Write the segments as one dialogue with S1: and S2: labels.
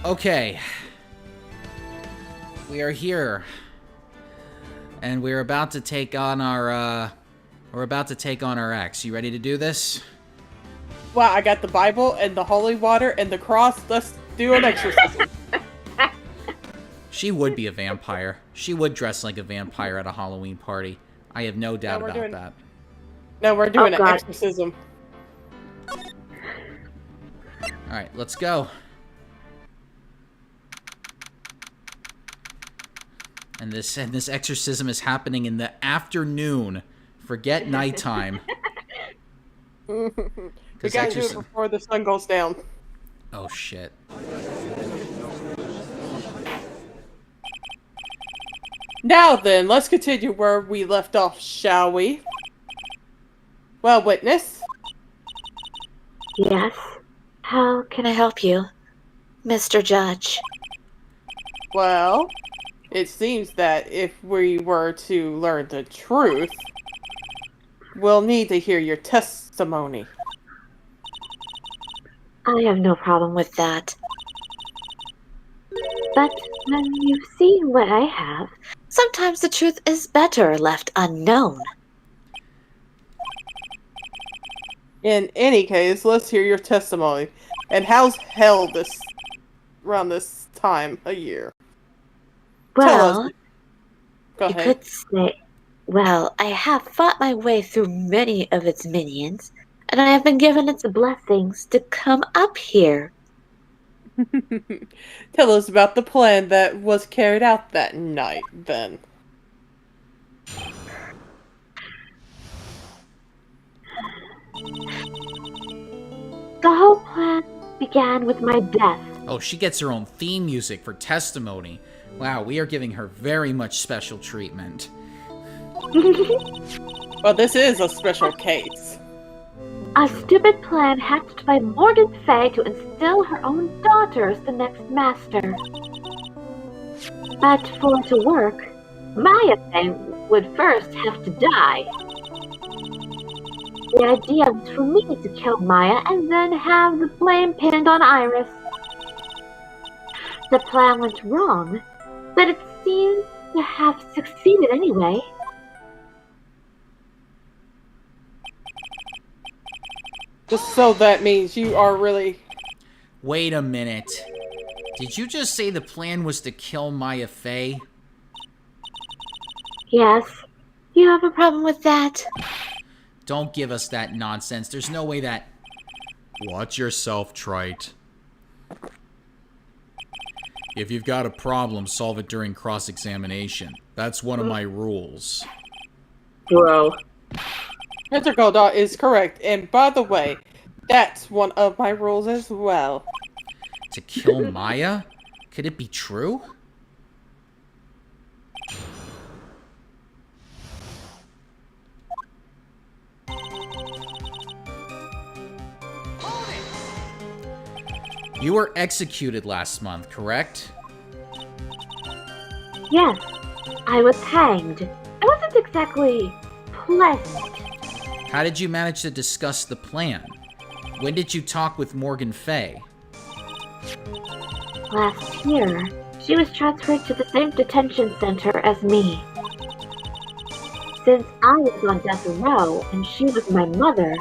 S1: Okay. We are here. And we're about to take on our, ex. You ready to do this?
S2: Wow, I got the Bible and the holy water and the cross. Let's do an exorcism.
S1: She would be a vampire. She would dress like a vampire at a Halloween party. I have no doubt about that.
S2: No, we're doing an exorcism.
S1: Alright, let's go. And this exorcism is happening in the afternoon. Forget nighttime.
S2: We gotta do it before the sun goes down.
S1: Oh, shit.
S2: Now then, let's continue where we left off, shall we? Well, witness?
S3: Yes? How can I help you, Mr. Judge?
S2: Well, it seems that if we were to learn the truth, we'll need to hear your testimony.
S3: I have no problem with that. But when you've seen what I have, sometimes the truth is better left unknown.
S2: In any case, let's hear your testimony. And how's hell around this time a year?
S3: Well,
S2: Go
S3: you
S2: ahead.
S3: could say, well, I have fought my way through many of its minions, and I have been given its blessings to come up here.
S2: Tell us about the plan that was carried out that night, then.
S3: The whole plan began with my death.
S1: Oh, she gets her own theme music for testimony. Wow, we are giving her very much special treatment.
S2: Well, this is a special case.
S3: A stupid plan hatched by Morgan Fay to instill her own daughter as the next master. But for it to work, Maya Fay would first have to die. The idea was for me to kill Maya and then have the blame pinned on Iris. The plan went wrong, but it seems to have succeeded anyway.
S2: So that means you are really...
S1: Wait a minute. Did you just say the plan was to kill Maya Fey?
S3: Yes. You have a problem with that?
S1: Don't give us that nonsense. There's no way that... Watch yourself, Trite. If you've got a problem, solve it during cross-examination. That's one of my rules.
S3: Bro.
S2: Mr. Goldot is correct, and by the way, that's one of my rules as well.
S1: To kill Maya? Could it be true? You were executed last month, correct?
S3: Yes, I was hanged. It wasn't exactly pleasant.
S1: How did you manage to discuss the plan? When did you talk with Morgan Fay?
S3: Last year, she was transferred to the same detention center as me. Since I was on death row and she was my mother,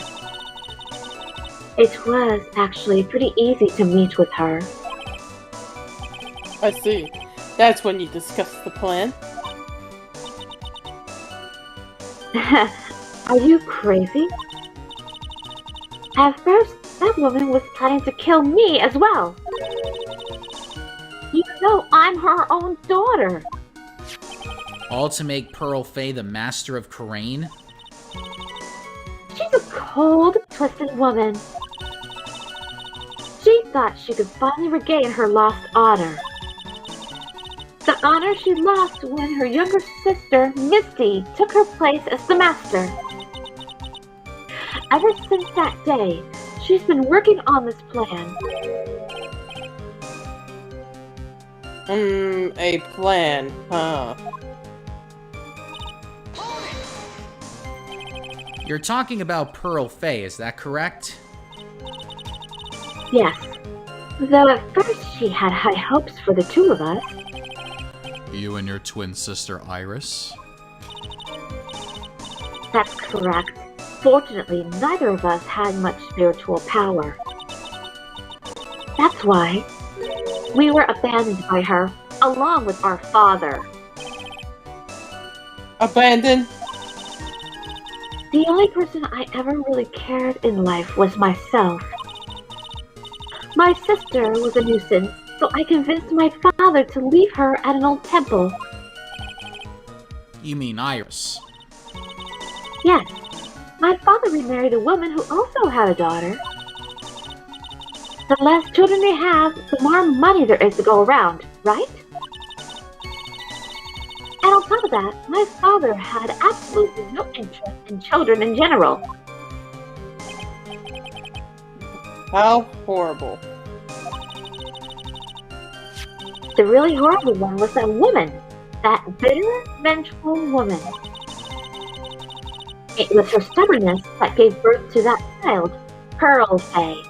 S3: it was actually pretty easy to meet with her.
S2: I see. That's when you discuss the plan.
S3: Are you crazy? At first, that woman was planning to kill me as well. Even though I'm her own daughter.
S1: All to make Pearl Fay the master of Khura'in?
S3: She's a cold, twisted woman. She thought she could finally regain her lost honor. The honor she lost when her younger sister, Misty, took her place as the master. Ever since that day, she's been working on this plan.
S2: A plan, huh?
S1: You're talking about Pearl Fay, is that correct?
S3: Yes. Though at first she had high hopes for the two of us.
S1: You and your twin sister Iris?
S3: That's correct. Fortunately, neither of us had much spiritual power. That's why we were abandoned by her, along with our father.
S2: Abandoned?
S3: The only person I ever really cared in life was myself. My sister was a nuisance, so I convinced my father to leave her at an old temple.
S1: You mean Iris?
S3: Yes, my father remarried a woman who also had a daughter. The less children they have, the more money there is to go around, right? And on top of that, my father had absolutely no interest in children in general.
S2: How horrible.
S3: The really horrible one was that woman. That bitter, vengeful woman. It was her stubbornness that gave birth to that child, Pearl Faye.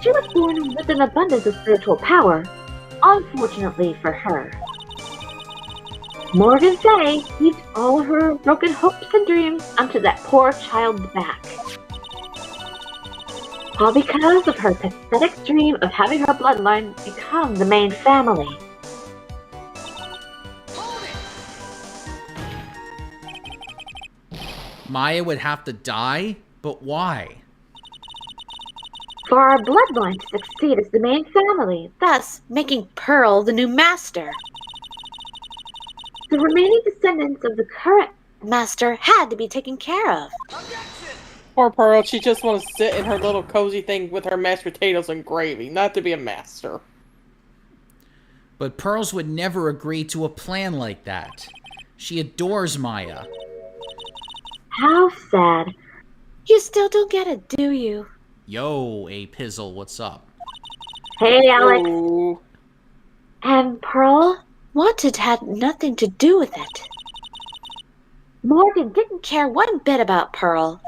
S3: She was born with an abundance of spiritual power, unfortunately for her. Morgan Faye heaped all her broken hopes and dreams onto that poor child's back. All because of her pathetic dream of having her bloodline become the main family.
S1: Maya would have to die? But why?
S3: For our bloodline to succeed as the main family, thus making Pearl the new master. The remaining descendants of the current master had to be taken care of.
S2: Poor Pearl, she just wants to sit in her little cozy thing with her mashed potatoes and gravy, not to be a master.
S1: But Pearls would never agree to a plan like that. She adores Maya.
S3: How sad. You still don't get it, do you?
S1: Yo, A Pizzle, what's up?
S3: Hey, Alex.
S2: Ooh.
S3: And Pearl wanted had nothing to do with it. Morgan didn't care one bit about Pearl.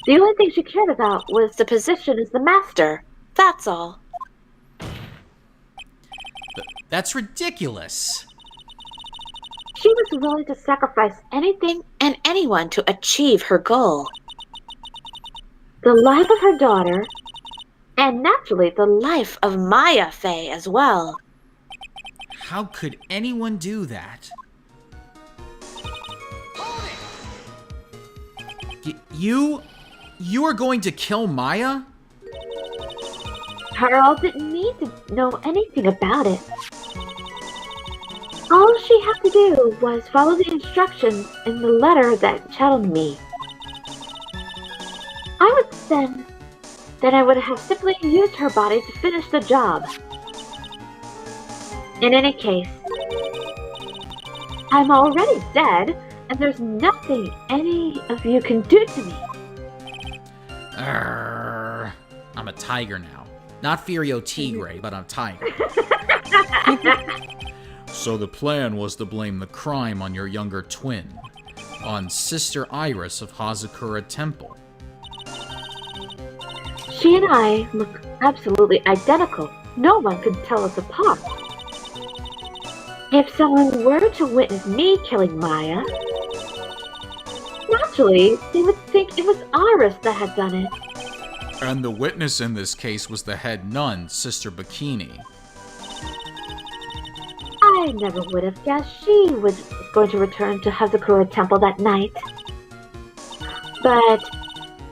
S3: The only thing she cared about was the position as the master. That's all.
S1: That's ridiculous.
S3: She was willing to sacrifice anything and anyone to achieve her goal. The life of her daughter, and naturally the life of Maya Faye as well.
S1: How could anyone do that? You are going to kill Maya?
S3: Pearl didn't need to know anything about it. All she had to do was follow the instructions in the letter that shadowed me. Then I would have simply used her body to finish the job. In any case, I'm already dead, and there's nothing any of you can do to me.
S1: I'm a tiger now. Not Furio Tigre, but I'm tiger. So the plan was to blame the crime on your younger twin, on Sister Iris of Hazakura Temple.
S3: She and I look absolutely identical. No one could tell us apart. If someone were to witness me killing Maya, naturally, they would think it was Iris that had done it.
S1: And the witness in this case was the head nun, Sister Bikini.
S3: I never would have guessed she was going to return to Hazakura Temple that night. But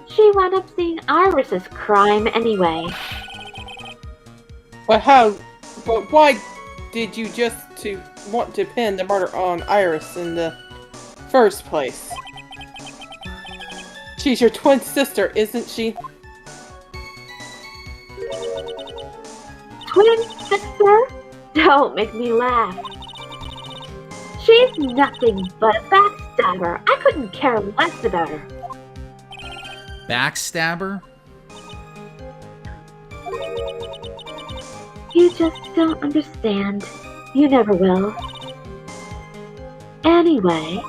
S3: she wound up seeing Iris's crime anyway.
S2: But why did you just want to pin the murder on Iris in the first place? She's your twin sister, isn't she?
S3: Twin sister? Don't make me laugh. She's nothing but a backstabber. I couldn't care less about her.
S1: Backstabber?
S3: You just don't understand. You never will. Anyway.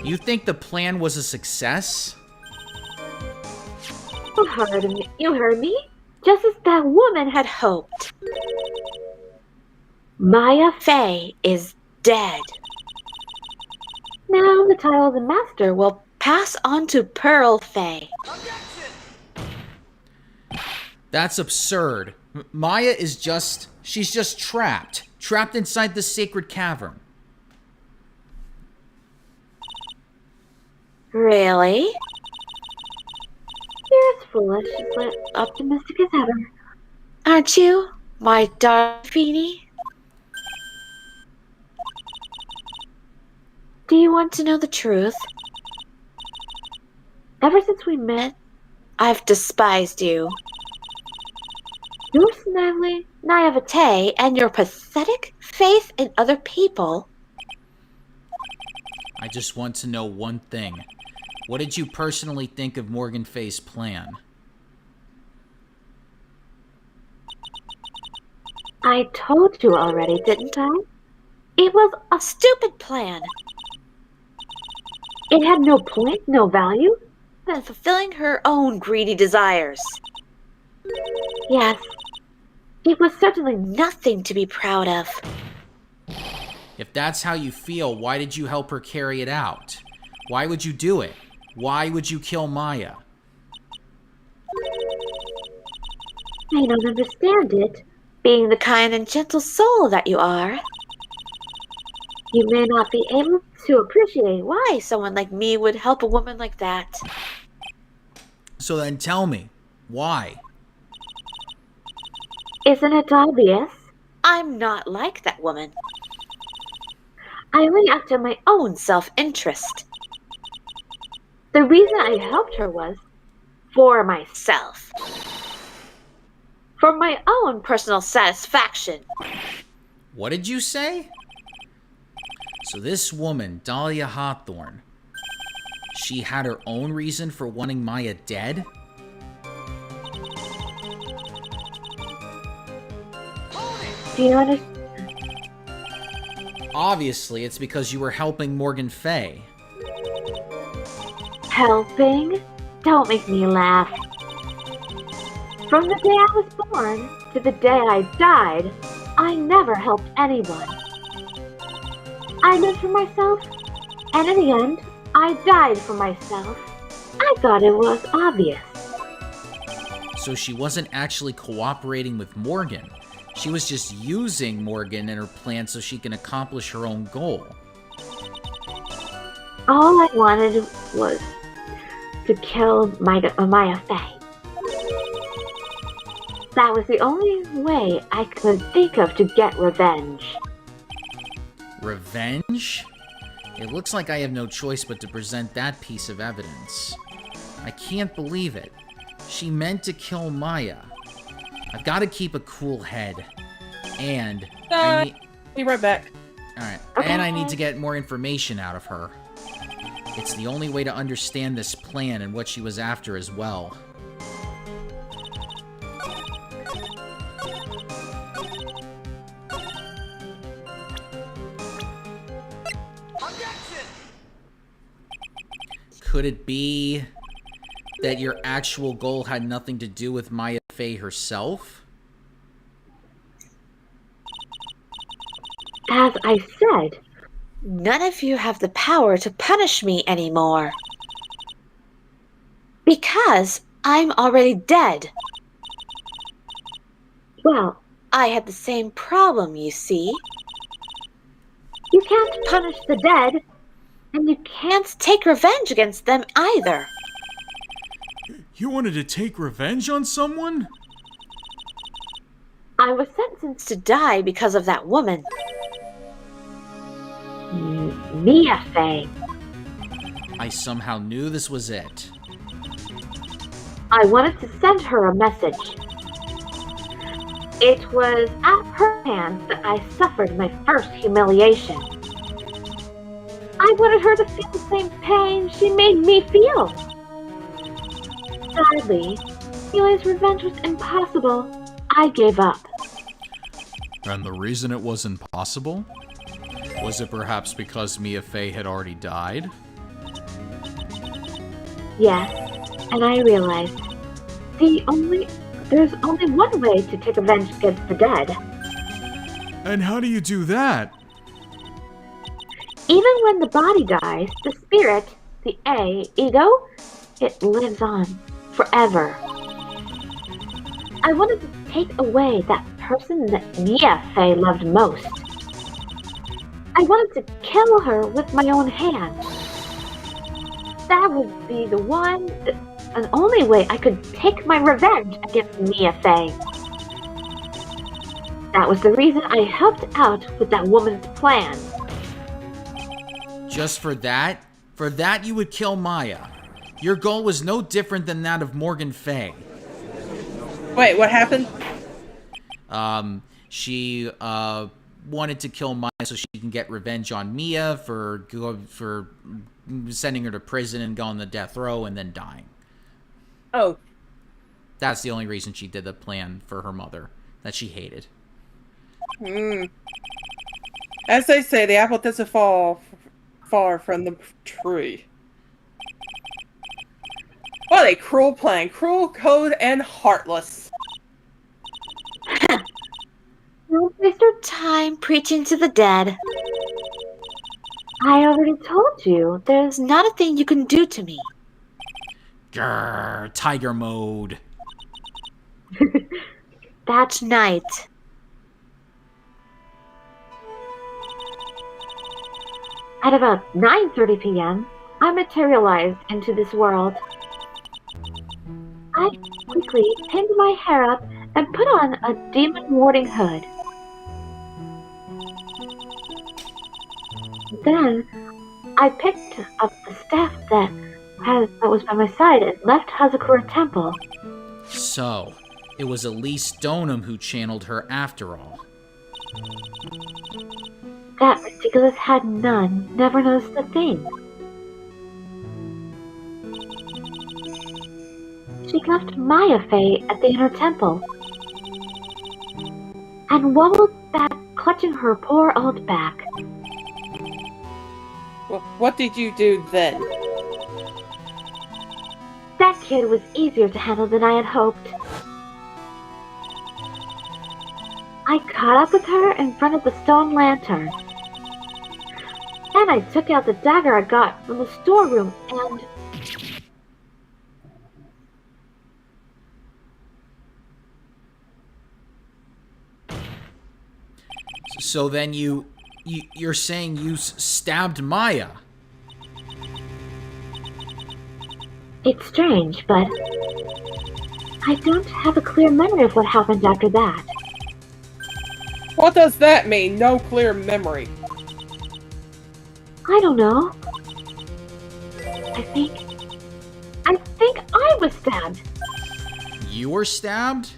S1: You think the plan was a success?
S3: You heard me? Just as that woman had hoped. Maya Fey is dead. Now the title of the master will pass on to Pearl Fey.
S1: That's absurd. Maya is she's just trapped. Trapped inside the sacred cavern.
S3: Really? You're as foolish but optimistic as ever. Aren't you, my darling Feeny? Do you want to know the truth? Ever since we met, I've despised you. Your snively naivete and your pathetic faith in other people.
S1: I just want to know one thing. What did you personally think of Morgan Fey's plan?
S3: I told you already, didn't I? It was a stupid plan. It had no point, no value, than fulfilling her own greedy desires. Yes, it was certainly nothing to be proud of.
S1: If that's how you feel, why did you help her carry it out? Why would you do it? Why would you kill Maya?
S3: I don't understand it, being the kind and gentle soul that you are. You may not be able to appreciate why someone like me would help a woman like that.
S1: So then tell me, why?
S3: Isn't it obvious? I'm not like that woman. I only act in my own self-interest. The reason I helped her was for myself. For my own personal satisfaction.
S1: What did you say? So this woman, Dahlia Hawthorne, she had her own reason for wanting Maya dead?
S3: Do you understand?
S1: Obviously, it's because you were helping Morgan Fey.
S3: Helping? Don't make me laugh. From the day I was born to the day I died, I never helped anyone. I lived for myself, and in the end, I died for myself. I thought it was obvious.
S1: So she wasn't actually cooperating with Morgan. She was just using Morgan and her plan so she can accomplish her own goal.
S3: All I wanted was to kill Maya Fey. That was the only way I could think of to get revenge.
S1: Revenge? It looks like I have no choice but to present that piece of evidence. I can't believe it. She meant to kill Maya. I've got to keep a cool head. And
S2: Be right back.
S1: Alright.
S3: Okay.
S1: And I need to get more information out of her. It's the only way to understand this plan and what she was after as well. Could it be that your actual goal had nothing to do with Maya Fey herself?
S3: As I said, none of you have the power to punish me anymore. Because I'm already dead. Well, I had the same problem, you see. You can't punish the dead, and you can't take revenge against them either.
S1: You wanted to take revenge on someone?
S3: I was sentenced to die because of that woman. Mia Fey.
S1: I somehow knew this was it.
S3: I wanted to send her a message. It was at her hands that I suffered my first humiliation. I wanted her to feel the same pain she made me feel. Sadly, realized revenge was impossible. I gave up.
S1: And the reason it was impossible? Was it perhaps because Mia Fey had already died?
S3: Yes, and I realized there's only one way to take revenge against the dead.
S4: And how do you do that?
S3: Even when the body dies, the spirit, the ego, it lives on forever. I wanted to take away that person that Mia Fey loved most. I wanted to kill her with my own hands. That would be the one and only way I could take my revenge against Mia Fey. That was the reason I helped out with that woman's plan.
S1: Just for that? For that you would kill Maya. Your goal was no different than that of Morgan Fey.
S2: Wait, what happened?
S1: She wanted to kill Maya so she can get revenge on Mia for sending her to prison and going to death row and then dying.
S2: Oh.
S1: That's the only reason she did the plan for her mother that she hated.
S2: As they say, the apple doesn't fall far from the tree. What a cruel plan. Cruel, cold, and heartless.
S3: Don't waste your time preaching to the dead. I already told you, there's not a thing you can do to me.
S1: Grrr, tiger mode.
S3: That night. At about 9:30 p.m., I materialized into this world. I quickly pinned my hair up and put on a demon warding hood. Then, I picked up the staff that was by my side and left Hazakura Temple.
S1: So, it was Elise Stoneham who channeled her after all.
S3: That ridiculous had none never noticed a thing. She left Maya Fey at the inner temple and wobbled back, clutching her poor old back.
S2: What did you do then?
S3: That kid was easier to handle than I had hoped. I caught up with her in front of the stone lantern. Then I took out the dagger I got from the storeroom and...
S1: So then you're saying you stabbed Maya?
S3: It's strange, but I don't have a clear memory of what happened after that.
S2: What does that mean? No clear memory.
S3: I don't know. I think I was stabbed.
S1: You were stabbed?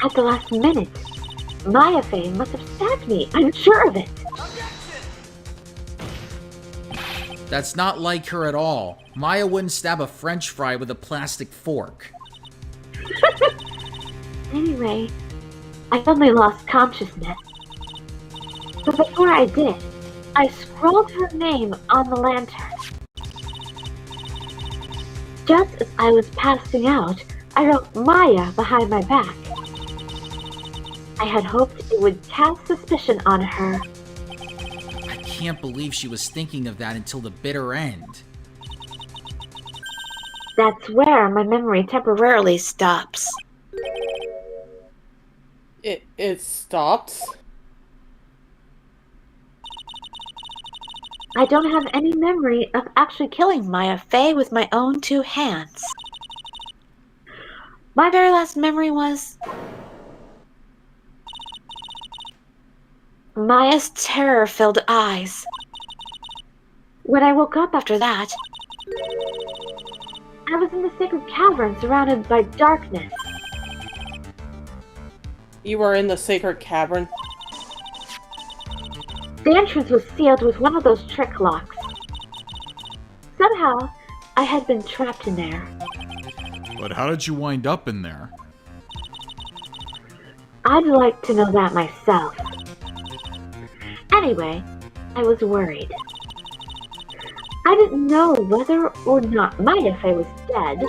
S3: At the last minute. Maya Fey must have stabbed me. I'm sure of it.
S1: That's not like her at all. Maya wouldn't stab a French fry with a plastic fork.
S3: Anyway, I suddenly lost consciousness. But before I did, I scrawled her name on the lantern. Just as I was passing out, I wrote Maya behind my back. I had hoped it would cast suspicion on her.
S1: I can't believe she was thinking of that until the bitter end.
S3: That's where my memory temporarily stops.
S2: It stops?
S3: I don't have any memory of actually killing Maya Fey with my own two hands. My very last memory was Maya's terror-filled eyes. When I woke up after that, I was in the sacred cavern surrounded by darkness.
S2: You were in the sacred cavern?
S3: The entrance was sealed with one of those trick locks. Somehow, I had been trapped in there.
S4: But how did you wind up in there?
S3: I'd like to know that myself. Anyway, I was worried. I didn't know whether or not Maya Fey was dead,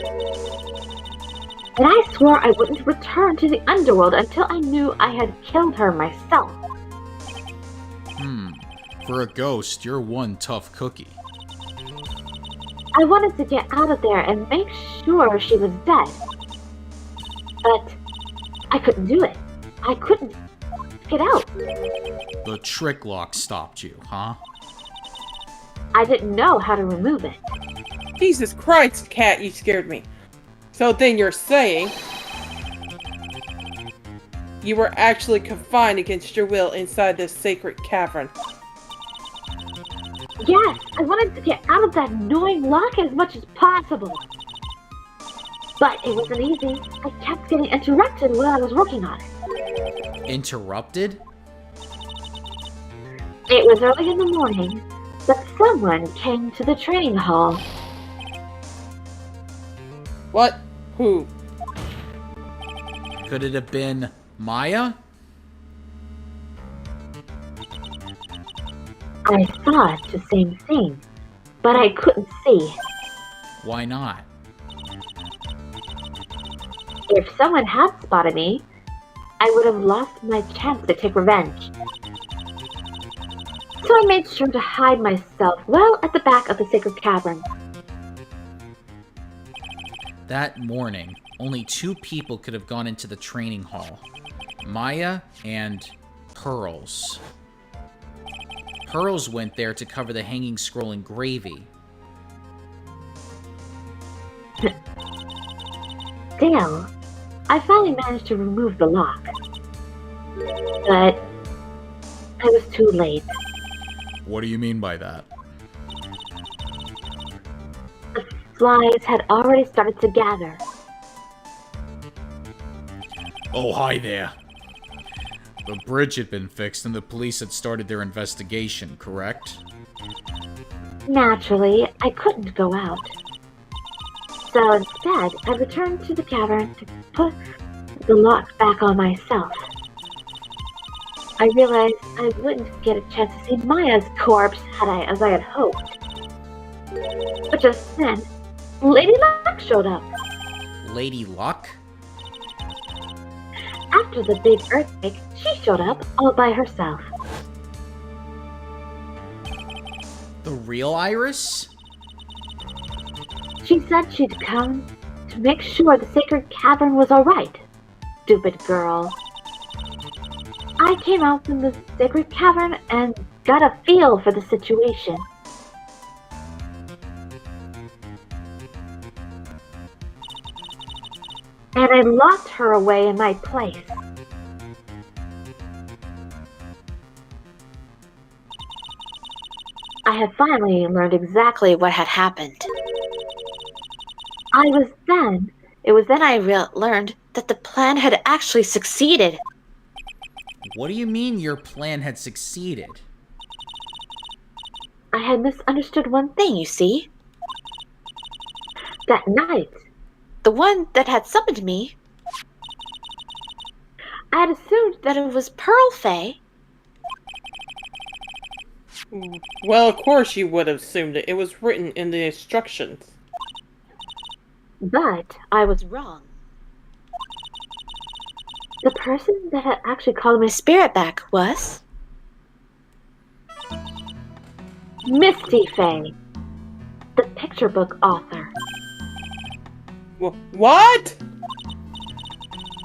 S3: but I swore I wouldn't return to the underworld until I knew I had killed her myself.
S4: For a ghost, you're one tough cookie.
S3: I wanted to get out of there and make sure she was dead, but I couldn't do it. I couldn't get out.
S1: The trick lock stopped you, huh?
S3: I didn't know how to remove it.
S2: Jesus Christ, Cat, you scared me. So then you're saying you were actually confined against your will inside this sacred cavern?
S3: Yes, I wanted to get out of that annoying lock as much as possible. But it wasn't easy. I kept getting interrupted while I was working on it.
S1: Interrupted?
S3: It was early in the morning, but someone came to the training hall.
S2: What? Who?
S1: Could it have been Maya?
S3: I thought the same thing, but I couldn't see.
S1: Why not?
S3: If someone had spotted me, I would have lost my chance to take revenge. So I made sure to hide myself well at the back of the sacred cavern.
S1: That morning, only 2 people could have gone into the training hall. Maya and Pearls. Pearls went there to cover the hanging scroll in gravy.
S3: Still, I finally managed to remove the lock. But I was too late.
S4: What do you mean by that?
S3: The flies had already started to gather.
S1: Oh, hi there.
S4: The bridge had been fixed and the police had started their investigation, correct?
S3: Naturally, I couldn't go out. So instead, I returned to the cavern to put the lock back on myself. I realized I wouldn't get a chance to see Maya's corpse as I had hoped. But just then, Lady Luck showed up.
S1: Lady Luck?
S3: After the big earthquake, she showed up all by herself.
S1: The real Iris?
S3: She said she'd come to make sure the sacred cavern was alright. Stupid girl. I came out from the sacred cavern and got a feel for the situation. And I locked her away in my place. I had finally learned exactly what had happened. It was then I learned that the plan had actually succeeded.
S1: What do you mean your plan had succeeded?
S3: I had misunderstood one thing, you see. That night, the one that had summoned me, I had assumed that it was Pearl Fey.
S2: Well, of course you would have assumed it. It was written in the instructions.
S3: But I was wrong. The person that had actually called my spirit back was Misty Fey, the picture book author.
S2: What?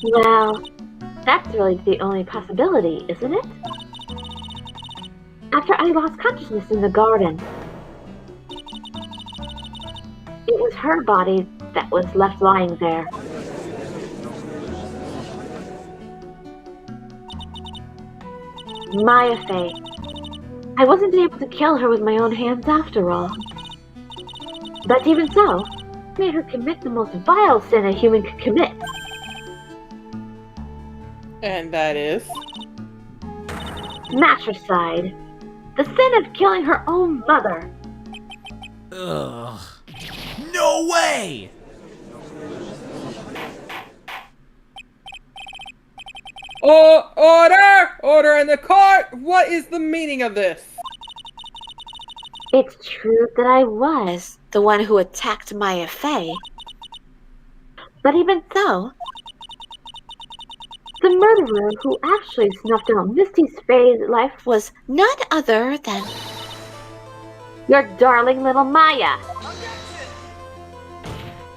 S3: Well, that's really the only possibility, isn't it? After I lost consciousness in the garden, it was her body that was left lying there. Maya Fey. I wasn't able to kill her with my own hands after all. But even so, I made her commit the most vile sin a human could commit.
S2: And that is?
S3: Matricide. The sin of killing her own mother.
S1: Ugh. No way!
S2: Order! Order in the court! What is the meaning of this?
S3: It's true that I was the one who attacked Maya Fey. But even so, the murderer who actually snuffed out Misty Fey's life was none other than your darling little Maya.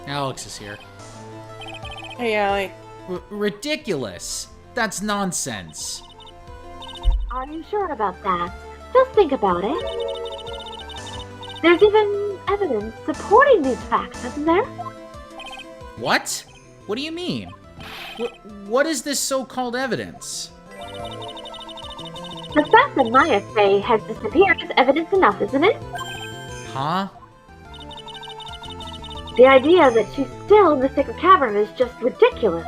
S1: Alex is here.
S2: Hey, Allie.
S1: Ridiculous. That's nonsense.
S3: Are you sure about that? Just think about it. There's even evidence supporting these facts, isn't there?
S1: What? What do you mean? What is this so-called evidence?
S3: The fact that Maya Fey has disappeared is evidence enough, isn't it?
S1: Huh?
S3: The idea that she's still in the Sacred Cavern is just ridiculous.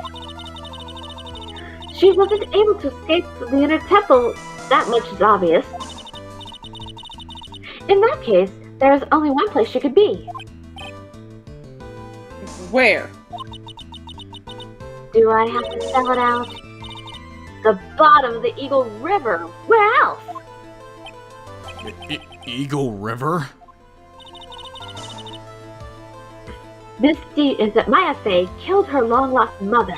S3: She wasn't able to escape the inner temple, that much is obvious. In that case, there is only one place she could be.
S2: Where?
S3: Do I have to spell it out? The bottom of the Eagle River. Where else?
S4: Eagle River?
S3: Misty is that Maya Fey killed her long-lost mother.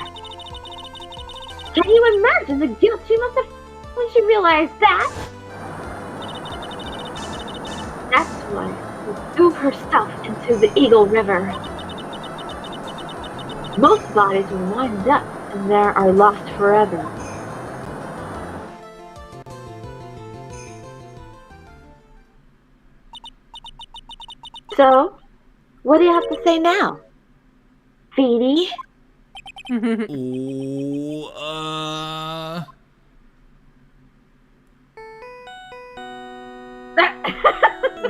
S3: Can you imagine the guilt she must have when she realized that? That's why she threw herself into the Eagle River. Most bodies will wind up and there are lost forever. So, what do you have to say now? Feedy?
S1: Ooh,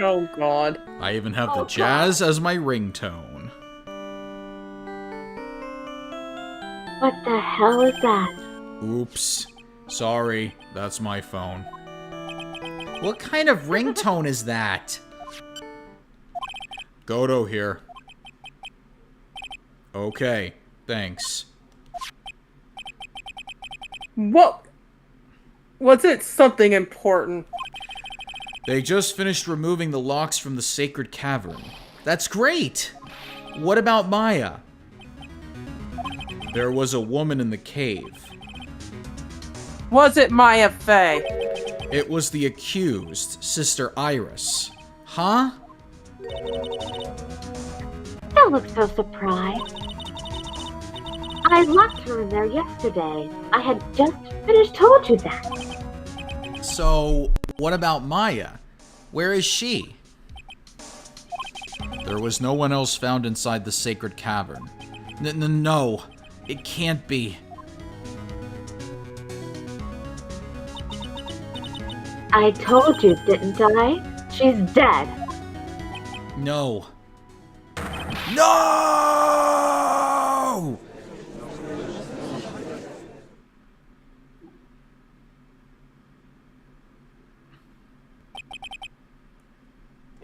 S2: Oh, God.
S4: I even have the
S3: Oh,
S4: jazz as my ringtone.
S3: What the hell is that?
S4: Oops. Sorry, that's my phone.
S1: what kind of ringtone is that?
S4: Godo here. Okay, thanks.
S2: What? Was it something important?
S1: They just finished removing the locks from the Sacred Cavern. That's great! What about Maya?
S4: There was a woman in the cave.
S2: Was it Maya Fey?
S1: It was the accused, Sister Iris. Huh?
S3: Don't look so surprised. I locked her in there yesterday. I had just finished told you that.
S1: So, what about Maya? Where is she?
S4: There was no one else found inside the Sacred Cavern.
S1: No, it can't be.
S3: I told you, didn't I? She's dead.
S1: No.
S4: No!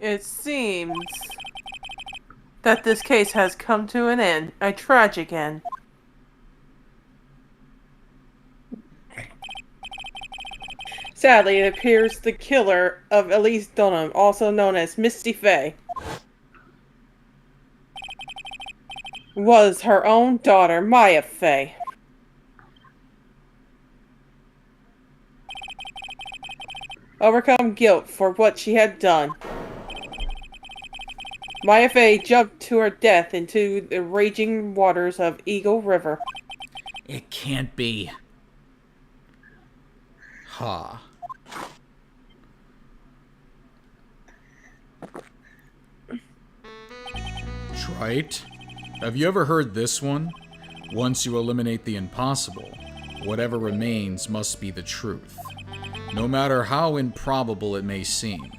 S2: It seems that this case has come to an end, a tragic end. Sadly, it appears the killer of Elise Dunham, also known as Misty Fey, was her own daughter, Maya Fey. Overcome guilt for what she had done, Maya Fey jumped to her death into the raging waters of Eagle River.
S1: It can't be.
S4: Ha. Wright, have you ever heard this one? Once you eliminate the impossible, whatever remains must be the truth, no matter how improbable it may seem.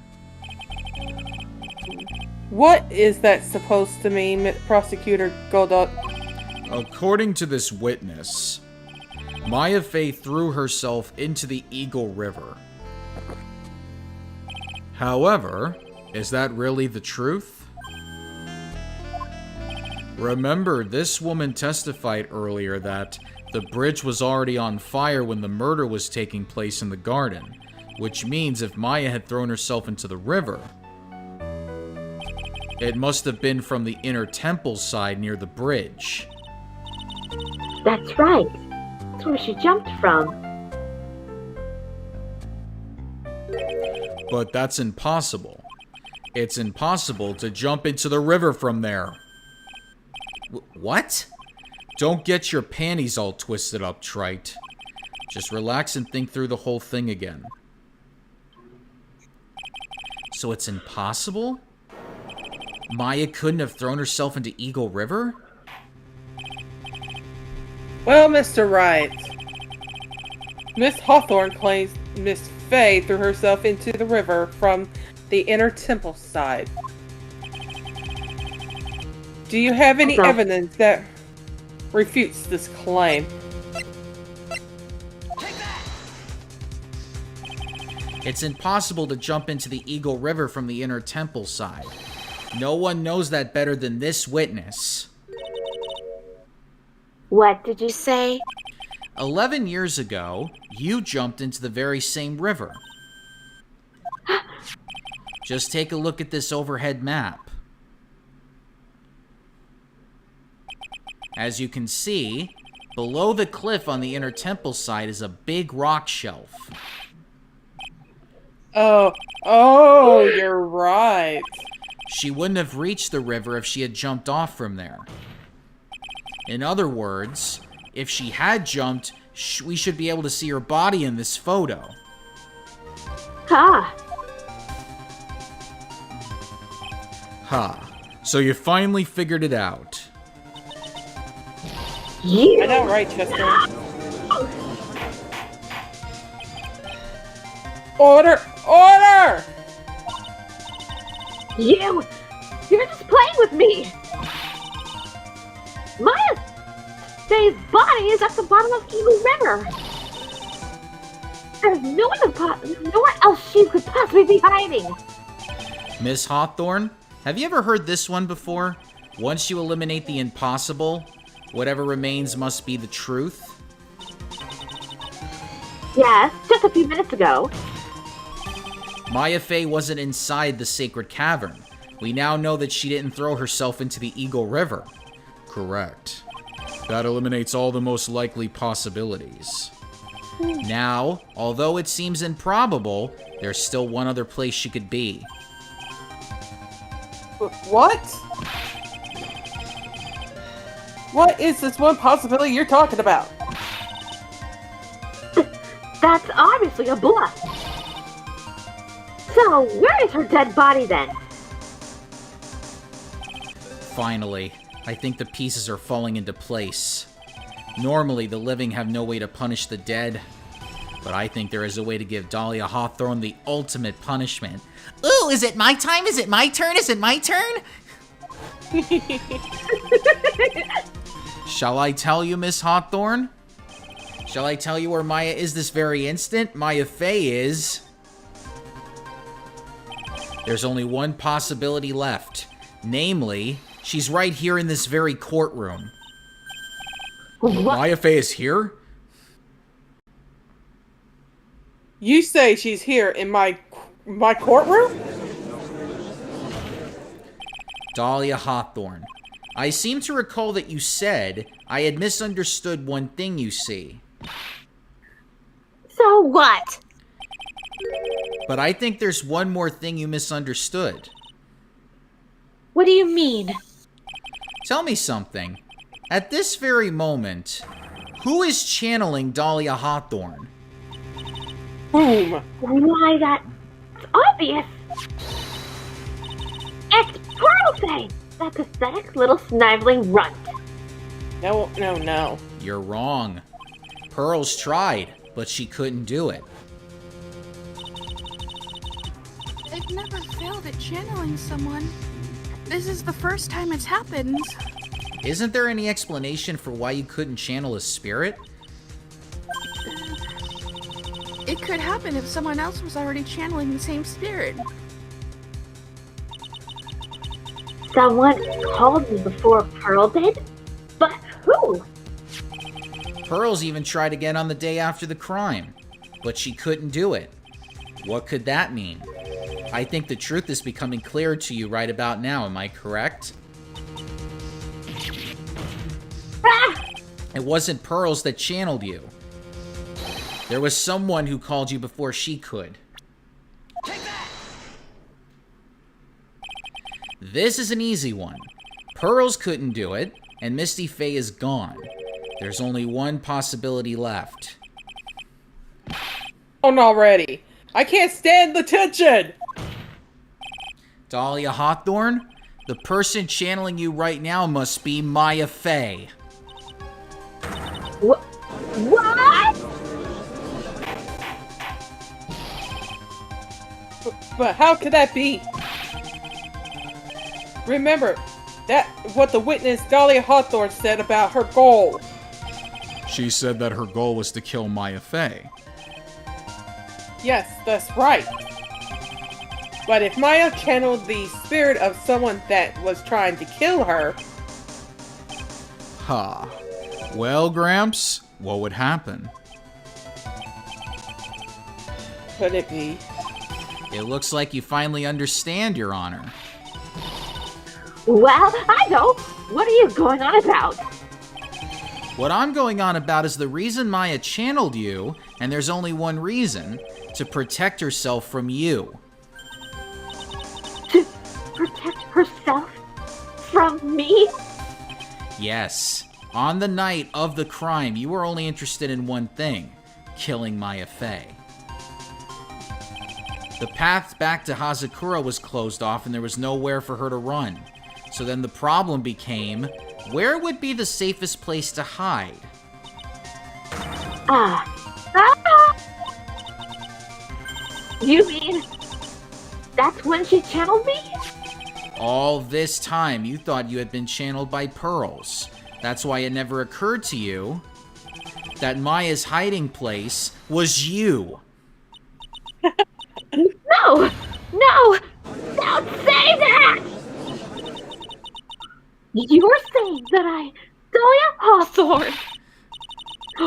S2: What is that supposed to mean, Prosecutor Godot?
S4: According to this witness, Maya Fey threw herself into the Eagle River. However, is that really the truth? Remember, this woman testified earlier that the bridge was already on fire when the murder was taking place in the garden, which means if Maya had thrown herself into the river, It must have been from the inner temple side near the bridge.
S3: That's right. That's where she jumped from.
S4: But that's impossible. It's impossible to jump into the river from there.
S1: What?
S4: Don't get your panties all twisted up, Trite. Just relax and think through the whole thing again.
S1: So it's impossible? Maya couldn't have thrown herself into Eagle River?
S2: Well, Mr. Wright, Miss Hawthorne claims Miss Fay threw herself into the river from the inner temple side. Do you have any evidence that refutes this claim?
S1: It's impossible to jump into the Eagle River from the inner temple side. No one knows that better than this witness.
S3: What did you say?
S1: 11 years ago, you jumped into the very same river. Just take a look at this overhead map. As you can see, below the cliff on the inner temple side is a big rock shelf.
S2: Oh, you're right.
S1: She wouldn't have reached the river if she had jumped off from there. In other words, if she had jumped, we should be able to see her body in this photo.
S3: Ah,
S4: Ha. So you finally figured it out.
S3: you!
S2: I know, right, Chester? Order! Order!
S3: You're just playing with me! Maya Fay's body is at the bottom of Eagle River! There's nowhere else she could possibly be hiding!
S1: Miss Hawthorne, have you ever heard this one before? Once you eliminate the impossible, whatever remains must be the truth?
S3: Yes, just a few minutes ago.
S1: Maya Fay wasn't inside the sacred cavern. We now know that she didn't throw herself into the Eagle River.
S4: Correct. That eliminates all the most likely possibilities.
S1: Now, although it seems improbable, there's still one other place she could be.
S2: What? What is this one possibility you're talking about?
S3: That's obviously a bluff. So, where is her dead body then?
S1: Finally, I think the pieces are falling into place. Normally, the living have no way to punish the dead, but I think there is a way to give Dahlia Hawthorne the ultimate punishment. Ooh, is it my time? Is it my turn? Is it my turn? Shall I tell you, Miss Hawthorne? Shall I tell you where Maya is this very instant? Maya Fay is... There's only one possibility left. Namely, she's right here in this very courtroom.
S4: Maya Fay is here?
S2: You say she's here in my courtroom?
S1: Dahlia Hawthorne, I seem to recall that you said I had misunderstood one thing, you see.
S3: So what?
S1: But I think there's one more thing you misunderstood.
S3: What do you mean?
S1: Tell me something. At this very moment, who is channeling Dahlia Hawthorne?
S2: Boom.
S3: Why, that's obvious. It's Pearl, that pathetic little sniveling runt.
S2: No.
S1: You're wrong. Pearl's tried, but she couldn't do it.
S5: I've never failed at channeling someone. This is the first time it's happened.
S1: Isn't there any explanation for why you couldn't channel a spirit?
S5: It could happen if someone else was already channeling the same spirit.
S3: Someone called me before Pearl did? But who?
S1: Pearl's even tried again on the day after the crime, but she couldn't do it. What could that mean? I think the truth is becoming clear to you right about now, am I correct?
S3: Ah!
S1: It wasn't Pearls that channeled you. There was someone who called you before she could. This is an easy one. Pearls couldn't do it, and Misty Faye is gone. There's only one possibility left.
S2: On already. I can't stand the tension!
S1: Dahlia Hawthorne, the person channeling you right now must be Maya Faye.
S3: What?
S2: But how could that be? Remember, that what the witness Dahlia Hawthorne said about her goal.
S4: She said that her goal was to kill Maya Faye.
S2: Yes, that's right. But if Maya channeled the spirit of someone that was trying to kill her...
S4: Ha. Well, Gramps, what would happen?
S2: Could it be?
S1: It looks like you finally understand, Your Honor.
S3: Well, I know. What are you going on about?
S1: What I'm going on about is the reason Maya channeled you, and there's only one reason, to protect herself from you.
S3: To protect herself from me?
S1: Yes. On the night of the crime, you were only interested in one thing, killing Maya Faye. The path back to Hazakura was closed off and there was nowhere for her to run. So then the problem became, where would be the safest place to hide?
S3: Ah. You mean that's when she channeled me?
S1: All this time, you thought you had been channeled by Pearls. That's why it never occurred to you that Maya's hiding place was you.
S3: No! No! Don't say that! You're saying that Dahlia Hawthorne,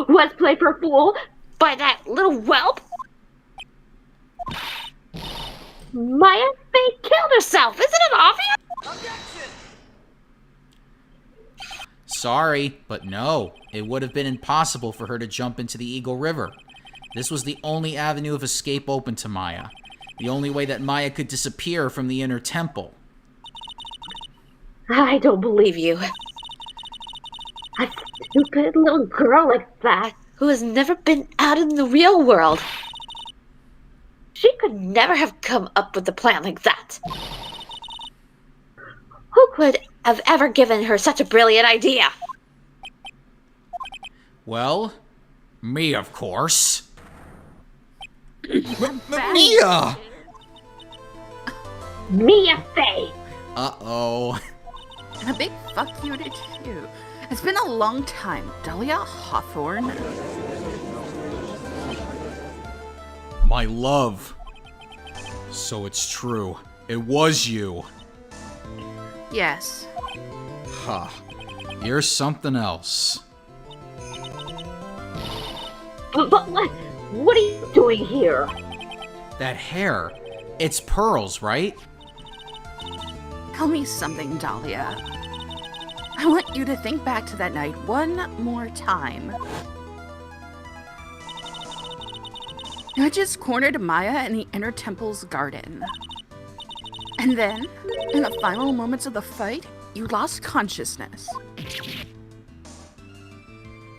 S3: was played for a fool by that little whelp? Maya Faye killed herself, isn't it obvious?
S1: Sorry, but no. It would have been impossible for her to jump into the Eagle River. This was the only avenue of escape open to Maya. The only way that Maya could disappear from the inner temple.
S3: I don't believe you. A stupid little girl like that, who has never been out in the real world. She could never have come up with a plan like that. Who could have ever given her such a brilliant idea?
S1: Well, me, of course.
S4: Mia!
S3: Mia Faye!
S1: Uh-oh.
S5: And a big fuck you to you. It's been a long time, Dahlia Hawthorne.
S4: My love. So it's true. It was you.
S5: Yes.
S4: Ha. You're something else.
S3: But what are you doing here?
S1: That hair. It's Pearls, right?
S5: Tell me something, Dahlia. I want you to think back to that night one more time. You just cornered Maya in the Inner Temple's garden. And then, in the final moments of the fight, you lost consciousness.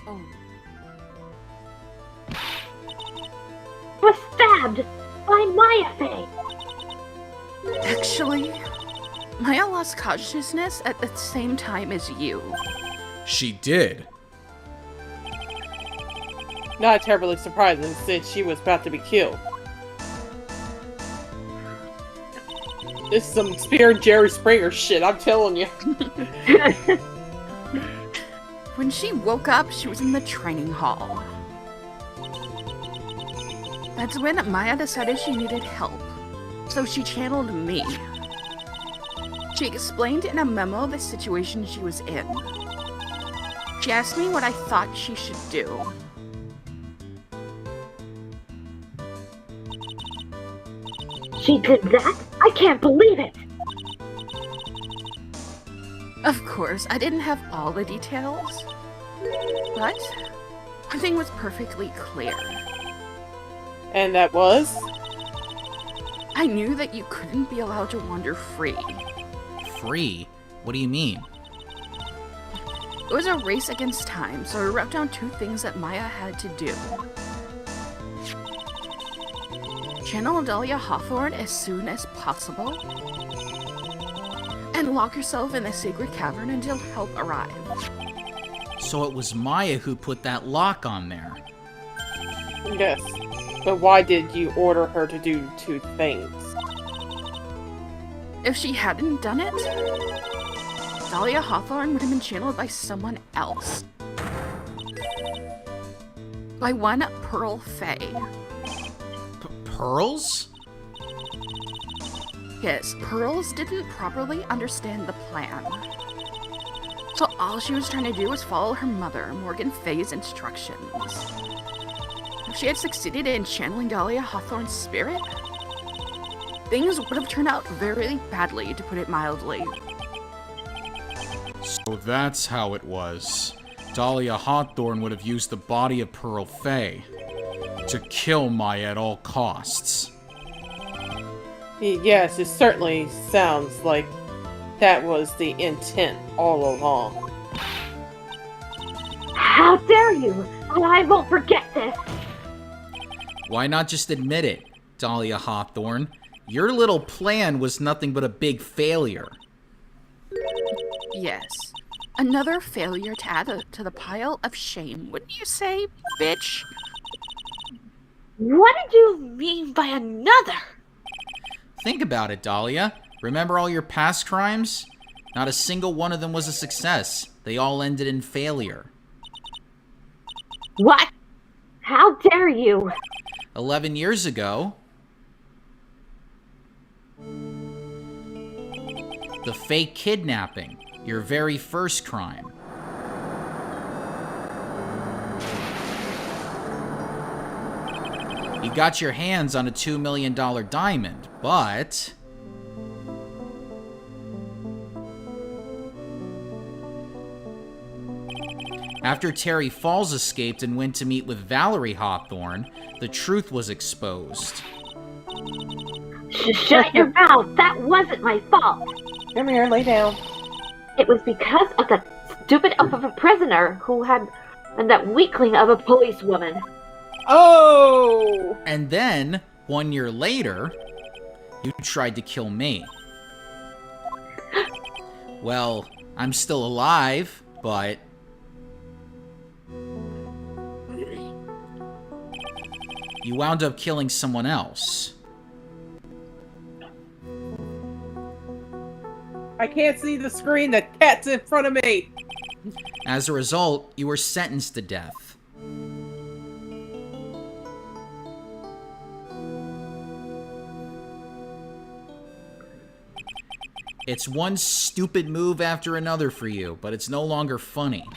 S5: Oh.
S3: Was stabbed by Maya Faye.
S5: Actually, Maya lost consciousness at the same time as you.
S4: She did.
S2: Not terribly surprising since she was about to be killed. This is some Spirit Jerry Springer shit, I'm telling you.
S5: When she woke up, she was in the training hall. That's when Maya decided she needed help, so she channeled me. She explained in a memo the situation she was in. She asked me what I thought she should do.
S3: She did that? I can't believe it!
S5: Of course, I didn't have all the details, but one thing was perfectly clear.
S2: And that was?
S5: I knew that you couldn't be allowed to wander free.
S1: Free? What do you mean?
S5: It was a race against time, so I wrote down 2 things that Maya had to do. Channel Dahlia Hawthorne as soon as possible, and lock yourself in the sacred cavern until help arrives.
S1: So it was Maya who put that lock on there.
S2: Yes. But why did you order her to do 2 things?
S5: If she hadn't done it, Dahlia Hawthorne would have been channeled by someone else. By one Pearl Faye.
S1: Pearls?
S5: Yes, Pearls didn't properly understand the plan. So all she was trying to do was follow her mother, Morgan Faye's instructions. If she had succeeded in channeling Dahlia Hawthorne's spirit, things would have turned out very badly, to put it mildly.
S4: So that's how it was. Dahlia Hawthorne would have used the body of Pearl Faye to kill Maya at all costs.
S2: Yes, it certainly sounds like that was the intent all along.
S3: How dare you! And I won't forget this!
S1: Why not just admit it, Dahlia Hawthorne? Your little plan was nothing but a big failure.
S5: Yes. Another failure to add to the pile of shame, wouldn't you say, bitch?
S3: What did you mean by another?
S1: Think about it, Dahlia. Remember all your past crimes? Not a single one of them was a success. They all ended in failure.
S3: What? How dare you?
S1: 11 years ago, the fake kidnapping, your very first crime. You got your hands on a $2 million diamond, but after Terry Falls escaped and went to meet with Valerie Hawthorne, the truth was exposed.
S3: Shut your mouth! That wasn't my fault!
S2: Come here, lay down.
S3: It was because of that stupid oaf of a prisoner who had... and that weakling of a policewoman.
S2: Oh!
S1: And then, 1 year later, you tried to kill me. Well, I'm still alive, but you wound up killing someone else.
S2: I can't see the screen. The cat's in front of me.
S1: As a result, you were sentenced to death. It's one stupid move after another for you, but it's no longer funny.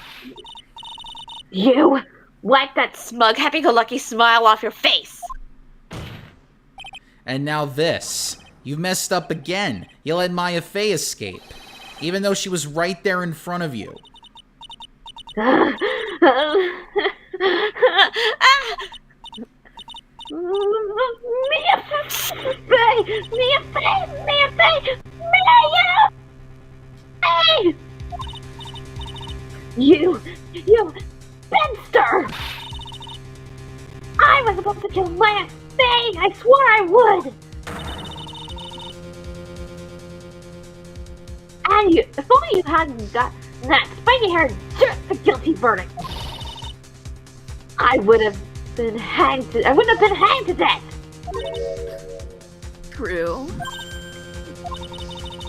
S3: You! Wipe that smug, happy-go-lucky smile off your face!
S1: And now this. You messed up again. You let Maya Fey escape, even though she was right there in front of you.
S3: Mia Fey! Mia Fey! Mia Fey! Mia Fey! You spinster! I was supposed to kill Mia Fey! I swore I would! And if only you hadn't got that spiky-haired jerk a guilty verdict, I wouldn't have been hanged to death!
S5: True.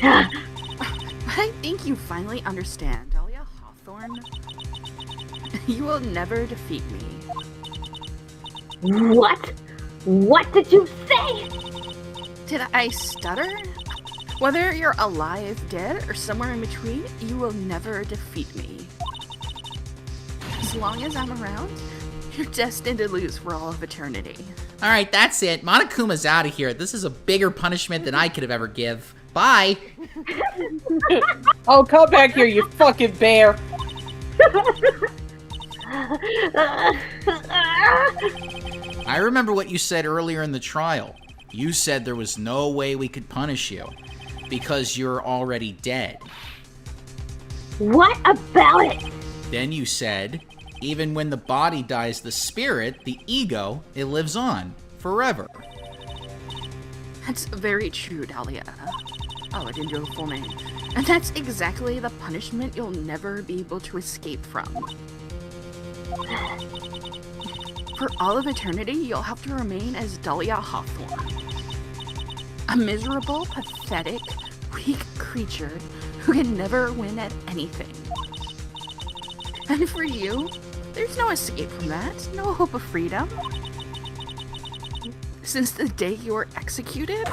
S5: I think you finally understand, Dahlia Hawthorne. You will never defeat me.
S3: What? What did you say?
S5: Did I stutter? Whether you're alive, dead, or somewhere in between, you will never defeat me. As long as I'm around, you're destined to lose for all of eternity.
S1: Alright, that's it. Monokuma's out of here. This is a bigger punishment than I could have ever give. Bye!
S2: Oh, come back here, you fucking bear!
S1: I remember what you said earlier in the trial. You said there was no way we could punish you, because you're already dead.
S3: What about it?
S1: Then you said, even when the body dies, the spirit, the ego, it lives on, forever.
S5: That's very true, Dahlia. Oh, I didn't do a full name. And that's exactly the punishment you'll never be able to escape from. For all of eternity, you'll have to remain as Dahlia Hawthorne. A miserable, pathetic, weak creature who can never win at anything. And for you, there's no escape from that, no hope of freedom. Since the day you were executed,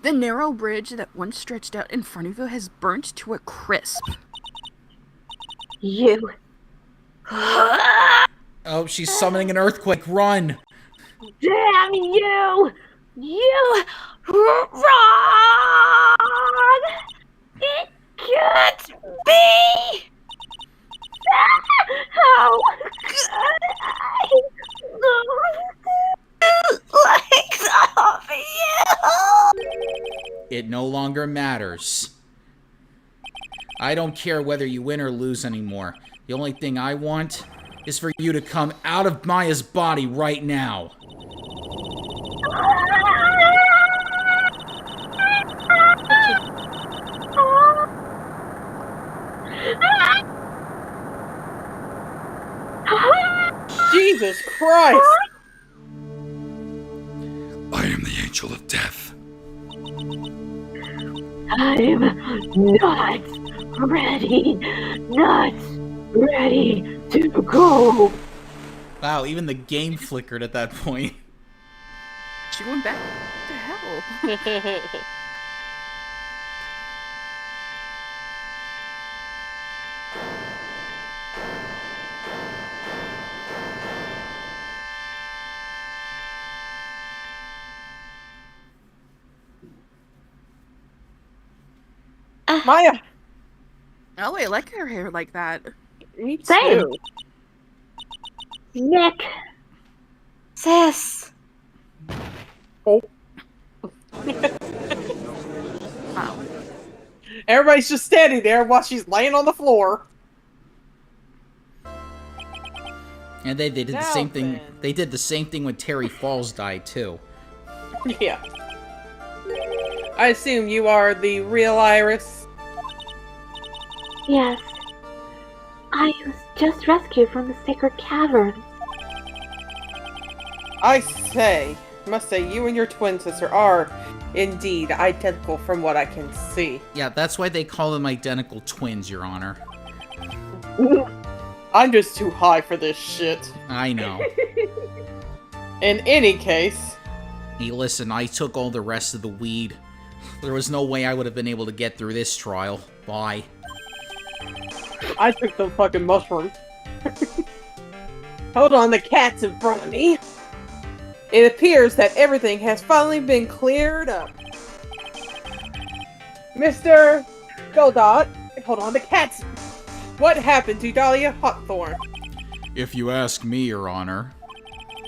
S5: the narrow bridge that once stretched out in front of you has burnt to a crisp.
S3: You.
S1: Oh, she's summoning an earthquake. Run!
S3: Damn you! You wrong! It can't be! How could I like of you?
S1: It no longer matters. I don't care whether you win or lose anymore. The only thing I want is for you to come out of Maya's body right now.
S2: Jesus Christ!
S4: I am the angel of death.
S3: I'm not ready to go.
S1: Wow, even the game flickered at that point.
S5: She went back to hell.
S2: Maya!
S5: Oh, I like her hair like that.
S2: Me
S3: Same.
S2: too.
S3: Nick. Sis.
S2: Oh.
S5: Oh.
S2: Everybody's just standing there while she's laying on the floor.
S1: And they did the
S2: Now
S1: same thing.
S2: then.
S1: They did the same thing when Terry Falls died too.
S2: Yeah. I assume you are the real Iris.
S3: Yes. I was just rescued from the sacred cavern.
S2: I must say, you and your twin sister are indeed identical from what I can see.
S1: Yeah, that's why they call them identical twins, Your Honor.
S2: I'm just too high for this shit.
S1: I know.
S2: In any case,
S1: Hey, listen, I took all the rest of the weed. There was no way I would have been able to get through this trial. Bye.
S2: I took some fucking mushrooms. Hold on, the cat's in front of me. It appears that everything has finally been cleared up. Mr. Goldot, hold on, the cat's... What happened to Dahlia Hawthorne?
S4: If you ask me, Your Honor,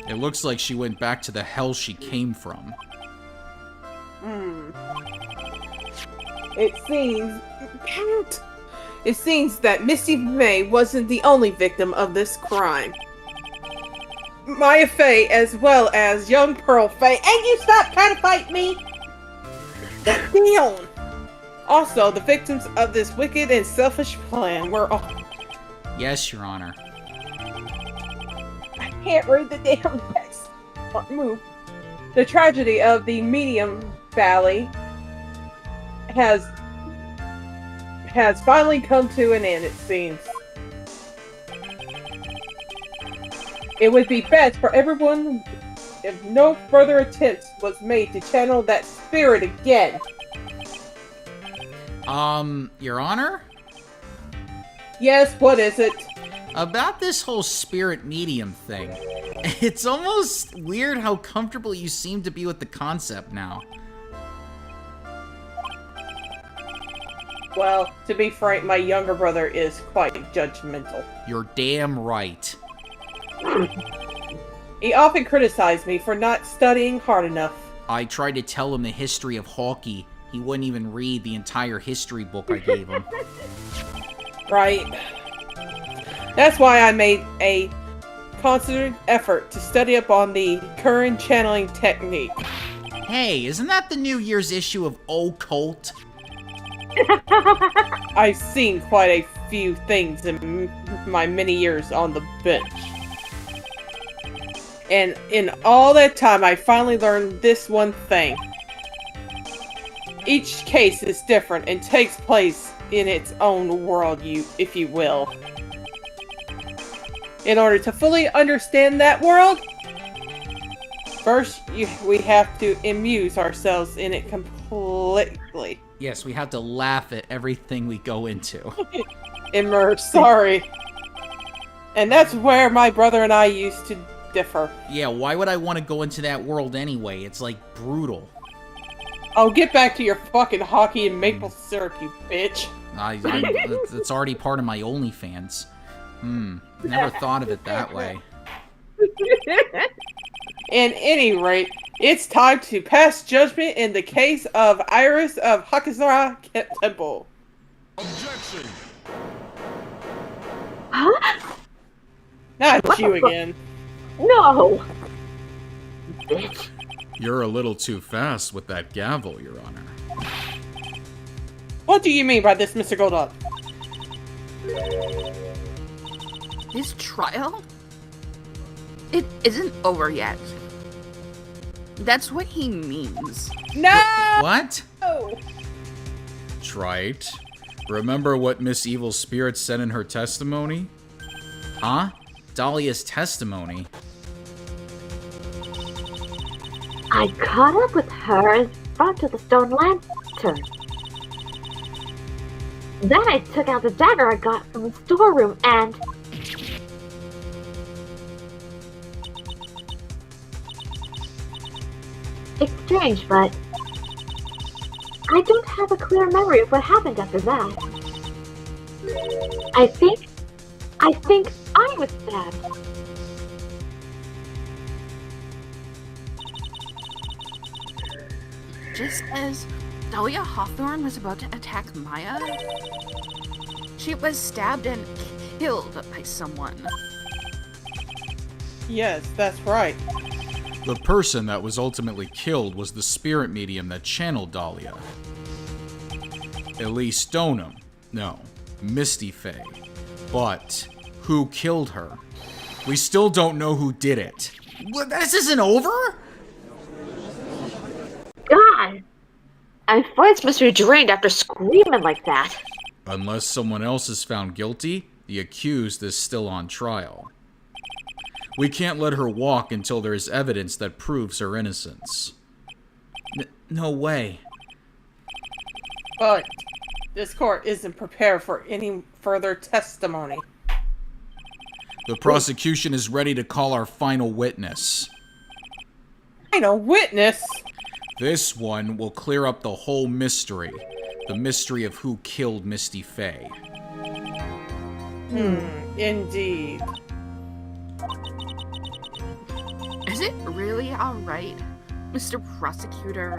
S4: it looks like she went back to the hell she came from.
S2: It seems that Misty May wasn't the only victim of this crime. Maya Fey, as well as young Pearl Fey, and you stop trying to fight me! Damn! Also, the victims of this wicked and selfish plan were all...
S1: Yes, Your Honor.
S2: I can't read the damn text. Can't move. The tragedy of the Medium Valley has finally come to an end, it seems. It would be best for everyone if no further attempts was made to channel that spirit again.
S1: Your Honor?
S2: Yes, what is it?
S1: About this whole spirit medium thing. It's almost weird how comfortable you seem to be with the concept now.
S2: Well, to be frank, my younger brother is quite judgmental.
S1: You're damn right.
S2: He often criticized me for not studying hard enough.
S1: I tried to tell him the history of hockey. He wouldn't even read the entire history book I gave him.
S2: Right. That's why I made a concerted effort to study up on the current channeling technique.
S1: Hey, isn't that the New Year's issue of Occult?
S2: I've seen quite a few things in my many years on the bench. And in all that time, I finally learned this one thing. Each case is different and takes place in its own world, if you will. In order to fully understand that world, first we have to immerse ourselves in it completely.
S1: Yes, we have to laugh at everything we go into.
S2: Immerse, sorry. And that's where my brother and I used to differ.
S1: Yeah, why would I want to go into that world anyway? It's like brutal.
S2: Oh, get back to your fucking hockey and maple syrup, you bitch.
S1: It's already part of my OnlyFans. Never thought of it that way.
S2: At any rate, it's time to pass judgment in the case of Iris of Hakazara Temple.
S6: Objection!
S3: Huh?
S2: Not
S3: What
S2: you
S3: the fu-
S2: again.
S3: No! Bitch.
S4: You're a little too fast with that gavel, Your Honor.
S2: What do you mean by this, Mr. Goldot?
S5: His trial? It isn't over yet. That's what he means.
S2: No!
S1: What?
S4: Trite. Remember what Miss Evil Spirit said in her testimony?
S1: Huh? Dahlia's testimony?
S3: I caught up with her in front of the stone lantern. Then I took out the dagger I got from the storeroom and... It's strange, but... I don't have a clear memory of what happened after that. I think I was stabbed.
S5: Just as Dahlia Hawthorne was about to attack Maya, she was stabbed and killed by someone.
S2: Yes, that's right.
S4: The person that was ultimately killed was the spirit medium that channeled Dahlia. Elise Stoneham. No, Misty Faye. But who killed her? We still don't know who did it.
S1: Well, this isn't over?
S3: God! My voice must be drained after screaming like that.
S4: Unless someone else is found guilty, the accused is still on trial. We can't let her walk until there is evidence that proves her innocence.
S1: No way.
S2: But this court isn't prepared for any further testimony.
S4: The prosecution is ready to call our final witness.
S2: Final witness?
S4: This one will clear up the whole mystery. The mystery of who killed Misty Faye.
S2: Indeed.
S5: Is it really alright, Mr. Prosecutor?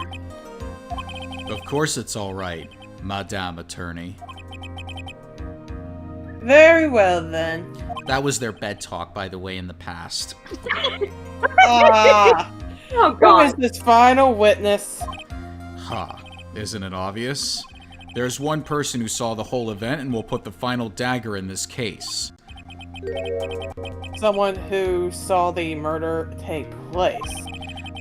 S4: Of course it's alright, Madame Attorney.
S2: Very well then.
S1: That was their bed talk, by the way, in the past.
S2: Ah,
S3: Oh
S2: who is
S3: God!
S2: this final witness?
S4: Ha, isn't it obvious? There's one person who saw the whole event and will put the final dagger in this case.
S2: Someone who saw the murder take place.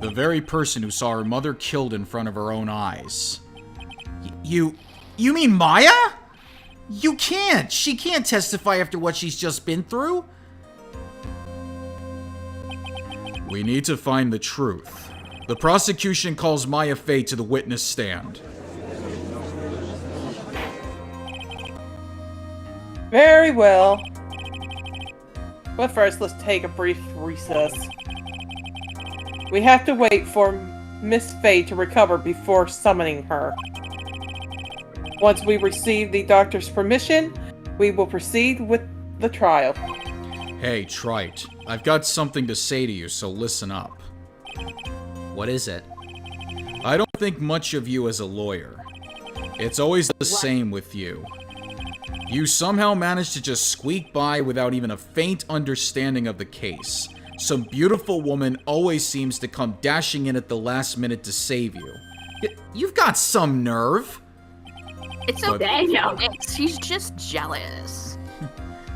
S4: The very person who saw her mother killed in front of her own eyes.
S1: You mean Maya? You can't! She can't testify after what she's just been through!
S4: We need to find the truth. The prosecution calls Maya Fey to the witness stand.
S2: Very well. But first, let's take a brief recess. We have to wait for Miss Faye to recover before summoning her. Once we receive the doctor's permission, we will proceed with the trial.
S4: Hey, Trite, I've got something to say to you, so listen up.
S1: What is it?
S4: I don't think much of you as a lawyer. It's always the same with you. You somehow manage to just squeak by without even a faint understanding of the case. Some beautiful woman always seems to come dashing in at the last minute to save you.
S1: You've got some nerve.
S5: It's
S4: But-
S5: okay, Alex. He's just jealous.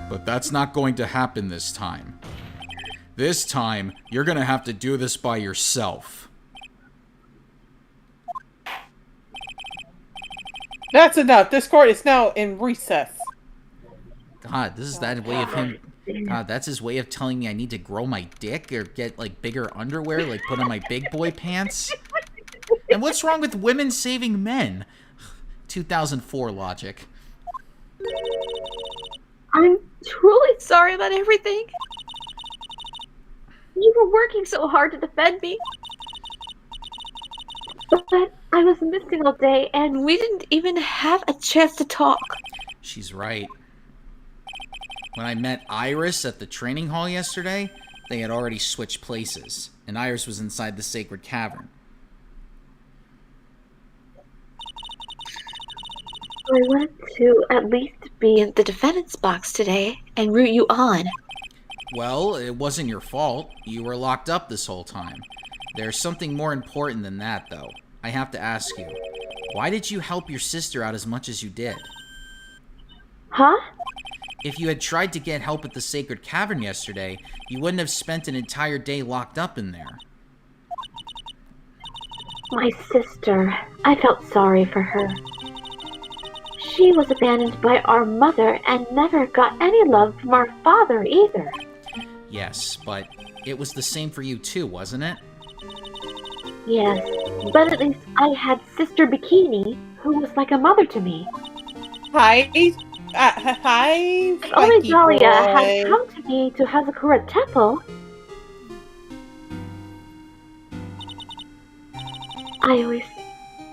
S4: But that's not going to happen this time. This time, you're gonna have to do this by yourself.
S2: That's enough. This court is now in recess.
S1: God, this is that way of him. God, that's his way of telling me I need to grow my dick or get, like, bigger underwear, like put on my big boy pants. And what's wrong with women saving men? 2004 logic.
S3: I'm truly sorry about everything. You were working so hard to defend me. But I was missing all day, and we didn't even have a chance to talk.
S1: She's right. When I met Iris at the training hall yesterday, they had already switched places, and Iris was inside the sacred cavern.
S3: I wanted to at least be in the defendant's box today and root you on.
S1: Well, it wasn't your fault. You were locked up this whole time. There's something more important than that, though. I have to ask you. Why did you help your sister out as much as you did?
S3: Huh?
S1: If you had tried to get help at the Sacred Cavern yesterday, you wouldn't have spent an entire day locked up in there.
S3: My sister. I felt sorry for her. She was abandoned by our mother and never got any love from our father either.
S1: Yes, but it was the same for you too, wasn't it?
S3: Yes, but at least I had Sister Bikini, who was like a mother to me.
S2: Hi. Hi,
S3: If only
S2: Spiky
S3: Dahlia
S2: boy.
S3: had come to me to Hazakura Temple, I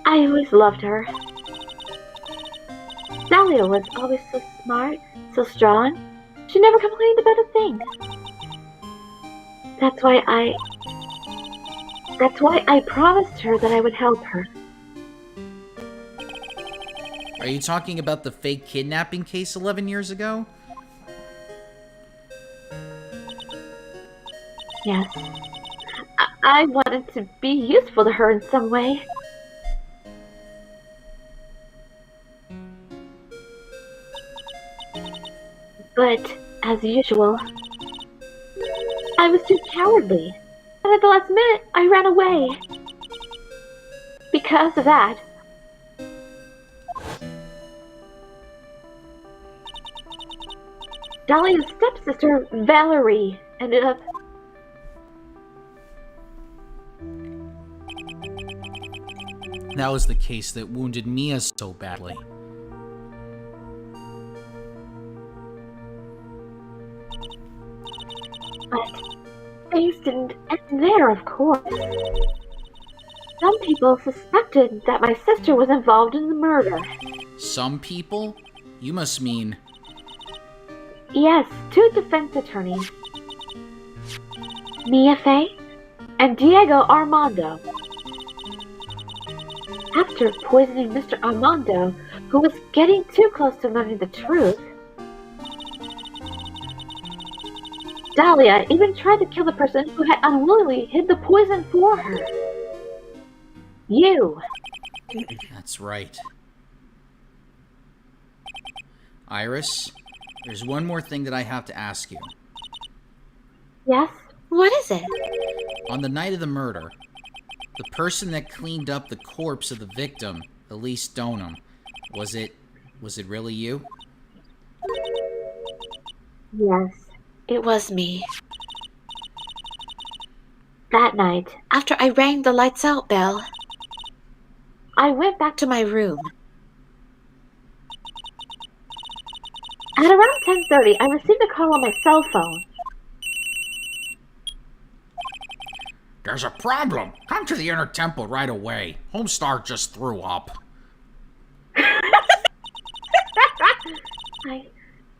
S3: always loved her. Dahlia was always so smart, so strong. She never complained about a thing. That's why I promised her that I would help her.
S1: Are you talking about the fake kidnapping case 11 years ago?
S3: Yes. I wanted to be useful to her in some way. But, as usual, I was too cowardly. And at the last minute, I ran away. Because of that, Dahlia's stepsister, Valerie, ended up...
S1: That was the case that wounded Mia so badly.
S3: But things didn't end there, of course. Some people suspected that my sister was involved in the murder.
S1: Some people? You must mean...
S3: Yes, two defense attorneys. Mia Fey and Diego Armando. After poisoning Mr. Armando, who was getting too close to learning the truth, Dahlia even tried to kill the person who had unwillingly hid the poison for her. You.
S1: That's right. Iris, there's one more thing that I have to ask you.
S3: Yes?
S5: What is it?
S1: On the night of the murder, the person that cleaned up the corpse of the victim, Elise Donham, was it really you?
S3: Yes.
S5: It was me.
S3: That night,
S5: After I rang the lights out bell,
S3: I went back
S5: to my room.
S3: at around 10:30. I received a call on my cell phone.
S1: There's a problem. Come to the inner temple right away. Homestar just threw up.
S3: I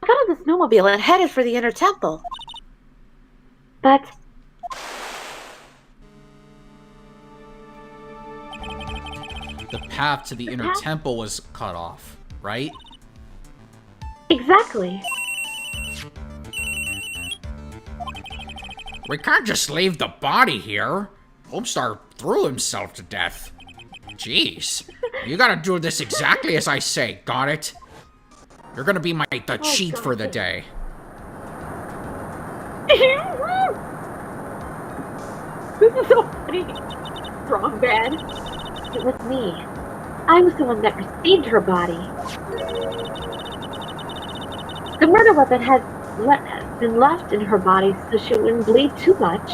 S3: got on the snowmobile and headed for the inner temple. But
S1: The path to the inner temple was cut off, right?
S3: exactly.
S1: We can't just leave the body here. Homestar threw himself to death. Jeez. You gotta do this exactly as I say, got it? You're gonna be the cheat for the day.
S3: This is so funny. Wrong bad. It was me. I was the one that received her body. The murder weapon had been left in her body so she wouldn't bleed too much.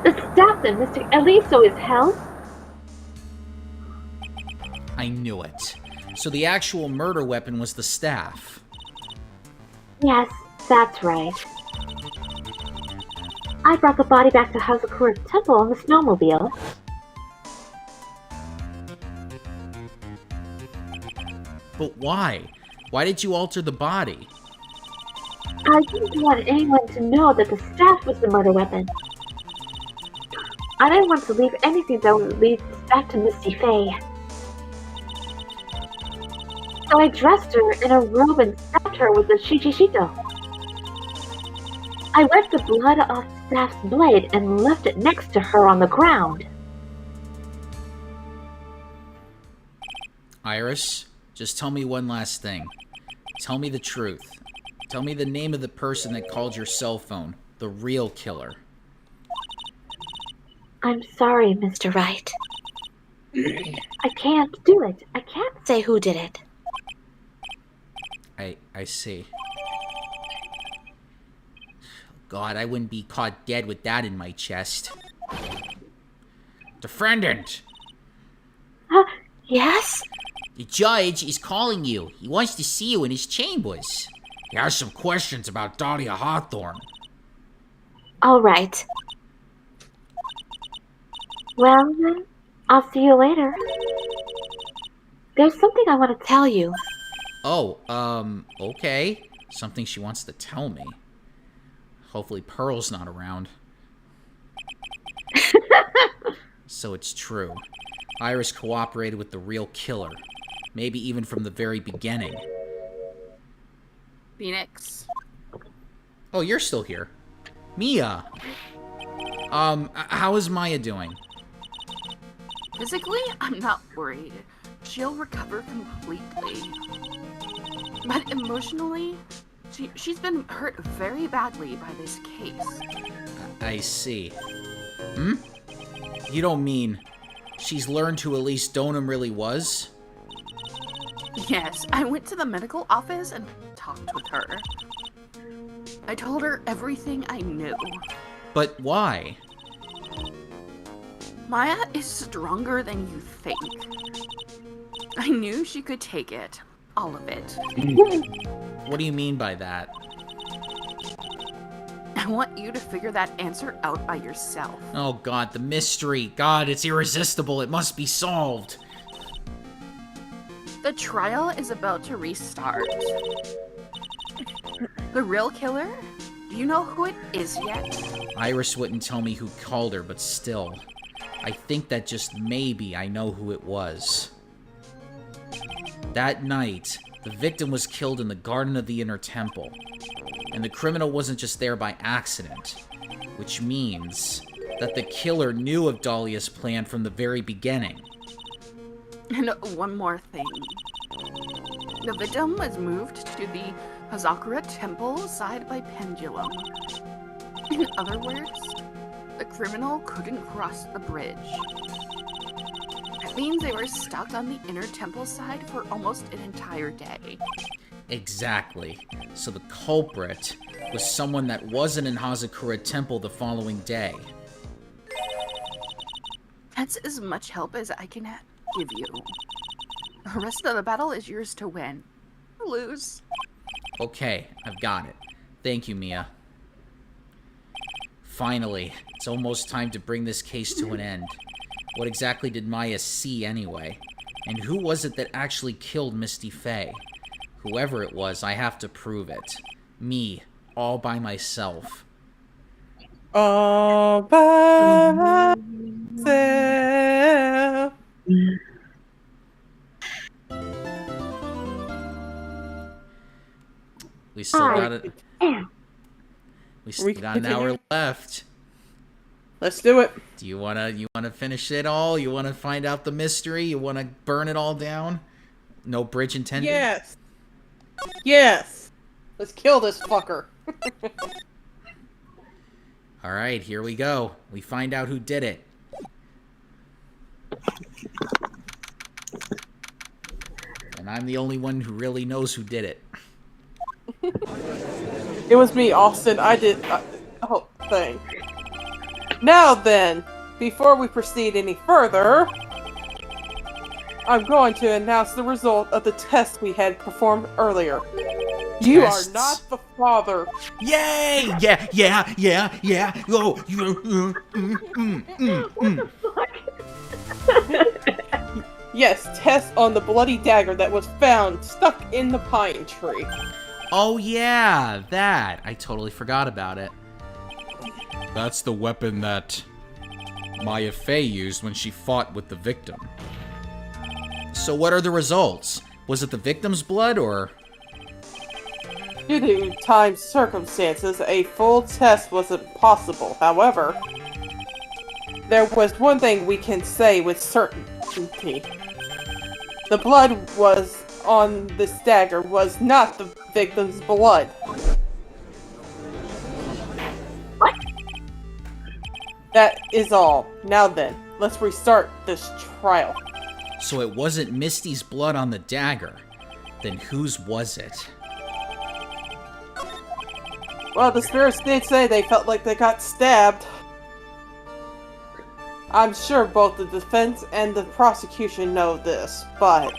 S3: The staff that Mr. Eliso is held.
S1: I knew it. So the actual murder weapon was the staff.
S3: Yes, that's right. I brought the body back to Hazakura's temple on the snowmobile.
S1: But why? Why did you alter the body?
S3: I didn't want anyone to know that the staff was the murder weapon. I didn't want to leave anything that would lead back to Misty Faye. So I dressed her in a robe and stabbed her with a shichishito. I wiped the blood off Staff's blade and left it next to her on the ground.
S1: Iris, just tell me one last thing. Tell me the truth. Tell me the name of the person that called your cell phone. The real killer.
S3: I'm sorry, Mr. Wright. I can't do it. I can't say who did it.
S1: I see. God, I wouldn't be caught dead with that in my chest. Defendant!
S3: Yes?
S1: The judge is calling you. He wants to see you in his chambers. He has some questions about Dahlia Hawthorne.
S3: All right. Well, then, I'll see you later. There's something I want to tell you.
S1: Oh, okay. Something she wants to tell me. Hopefully Pearl's not around. So it's true. Iris cooperated with the real killer. Maybe even from the very beginning.
S5: Phoenix.
S1: Oh, you're still here. Mia! How is Maya doing?
S5: Physically, I'm not worried. She'll recover completely. But emotionally, she's been hurt very badly by this case.
S1: I see. You don't mean she's learned who Elise Donham really was?
S5: Yes, I went to the medical office and talked with her. I told her everything I knew.
S1: But why?
S5: Maya is stronger than you think. I knew she could take it. All of it.
S1: What do you mean by that?
S5: I want you to figure that answer out by yourself.
S1: Oh god, the mystery. God, it's irresistible. It must be solved.
S5: The trial is about to restart. The real killer? Do you know who it is yet?
S1: Iris wouldn't tell me who called her, but still. I think that just maybe I know who it was. That night, the victim was killed in the garden of the Inner Temple. And the criminal wasn't just there by accident. Which means that the killer knew of Dahlia's plan from the very beginning.
S5: And one more thing. The victim was moved to the Hazakura temple side by pendulum. In other words, the criminal couldn't cross the bridge. That means they were stuck on the inner temple side for almost an entire day.
S1: Exactly. So the culprit was someone that wasn't in Hazakura Temple the following day.
S5: That's as much help as I can give you. The rest of the battle is yours to win. Or lose.
S1: Okay, I've got it. Thank you, Mia. Finally, it's almost time to bring this case to an end. What exactly did Maya see anyway? And who was it that actually killed Misty Faye? Whoever it was, I have to prove it. Me, all by myself.
S2: All by myself.
S1: We still got it. We still got an hour
S2: continue?
S1: left.
S2: Let's do it.
S1: Do you wanna finish it all? You wanna find out the mystery? You wanna burn it all down? No bridge intended?
S2: Yes. Yes. Let's kill this fucker.
S1: Alright, here we go. We find out who did it. And I'm the only one who really knows who did it.
S2: It was me, Austin. I did the whole thing. Now then, before we proceed any further, I'm going to announce the result of the test we had performed earlier. You
S1: Tests?
S2: are not the father.
S1: Yay! Yeah! Oh,
S2: Yes, test on the bloody dagger that was found stuck in the pine tree.
S1: Oh yeah, that. I totally forgot about it.
S4: That's the weapon that Maya Fey used when she fought with the victim.
S1: So what are the results? Was it the victim's blood, or...
S2: Due to time circumstances, a full test wasn't possible. However, there was one thing we can say with certainty. The blood was on this dagger was not the victim's blood.
S3: What?
S2: That is all. Now then, let's restart this trial.
S1: So it wasn't Misty's blood on the dagger. Then whose was it?
S2: Well, the spirits did say they felt like they got stabbed. I'm sure both the defense and the prosecution know this, but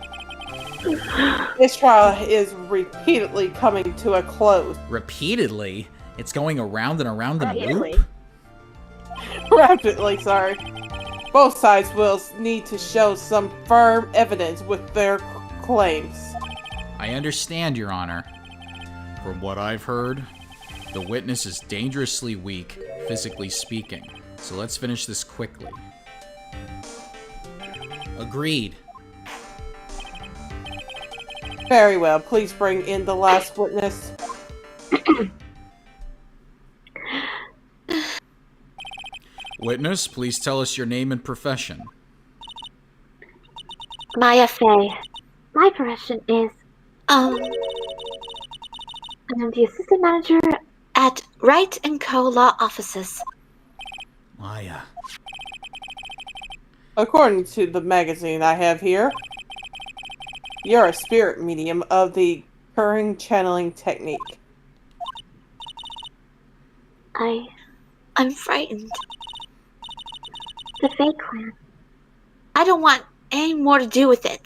S2: this trial is repeatedly coming to a close.
S1: Repeatedly? It's going around and around in a
S3: Really?
S1: loop?
S2: Rapidly, sorry. Both sides will need to show some firm evidence with their claims.
S1: I understand, Your Honor.
S4: From what I've heard, the witness is dangerously weak, physically speaking.
S1: So let's finish this quickly. Agreed.
S2: Very well, please bring in the last witness.
S4: Witness, please tell us your name and profession.
S3: Maya Fey. My profession is, I'm the assistant manager at Wright & Co. Law Offices.
S1: Maya.
S2: According to the magazine I have here, you're a spirit medium of the Current channeling technique.
S3: I'm frightened. The Fey clan. I don't want any more to do with it.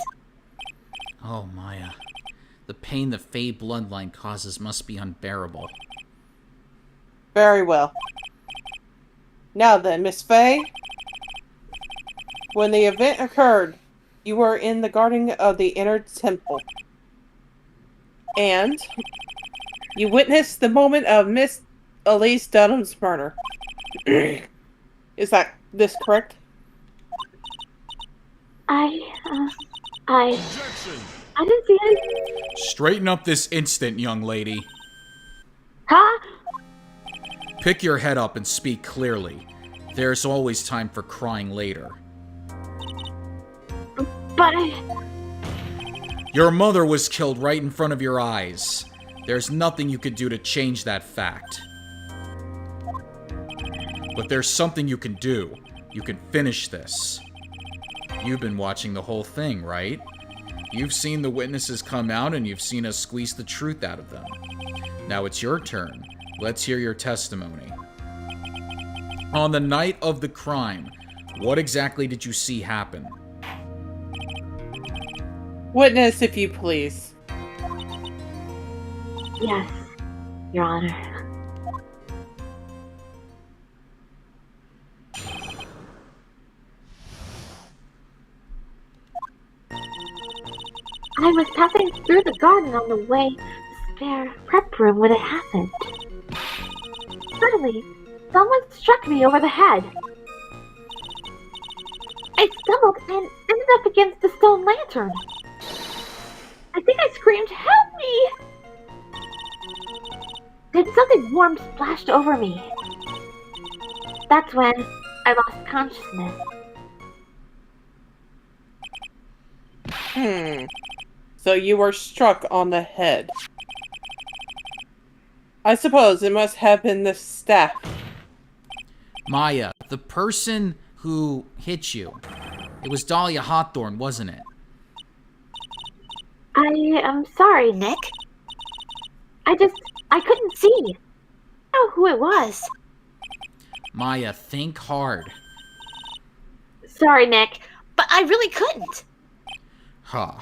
S1: Oh, Maya. The pain the Fey bloodline causes must be unbearable.
S2: Very well. Now then, Miss Fey. When the event occurred, you were in the guarding of the inner temple. And you witnessed the moment of Miss Elise Dunham's murder. Is that this correct?
S3: I didn't see anything.
S4: Straighten up this instant, young lady.
S3: Huh?
S1: Pick your head up and speak clearly. There's always time for crying later.
S3: But
S1: Your mother was killed right in front of your eyes. There's nothing you could do to change that fact. But there's something you can do. You can finish this. You've been watching the whole thing, right? You've seen the witnesses come out and you've seen us squeeze the truth out of them. Now it's your turn. Let's hear your testimony. On the night of the crime, what exactly did you see happen?
S2: Witness, if you please.
S3: yes, Your Honor. I was passing through the garden on the way to the spare prep room when it happened. Suddenly, someone struck me over the head. I stumbled and ended up against the stone lantern. I think I screamed, "Help me!" Then something warm splashed over me. That's when I lost consciousness.
S2: So you were struck on the head. I suppose it must have been the staff.
S1: Maya, the person who hit you, it was Dahlia Hawthorne, wasn't it?
S3: I am sorry, Nick. I couldn't see. I don't know who it was.
S1: Maya, think hard.
S3: Sorry, Nick, but I really couldn't.
S4: Huh.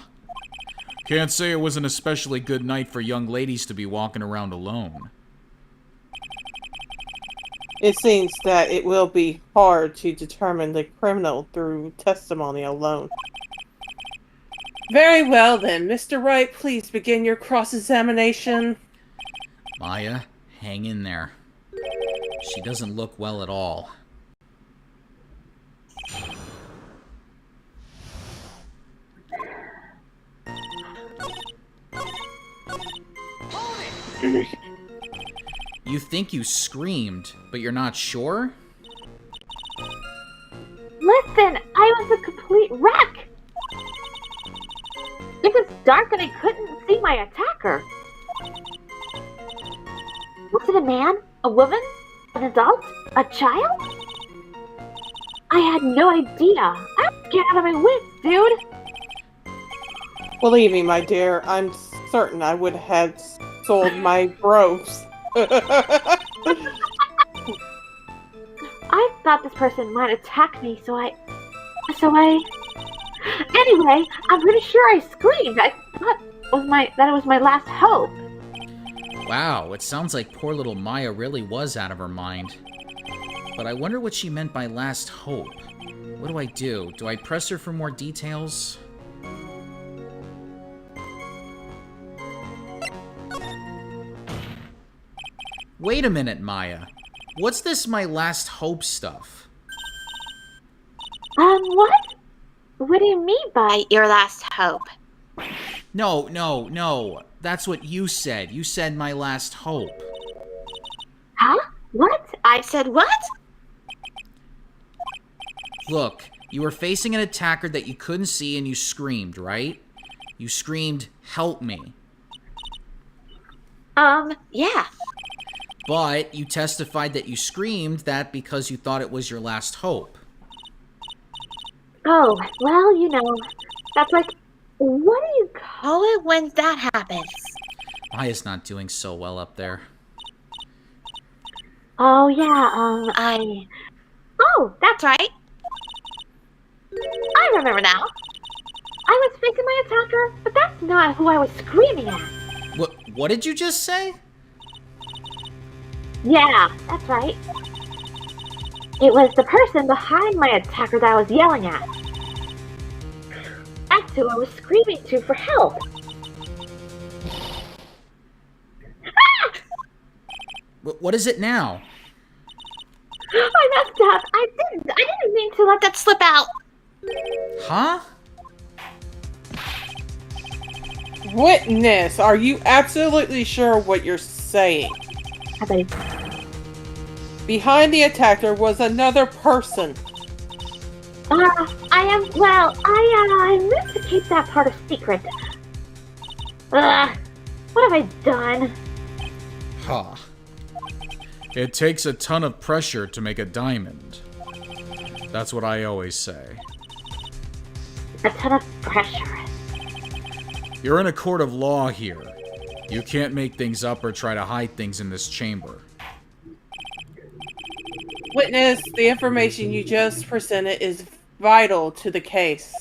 S4: Can't say it was an especially good night for young ladies to be walking around alone.
S2: It seems that it will be hard to determine the criminal through testimony alone. Very well then, Mr. Wright, please begin your cross-examination.
S1: Maya, hang in there. She doesn't look well at all. You think you screamed, but you're not sure?
S3: Listen, I was a complete wreck. It was dark and I couldn't see my attacker. Was it a man? A woman? An adult? A child? I had no idea. I was scared out of my wits, dude.
S2: Believe me, my dear, I'm certain I would have sold my robes.
S3: I thought this person might attack me, so I... Anyway, I'm pretty sure I screamed. I thought that it was my last hope.
S1: Wow, it sounds like poor little Maya really was out of her mind. But I wonder what she meant by last hope. What do I do? Do I press her for more details? Wait a minute, Maya. What's this my last hope stuff?
S3: What? What do you mean by your last hope?
S1: No. That's what you said. You said my last hope.
S3: Huh? What? I said what?
S1: Look, you were facing an attacker that you couldn't see and you screamed, right? You screamed, "Help me."
S3: Yeah.
S1: But you testified that you screamed that because you thought it was your last hope.
S3: Oh, well, you know, that's like, what do you call it when that happens?
S1: Maya's not doing so well up there.
S3: Oh, yeah, Oh, that's right. I remember now. I was facing my attacker, but that's not who I was screaming at.
S1: What did you just say?
S3: Yeah, that's right. It was the person behind my attacker that I was yelling at. That's who I was screaming to for help. Ah!
S1: What is it now?
S3: I messed up. I didn't mean to let that slip out.
S1: Huh?
S2: Witness, are you absolutely sure what you're saying? Behind the attacker was another person.
S3: I meant to keep that part a secret. What have I done?
S4: Huh. It takes a ton of pressure to make a diamond. That's what I always say.
S3: A ton of pressure.
S4: You're in a court of law here. You can't make things up or try to hide things in this chamber.
S2: Witness, the information you just presented is vital to the case.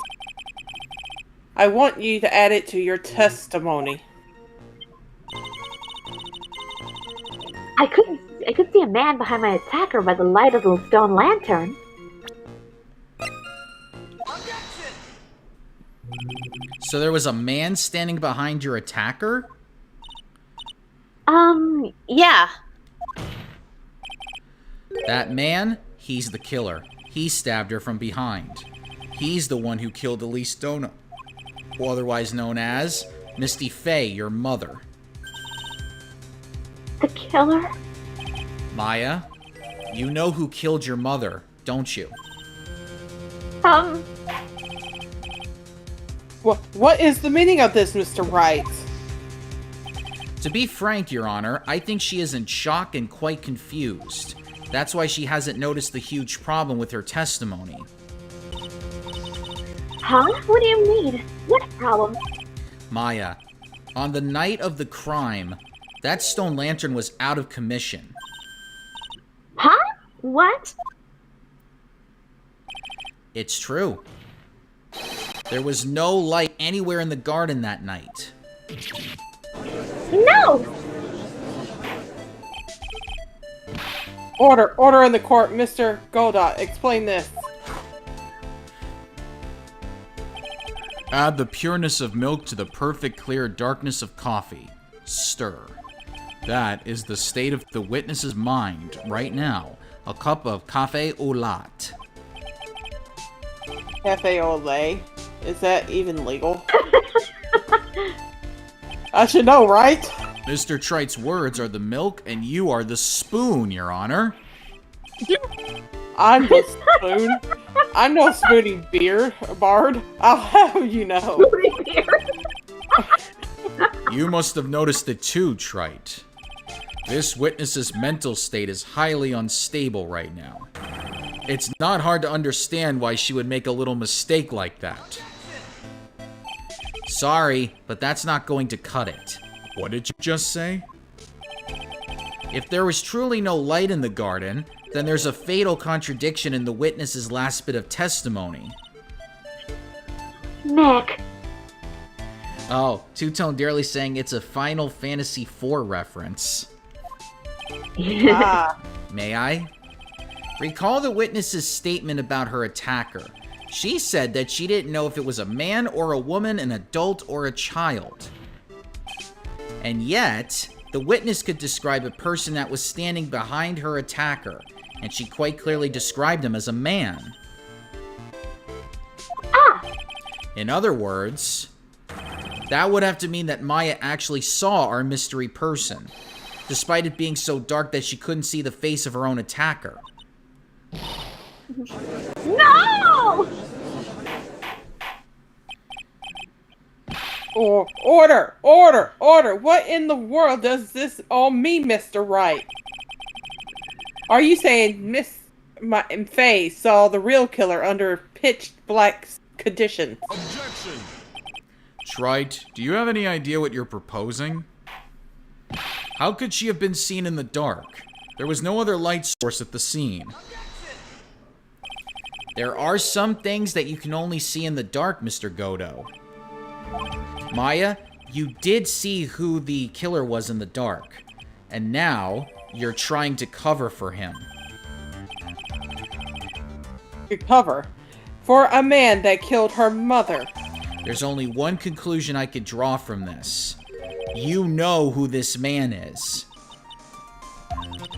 S2: I want you to add it to your testimony.
S3: I could see a man behind my attacker by the light of the stone lantern.
S1: So there was a man standing behind your attacker?
S3: Yeah.
S1: That man, he's the killer. He stabbed her from behind. He's the one who killed Elise Dono, otherwise known as Misty Faye, your mother.
S3: The killer?
S1: Maya, you know who killed your mother, don't you?
S2: What is the meaning of this, Mr. Wright?
S1: To be frank, Your Honor, I think she is in shock and quite confused. That's why she hasn't noticed the huge problem with her testimony.
S3: Huh? What do you mean? What problem?
S1: Maya, on the night of the crime, that stone lantern was out of commission.
S3: Huh? What?
S1: It's true. There was no light anywhere in the garden that night.
S3: No!
S2: Order in the court, Mr. Godot. Explain this.
S1: Add the pureness of milk to the perfect clear darkness of coffee. Stir. That is the state of the witness's mind right now. A cup of café au latte.
S2: Cafe au lait. Is that even legal? I should know, right?
S1: Mr. Trite's words are the milk and you are the spoon, Your Honor.
S2: I'm the spoon. I'm no spoony bard. I'll have you know.
S1: You must have noticed it too, Trite. This witness's mental state is highly unstable right now. It's not hard to understand why she would make a little mistake like that. Sorry, but that's not going to cut it.
S4: What did you just say?
S1: If there was truly no light in the garden, then there's a fatal contradiction in the witness's last bit of testimony.
S3: Nick.
S1: Oh, Two-Tone Dearly saying it's a Final Fantasy IV reference.
S2: Ah,
S1: May I? Recall the witness's statement about her attacker. She said that she didn't know if it was a man or a woman, an adult or a child. And yet, the witness could describe a person that was standing behind her attacker, and she quite clearly described him as a man.
S3: Ah!
S1: In other words, that would have to mean that Maya actually saw our mystery person, despite it being so dark that she couldn't see the face of her own attacker.
S3: No!
S2: Order! What in the world does this all mean, Mr. Wright? Are you saying Miss Faye saw the real killer under pitch black conditions?
S4: Objection! Trite, do you have any idea what you're proposing? How could she have been seen in the dark? There was no other light source at the scene.
S1: There are some things that you can only see in the dark, Mr. Godo. Maya, you did see who the killer was in the dark, and now you're trying to cover for him.
S2: Recover for a man that killed her mother.
S1: There's only one conclusion I could draw from this. You know who this man is.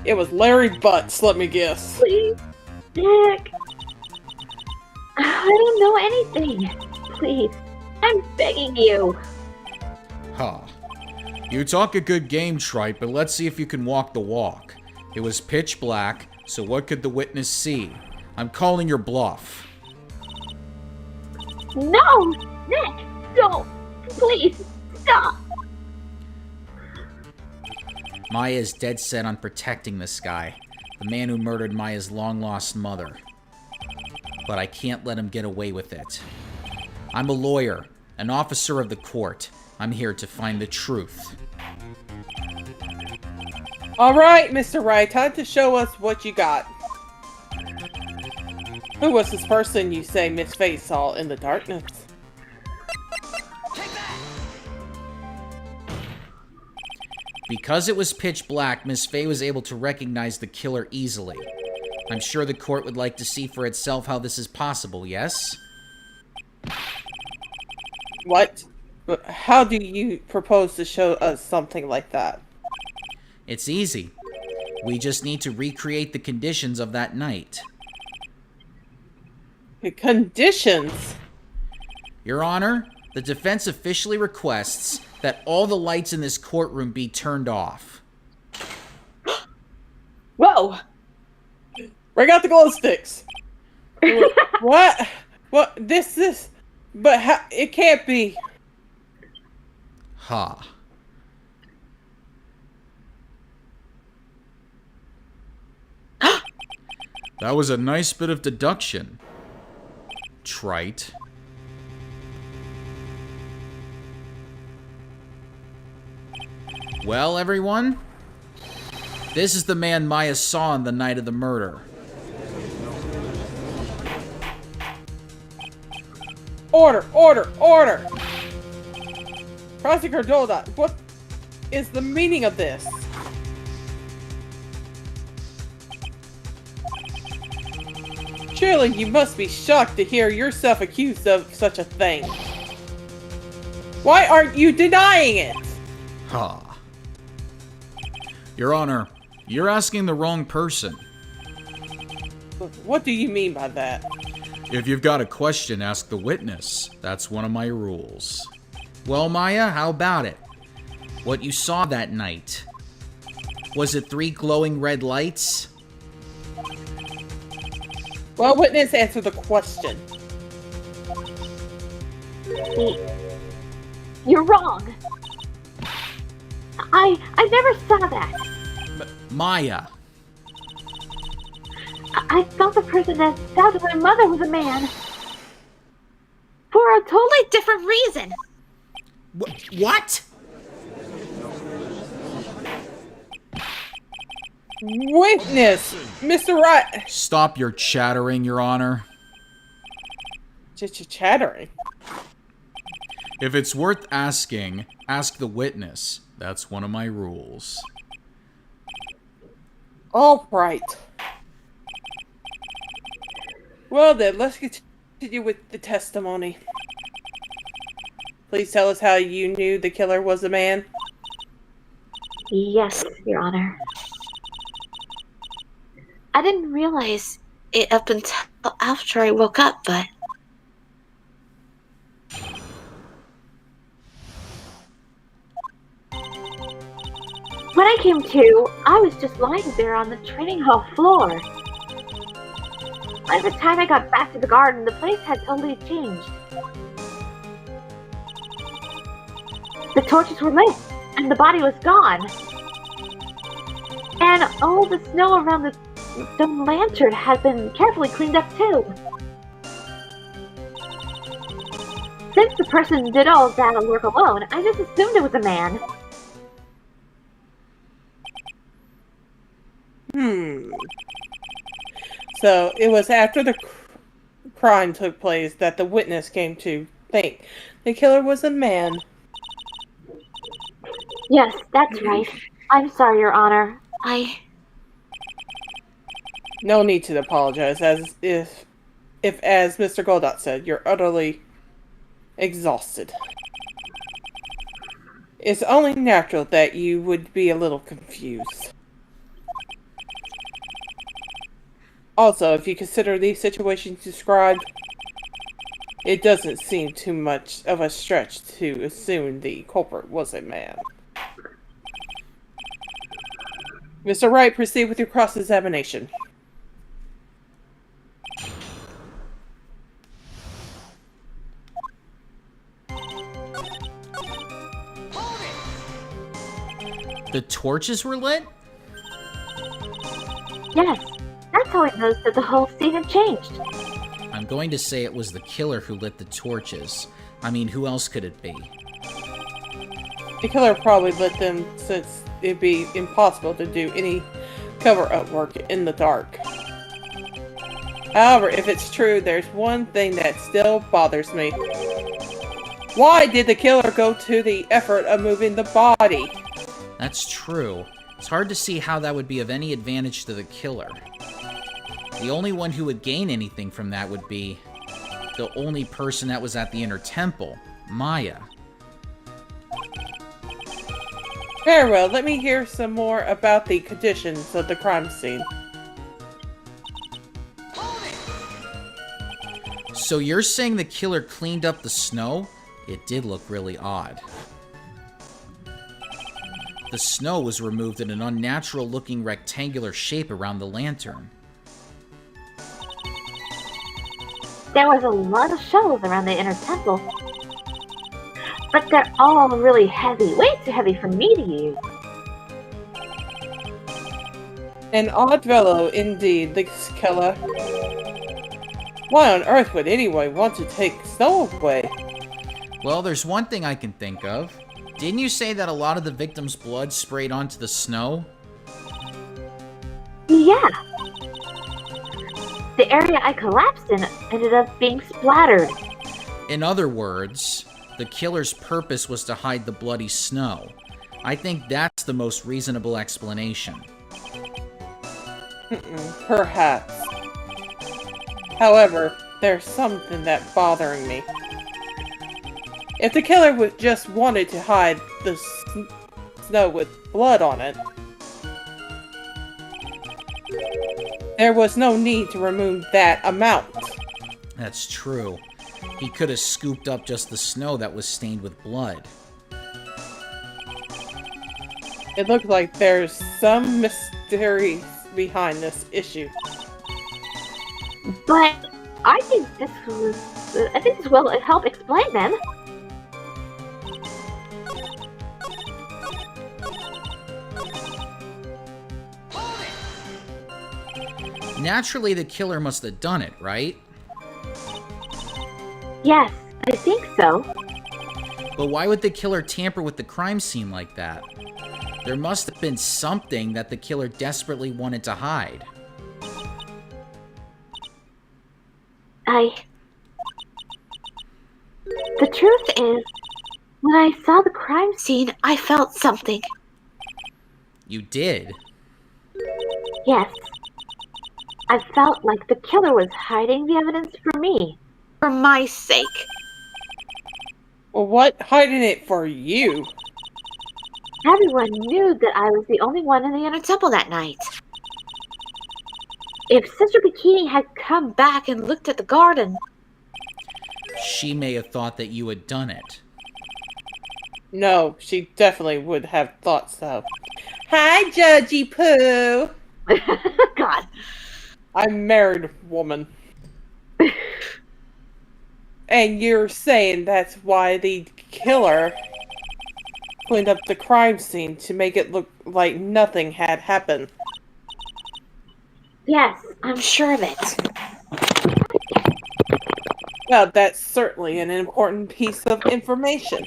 S2: It was Larry Butts, let me guess.
S3: Please, Nick. I don't know anything. Please, I'm begging you.
S4: Huh. You talk a good game, Trite, but let's see if you can walk the walk. It was pitch black, so what could the witness see? I'm calling your bluff.
S3: No! Nick! Don't! Please! Stop!
S1: Maya is dead set on protecting this guy, the man who murdered Maya's long-lost mother. But I can't let him get away with it. I'm a lawyer, an officer of the court. I'm here to find the truth.
S2: Alright, Mr. Wright, time to show us what you got. Who was this person you say Miss Faye saw in the darkness?
S1: Because it was pitch black, Miss Faye was able to recognize the killer easily. I'm sure the court would like to see for itself how this is possible, yes?
S2: What? But how do you propose to show us something like that?
S1: It's easy. We just need to recreate the conditions of that night.
S2: The conditions?
S1: Your Honor, the defense officially requests that all the lights in this courtroom be turned off.
S3: Whoa!
S2: Bring out the glow sticks! What? What? This... But how... It can't be...
S1: Ha.
S4: That was a nice bit of deduction. Trite.
S1: Well, everyone, this is the man Maya saw on the night of the murder.
S2: Order! Order! Order! Prosecutor Dolda, what is the meaning of this? Surely you must be shocked to hear yourself accused of such a thing. Why aren't you denying it?
S4: Ha. Your Honor, you're asking the wrong person.
S2: What do you mean by that?
S4: If you've got a question, ask the witness. That's one of my rules.
S1: Well, Maya, how about it? What you saw that night? Was it 3 glowing red lights?
S2: Well, witness, answer the question.
S3: You're wrong. I never saw that.
S1: Maya.
S3: I thought the person that stabbed my mother was a man. For a totally different reason.
S1: What?
S2: Witness! Mr. Wright!
S4: Stop your chattering, Your Honor.
S2: Chattering.
S4: If it's worth asking, ask the witness. That's one of my rules.
S2: Alright. Well then, let's continue with the testimony. Please tell us how you knew the killer was a man.
S3: Yes, Your Honor. I didn't realize it up until after I woke up, but... When I came to, I was just lying there on the training hall floor. By the time I got back to the garden, the place had totally changed. The torches were lit, and the body was gone. And all the snow around the stone lantern had been carefully cleaned up too. Since the person did all of that work alone, I just assumed it was a man.
S2: So, it was after the crime took place that the witness came to think the killer was a man.
S3: Yes, that's right. I'm sorry, Your Honor.
S2: No need to apologize, as if as Mr. Goldot said, you're utterly exhausted. It's only natural that you would be a little confused. Also, if you consider these situations described, it doesn't seem too much of a stretch to assume the culprit was a man. Mr. Wright, proceed with your cross-examination.
S1: The torches were lit?
S3: Yes, that's how I noticed that the whole scene had changed.
S1: I'm going to say it was the killer who lit the torches. I mean, who else could it be?
S2: The killer probably lit them since it'd be impossible to do any cover-up work in the dark. However, if it's true, there's one thing that still bothers me. Why did the killer go to the effort of moving the body?
S1: That's true. It's hard to see how that would be of any advantage to the killer. The only one who would gain anything from that would be the only person that was at the inner temple, Maya.
S2: Very well, let me hear some more about the conditions of the crime scene.
S1: So you're saying the killer cleaned up the snow? It did look really odd. The snow was removed in an unnatural-looking rectangular shape around the lantern.
S3: There was a lot of shelves around the inner temple, but they're all really heavy, way too heavy for me to use.
S2: An odd fellow indeed, this killer. Why on earth would anyone want to take snow away?
S1: Well, there's one thing I can think of. Didn't you say that a lot of the victim's blood sprayed onto the snow?
S3: Yeah. The area I collapsed in ended up being splattered.
S1: In other words, the killer's purpose was to hide the bloody snow. I think that's the most reasonable explanation.
S2: Perhaps. However, there's something that's bothering me. If the killer just wanted to hide the snow with blood on it, there was no need to remove that amount.
S1: That's true. He could have scooped up just the snow that was stained with blood.
S2: It looked like there's some mystery behind this issue.
S3: But I think this will help explain them.
S1: Naturally, the killer must have done it, right?
S3: Yes, I think so.
S1: But why would the killer tamper with the crime scene like that? There must have been something that the killer desperately wanted to hide.
S3: The truth is, when I saw the crime scene, I felt something.
S1: You did?
S3: Yes. I felt like the killer was hiding the evidence from me. For my sake.
S2: Well, what? Hiding it for you?
S3: Everyone knew that I was the only one in the inner temple that night. If Sister Bikini had come back and looked at the garden...
S1: She may have thought that you had done it.
S2: No, she definitely would have thought so. Hi, Judgy Pooh!
S3: God.
S2: I'm married woman. And you're saying that's why the killer cleaned up the crime scene to make it look like nothing had happened.
S3: Yes, I'm sure of it.
S2: Well, that's certainly an important piece of information.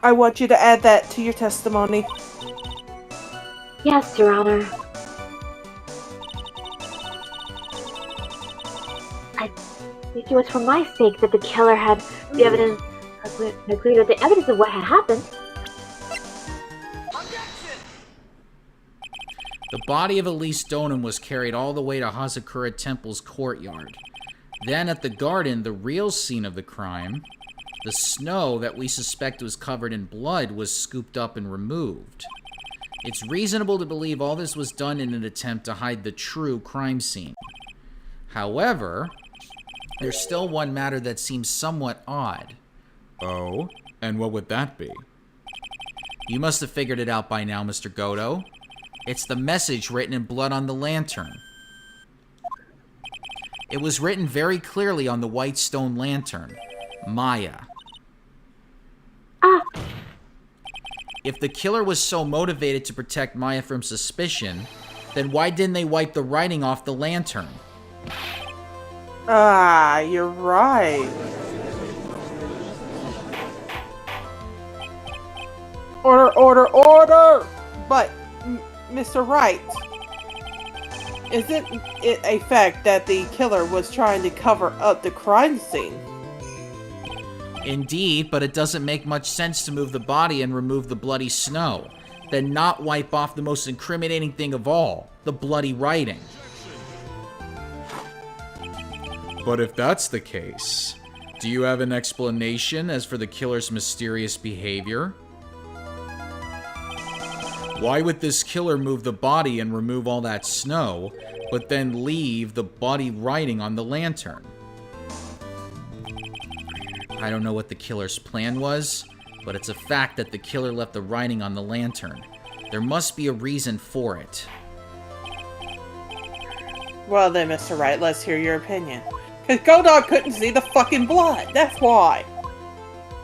S2: I want you to add that to your testimony.
S3: Yes, Your Honor. I think it was for my sake that the killer had the evidence, included the evidence of what had happened.
S1: The body of Elise Donham was carried all the way to Hazakura Temple's courtyard. Then at the garden, the real scene of the crime, the snow that we suspect was covered in blood was scooped up and removed. It's reasonable to believe all this was done in an attempt to hide the true crime scene. However, there's still one matter that seems somewhat odd.
S4: Oh? And what would that be?
S1: You must have figured it out by now, Mr. Goto. It's the message written in blood on the lantern. It was written very clearly on the white stone lantern. Maya.
S3: Ah,
S1: If the killer was so motivated to protect Maya from suspicion, then why didn't they wipe the writing off the lantern?
S2: Ah, you're right. Order, order, order! But, Mr. Wright, isn't it a fact that the killer was trying to cover up the crime scene?
S1: Indeed, but it doesn't make much sense to move the body and remove the bloody snow, then not wipe off the most incriminating thing of all, the bloody writing.
S4: But if that's the case, Do you have an explanation as for the killer's mysterious behavior? Why would this killer move the body and remove all that snow, but then leave the bloody writing on the lantern? I don't know what the killer's plan was, but it's a fact that the killer left the writing on the lantern. There must be a reason for it.
S2: Well then, Mr. Wright, let's hear your opinion. Because Godot couldn't see the fucking blood, that's why.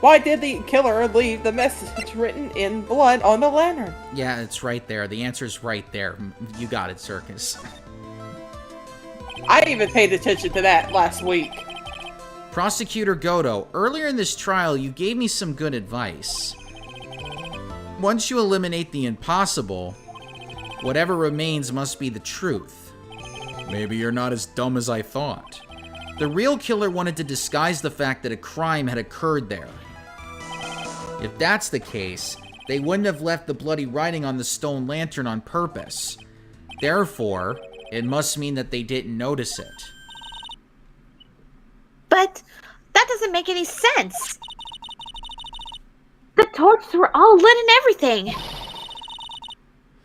S2: Why did the killer leave the message written in blood on the lantern?
S1: Yeah, it's right there. The answer's right there. You got it, Circus.
S2: I even paid attention to that last week.
S1: Prosecutor Godo, earlier in this trial, you gave me some good advice. Once you eliminate the impossible, whatever remains must be the truth.
S4: Maybe you're not as dumb as I thought.
S1: The real killer wanted to disguise the fact that a crime had occurred there. If that's the case, they wouldn't have left the bloody writing on the stone lantern on purpose. Therefore, it must mean that they didn't notice it.
S3: But that doesn't make any sense. The torches were all lit and everything.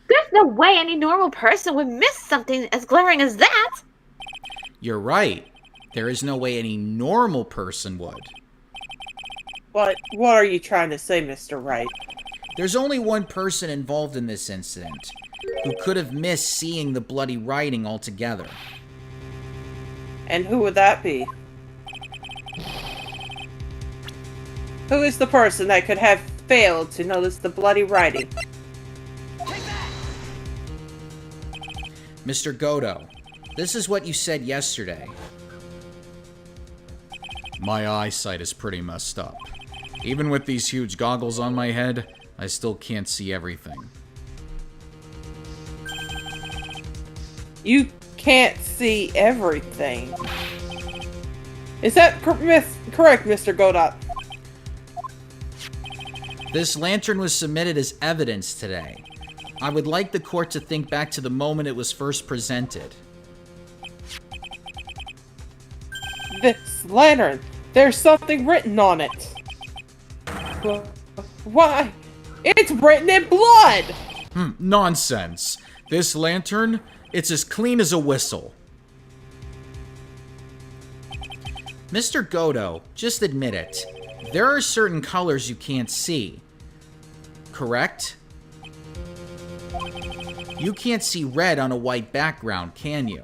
S3: There's no way any normal person would miss something as glaring as that.
S1: You're right. There is no way any normal person would.
S2: What are you trying to say, Mr. Wright?
S1: There's only one person involved in this incident who could have missed seeing the bloody writing altogether.
S2: And who would that be? Who is the person that could have failed to notice the bloody writing?
S1: Mr. Godo, this is what you said yesterday.
S4: My eyesight is pretty messed up. Even with these huge goggles on my head, I still can't see everything.
S2: You can't see everything. Is that correct, Mr. Godot?
S1: This lantern was submitted as evidence today. I would like the court to think back to the moment it was first presented.
S2: This lantern, there's something written on it. Why? It's written in blood!
S4: Nonsense. This lantern, it's as clean as a whistle.
S1: Mr. Godo, just admit it. There are certain colors you can't see. Correct? You can't see red on a white background, can you?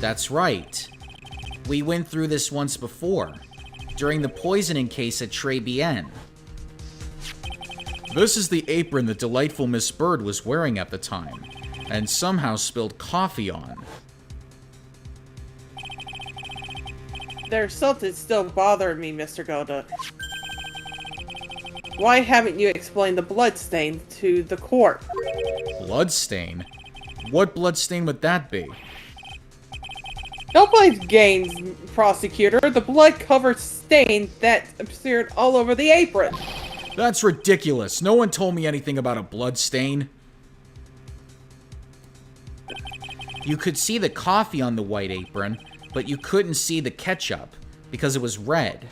S1: That's right. We went through this once before, during the poisoning case at Tribulations.
S4: This is the apron the delightful Miss Bird was wearing at the time, and somehow spilled coffee on.
S2: There's something still bothering me, Mr. Goda. Why haven't you explained the bloodstain to the court?
S4: Bloodstain? What bloodstain would that be?
S2: Don't play games, prosecutor. The blood-covered stain that appeared all over the apron.
S4: That's ridiculous. No one told me anything about a bloodstain.
S1: You could see the coffee on the white apron, but you couldn't see the ketchup because it was red.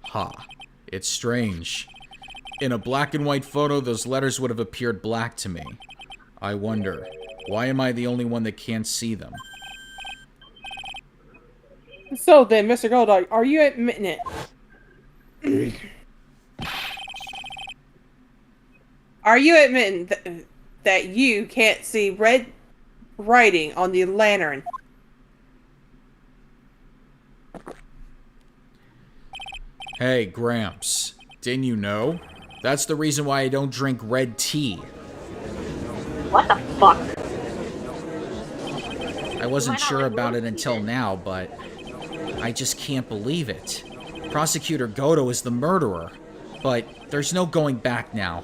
S4: Ha. It's strange. In a black and white photo, those letters would have appeared black to me. I wonder, why am I the only one that can't see them?
S2: So then, Mr. Goldar, are you admitting it? Are you admitting that you can't see red writing on the lantern?
S4: Hey, Gramps. Didn't you know? That's the reason why I don't drink red tea.
S3: What the fuck?
S1: I wasn't sure about it until now, but I just can't believe it. Prosecutor Godo is the murderer, but there's no going back now.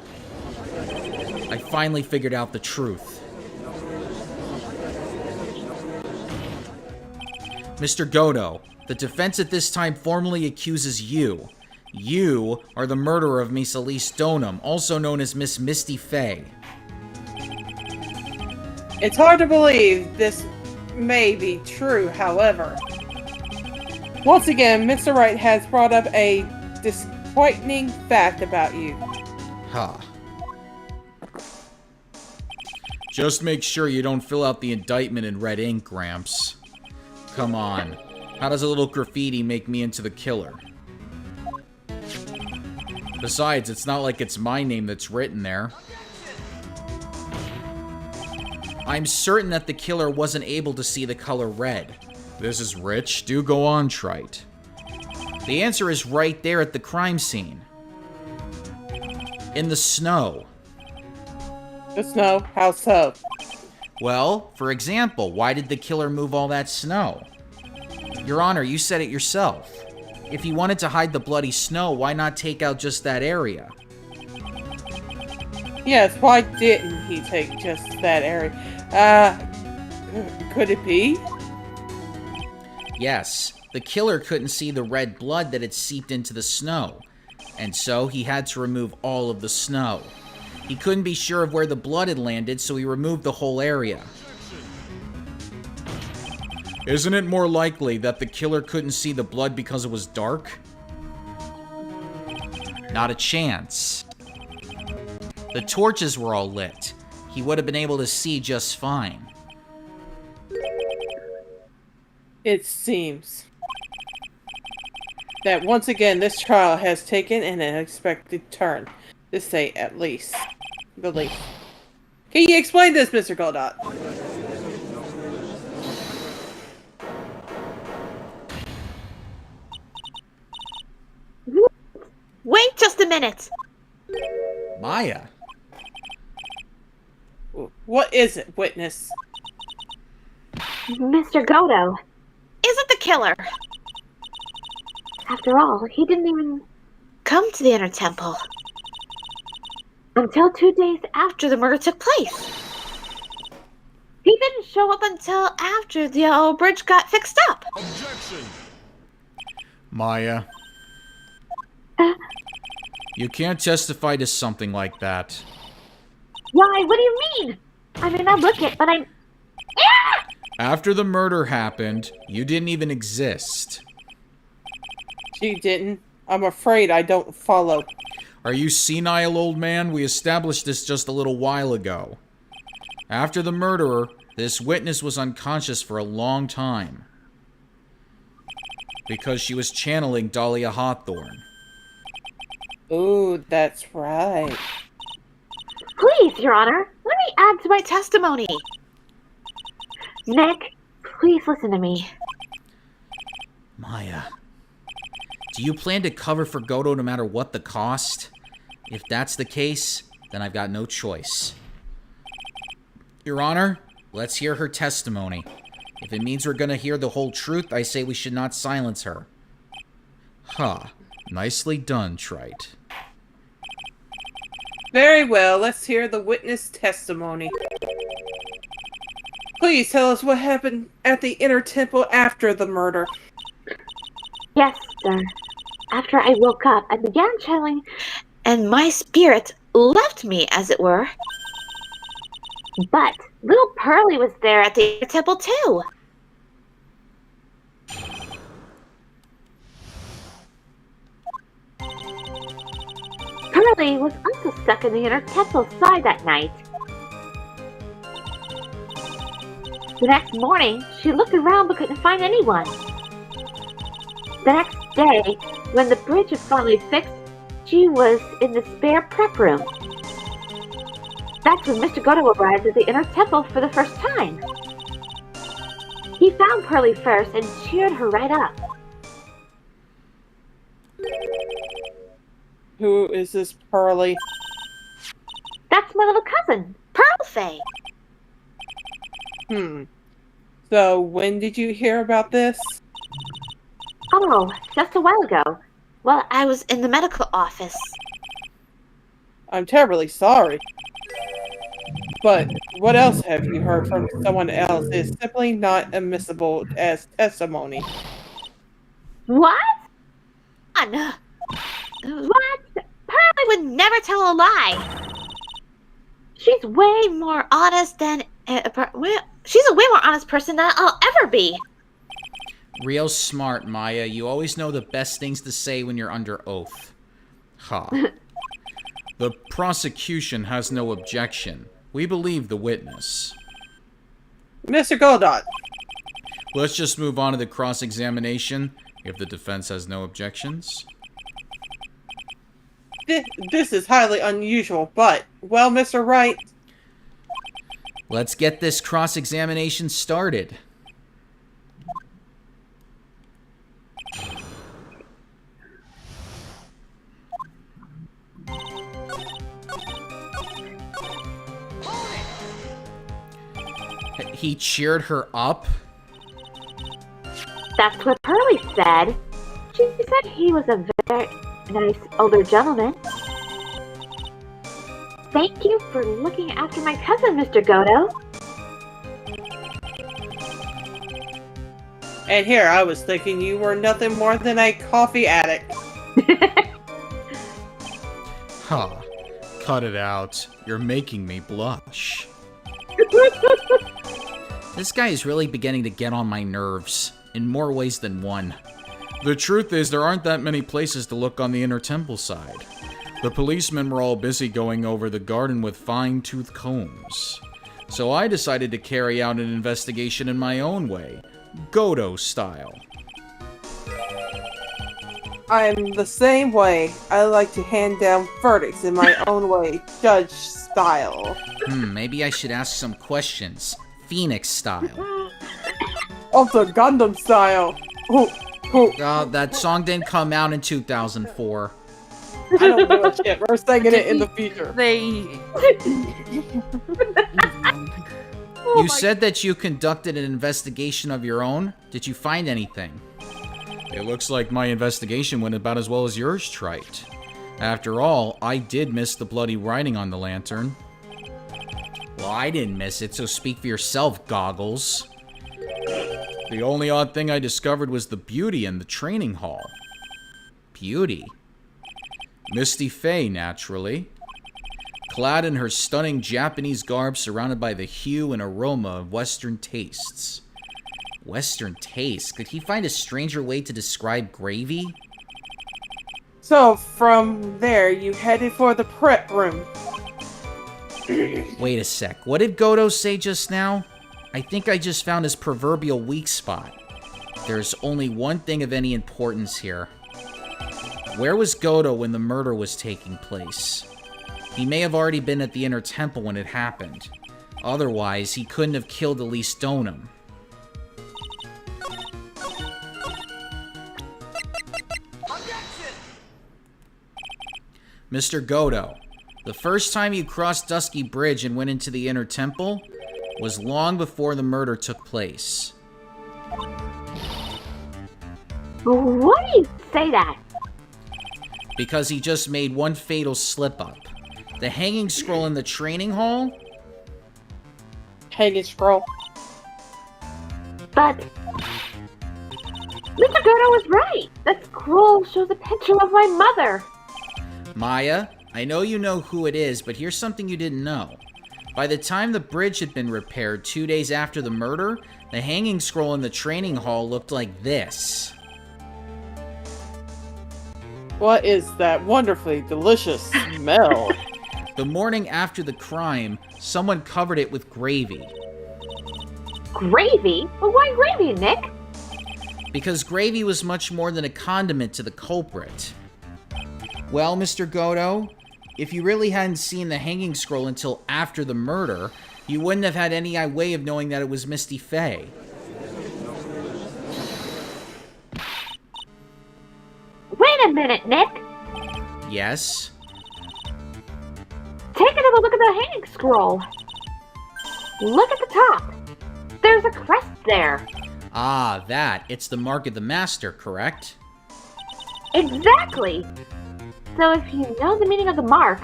S1: I finally figured out the truth. Mr. Godo, the defense at this time formally accuses you. You are the murderer of Miss Elise Donham, also known as Miss Misty Fey.
S2: It's hard to believe this may be true, however. Once again, Mr. Wright has brought up a disquieting fact about you.
S4: Huh. Just make sure you don't fill out the indictment in red ink, Gramps. Come on. How does a little graffiti make me into the killer? Besides, it's not like it's my name that's written there. I'm certain that the killer wasn't able to see the color red. This is rich. Do go on, Trite. The answer is right there at the crime scene. In the snow.
S2: The snow? How so?
S1: Well, for example, why did the killer move all that snow? Your Honor, you said it yourself. If he wanted to hide the bloody snow, why not take out just that area?
S2: Yes, why didn't he take just that area? Could it be?
S1: Yes, the killer couldn't see the red blood that had seeped into the snow, and so he had to remove all of the snow. He couldn't be sure of where the blood had landed, so he removed the whole area.
S4: Isn't it more likely that the killer couldn't see the blood because it was dark?
S1: Not a chance. The torches were all lit. He would have been able to see just fine.
S2: It seems that once again this trial has taken an unexpected turn, to say at least. Belief. Can you explain this, Mr. Goldot?
S3: Wait just a minute.
S1: Maya?
S2: What is it, witness?
S3: Mr. Godo isn't the killer. After all, he didn't even come to the Inner Temple until 2 days after the murder took place. He didn't show up until after the old bridge got fixed up.
S6: Objection!
S4: Maya, you can't testify to something like that.
S3: Why? What do you mean? I mean, I look it, but I'm...
S4: After the murder happened, you didn't even exist.
S2: She didn't. I'm afraid I don't follow.
S4: Are you senile, old man? We established this just a little while ago. After the murderer, this witness was unconscious for a long time. Because she was channeling Dahlia Hawthorne.
S2: Ooh, that's right.
S3: Please, Your Honor, let me add to my testimony. Nick, please listen to me.
S1: Maya, do you plan to cover for Godo no matter what the cost? If that's the case, then I've got no choice. Your Honor, let's hear her testimony. If it means we're gonna hear the whole truth, I say we should not silence her.
S4: Huh. Nicely done, Trite.
S2: Very well, let's hear the witness testimony. Please tell us what happened at the Inner Temple after the murder.
S3: Yes, sir. After I woke up, I began channeling, and my spirit left me, as it were. But little Pearlie was there at the temple, too. Pearlie was also stuck in the Inner Temple side that night. The next morning, she looked around but couldn't find anyone. The next day, when the bridge was finally fixed, she was in the spare prep room. That's when Mr. Godo arrived at the Inner Temple for the first time. He found Pearlie first and cheered her right up.
S2: Who is this Pearlie?
S3: That's my little cousin, Pearl Faye.
S2: So, when did you hear about this?
S3: Oh, just a while ago. Well, I was in the medical office.
S2: I'm terribly sorry. But what else have you heard from someone else is simply not admissible as testimony.
S3: What? What? Pearlie would never tell a lie. She's way more honest than... She's a way more honest person than I'll ever be.
S1: Real smart, Maya. You always know the best things to say when you're under oath. Ha. The prosecution has no objection. We believe the witness.
S2: Mr. Goldot,
S1: Let's just move on to the cross-examination, if the defense has no objections.
S2: this is highly unusual, but, well, Mr. Wright,
S1: Let's get this cross-examination started. He cheered her up?
S3: That's what Pearlie said. She said he was a very nice older gentleman. Thank you for looking after my cousin, Mr. Godo.
S2: and here I was thinking you were nothing more than a coffee addict.
S1: Huh. Cut it out. You're making me blush. This guy is really beginning to get on my nerves, in more ways than one.
S4: The truth is, there aren't that many places to look on the inner temple side. The policemen were all busy going over the garden with fine-tooth combs. So I decided to carry out an investigation in my own way, Godo style.
S2: I'm the same way. I like to hand down verdicts in my own way, judge style.
S1: Maybe I should ask some questions. Phoenix style.
S2: Also Gundam style.
S1: That song didn't come out in 2004.
S2: I don't give a shit. We're singing it in the future.
S1: You said that you conducted an investigation of your own. Did you find anything?
S4: It looks like my investigation went about as well as yours, Trite. After all, I did miss the bloody writing on the lantern.
S1: Well, I didn't miss it, so speak for yourself, Goggles.
S4: The only odd thing I discovered was the beauty in the training hall.
S1: Beauty?
S4: Misty Faye, naturally. Clad in her stunning Japanese garb surrounded by the hue and aroma of Western tastes.
S1: Western taste? Could he find a stranger way to describe gravy?
S2: So, from there, you headed for the prep room.
S1: Wait a sec. What did Godo say just now? I think I just found his proverbial weak spot. There's only one thing of any importance here. Where was Godo when the murder was taking place? He may have already been at the inner temple when it happened. Otherwise, he couldn't have killed Elise Donum. Mr. Godo, the first time you crossed Dusky Bridge and went into the inner temple was long before the murder took place.
S3: Why do you say that?
S1: Because he just made one fatal slip-up. The hanging scroll in the training hall?
S2: Hanging scroll.
S3: But Mr. Godo was right. That scroll shows a picture of my mother.
S1: Maya, I know you know who it is, but here's something you didn't know. By the time the bridge had been repaired 2 days after the murder, the hanging scroll in the training hall looked like this.
S2: What is that wonderfully delicious smell?
S1: The morning after the crime, someone covered it with gravy.
S3: Gravy? But why gravy, Nick?
S1: Because gravy was much more than a condiment to the culprit. Well, Mr. Godo, if you really hadn't seen the hanging scroll until after the murder, you wouldn't have had any way of knowing that it was Misty Faye.
S3: Wait a minute, Nick.
S1: Yes?
S3: Take another look at the hanging scroll. Look at the top. There's a crest there.
S1: Ah, that. It's the mark of the master, correct?
S3: Exactly. So if you know the meaning of the mark,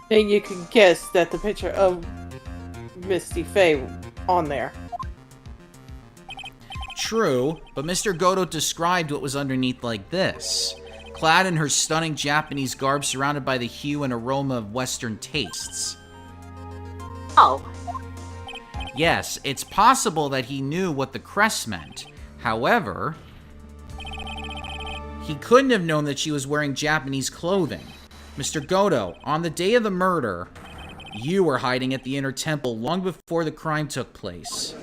S2: Then you can guess that the picture of Misty Faye on there.
S1: True, but Mr. Godo described what was underneath like this. Clad in her stunning Japanese garb surrounded by the hue and aroma of Western tastes.
S3: oh,
S1: Yes, it's possible that he knew what the crest meant. However, he couldn't have known that she was wearing Japanese clothing. Mr. Goto, on the day of the murder, you were hiding at the Inner Temple long before the crime took place.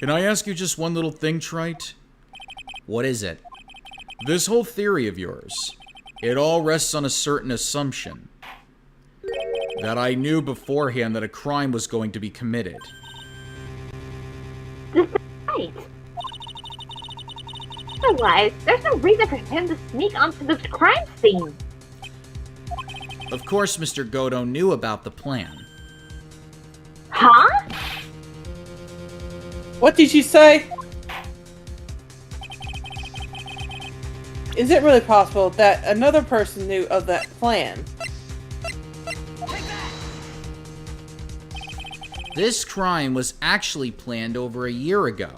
S4: Can I ask you just one little thing, Trite?
S1: What is it?
S4: This whole theory of yours, it all rests on a certain assumption. That I knew beforehand that a crime was going to be committed.
S3: This is right. Otherwise, there's no reason for him to sneak onto the crime scene.
S1: Of course, Mr. Goto knew about the plan.
S3: Huh?
S2: What did you say? Is it really possible that another person knew of that plan?
S1: This crime was actually planned over a year ago.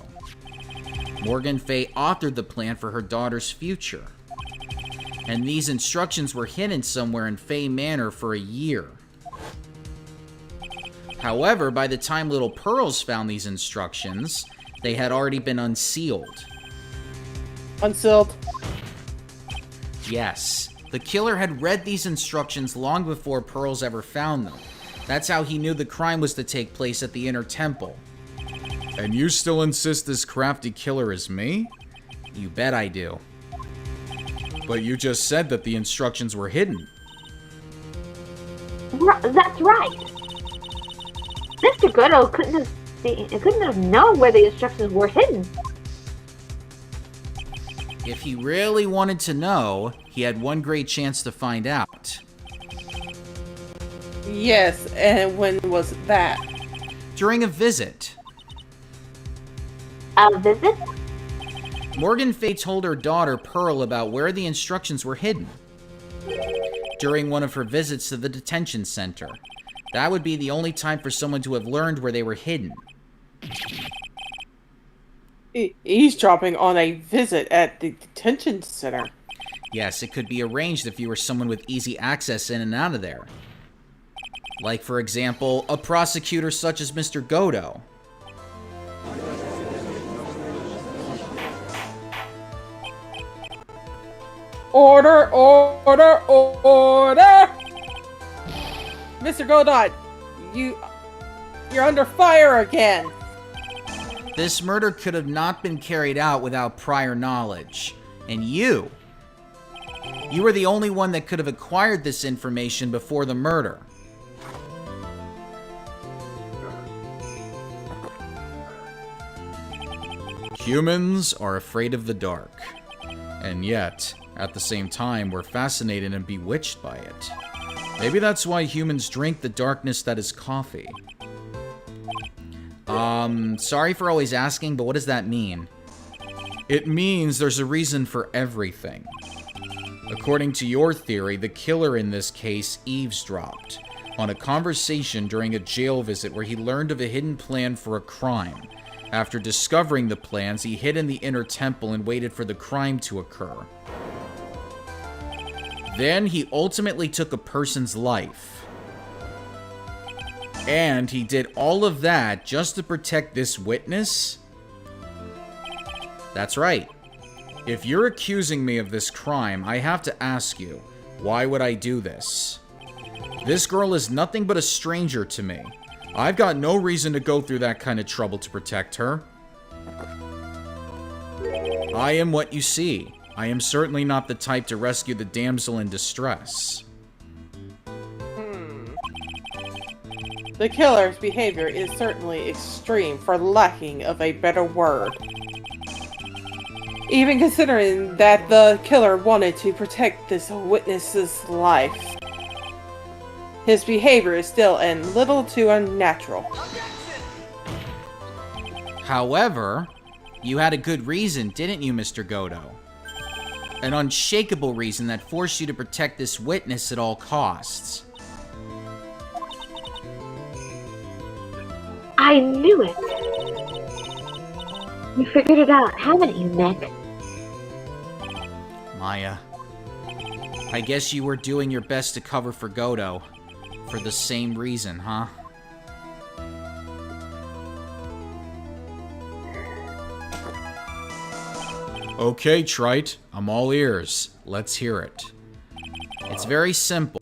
S1: Morgan Fay authored the plan for her daughter's future. And these instructions were hidden somewhere in Fay Manor for a year. However, by the time Little Pearls found these instructions, they had already been unsealed.
S2: Unsealed?
S1: Yes, the killer had read these instructions long before Pearls ever found them. That's how he knew the crime was to take place at the Inner Temple.
S4: And you still insist this crafty killer is me?
S1: You bet I do.
S4: But you just said that the instructions were hidden.
S3: That's right. Mr. Goto couldn't have known where the instructions were hidden.
S1: If he really wanted to know, he had one great chance to find out.
S2: Yes, and when was that?
S1: During a visit.
S3: A visit?
S1: Morgan Fay told her daughter Pearl about where the instructions were hidden. During one of her visits to the detention center. That would be the only time for someone to have learned where they were hidden.
S2: Eavesdropping on a visit at the detention center.
S1: Yes, it could be arranged if you were someone with easy access in and out of there. Like, for example, a prosecutor such as Mr. Goto.
S2: Order, order, order! Mr. Godot, you're under fire again.
S1: This murder could have not been carried out without prior knowledge. And you were the only one that could have acquired this information before the murder.
S4: Humans are afraid of the dark. And yet, at the same time, we're fascinated and bewitched by it. Maybe that's why humans drink the darkness that is coffee.
S1: Sorry for always asking, but what does that mean?
S4: It means there's a reason for everything. According to your theory, the killer in this case eavesdropped on a conversation during a jail visit where he learned of a hidden plan for a crime. After discovering the plans, he hid in the Inner Temple and waited for the crime to occur. Then he ultimately took a person's life. And he did all of that just to protect this witness?
S1: That's right.
S4: If you're accusing me of this crime, I have to ask you, why would I do this? This girl is nothing but a stranger to me. I've got no reason to go through that kind of trouble to protect her. I am what you see. I am certainly not the type to rescue the damsel in distress.
S2: The killer's behavior is certainly extreme, for lacking of a better word. Even considering that the killer wanted to protect this witness's life. His behavior is still a little too unnatural.
S1: However, you had a good reason, didn't you, Mr. Goto? An unshakable reason that forced you to protect this witness at all costs.
S3: I knew it. You figured it out, haven't you, Nick?
S1: Maya, I guess you were doing your best to cover for Godo. For the same reason, huh?
S4: Okay, Trite, I'm all ears. Let's hear it.
S1: It's very simple.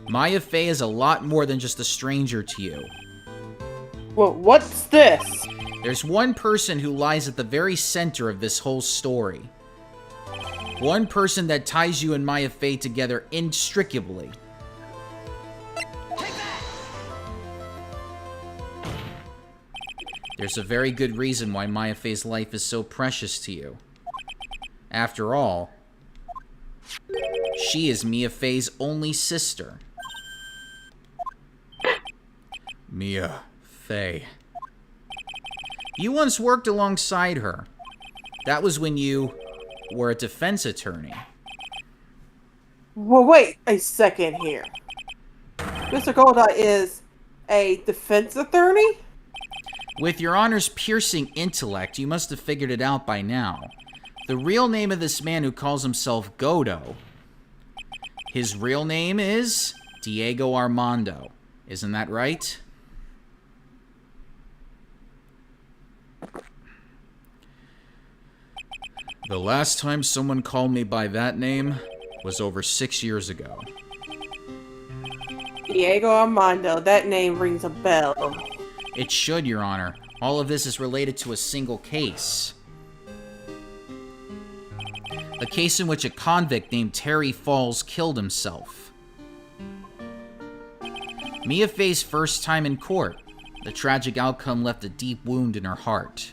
S1: Maya Fey is a lot more than just a stranger to you.
S2: Well, what's this?
S1: There's one person who lies at the very center of this whole story. One person that ties you and Maya Fey together inextricably. There's a very good reason why Maya Fey's life is so precious to you. After all, she is Mia Fey's only sister.
S4: Mia Fey.
S1: You once worked alongside her. That was when you were a defense attorney.
S2: Well, wait a second here. Mr. Goldeye is a defense attorney?
S1: With your Honor's piercing intellect, you must have figured it out by now. The real name of this man who calls himself Godo, his real name is Diego Armando. Isn't that right?
S4: The last time someone called me by that name was over 6 years ago.
S2: Diego Armando, that name rings a bell.
S1: It should, Your Honor. All of this is related to a single case. A case in which a convict named Terry Falls killed himself. Mia Fey's first time in court. The tragic outcome left a deep wound in her heart.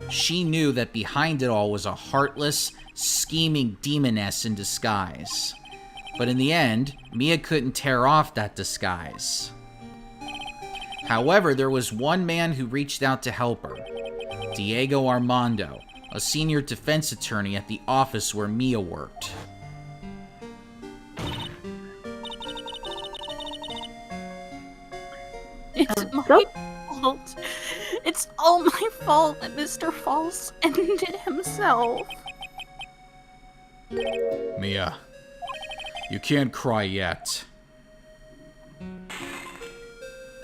S1: She knew that behind it all was a heartless, scheming demoness in disguise. But in the end, Mia couldn't tear off that disguise. However, there was one man who reached out to help her. Diego Armando, a senior defense attorney at the office where Mia worked.
S5: It's my fault. It's all my fault that Mr. Falls ended himself.
S4: Mia, you can't cry yet.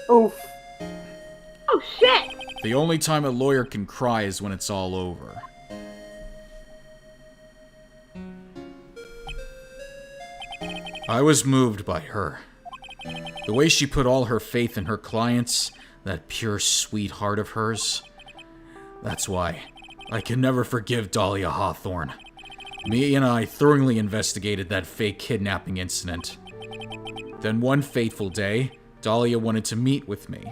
S2: Oof.
S3: Oh shit!
S4: The only time a lawyer can cry is when it's all over. I was moved by her. The way she put all her faith in her clients, that pure sweet heart of hers. That's why I can never forgive Dahlia Hawthorne. Me and I thoroughly investigated that fake kidnapping incident. Then one fateful day, Dahlia wanted to meet with me.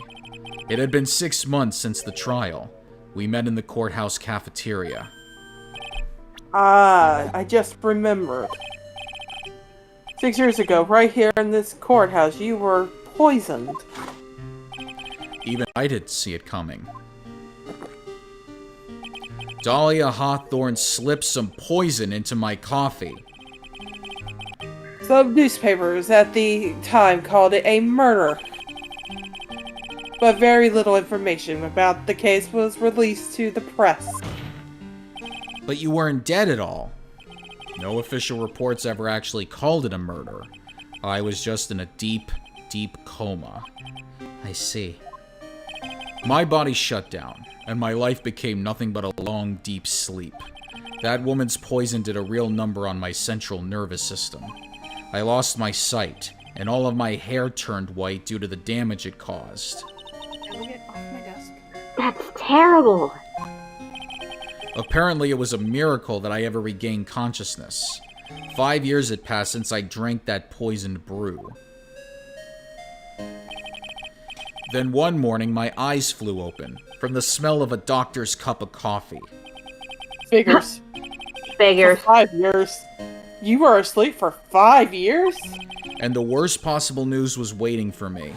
S4: It had been 6 months since the trial. We met in the courthouse cafeteria.
S2: Ah, I just remembered. 6 years ago, right here in this courthouse, you were poisoned.
S4: Even I didn't see it coming. Dahlia Hawthorne slipped some poison into my coffee.
S2: Some newspapers at the time called it a murder. But very little information about the case was released to the press.
S1: But you weren't dead at all.
S4: No official reports ever actually called it a murder. I was just in a deep, deep coma.
S1: I see.
S4: My body shut down, and my life became nothing but a long, deep sleep. That woman's poison did a real number on my central nervous system. I lost my sight, and all of my hair turned white due to the damage it caused.
S5: Can we get off my desk?
S3: That's terrible.
S4: Apparently, it was a miracle that I ever regained consciousness. 5 years had passed since I drank that poisoned brew. Then one morning, my eyes flew open from the smell of a doctor's cup of coffee.
S2: Figures.
S3: Figures.
S2: For 5 years. You were asleep for 5 years?
S4: And the worst possible news was waiting for me.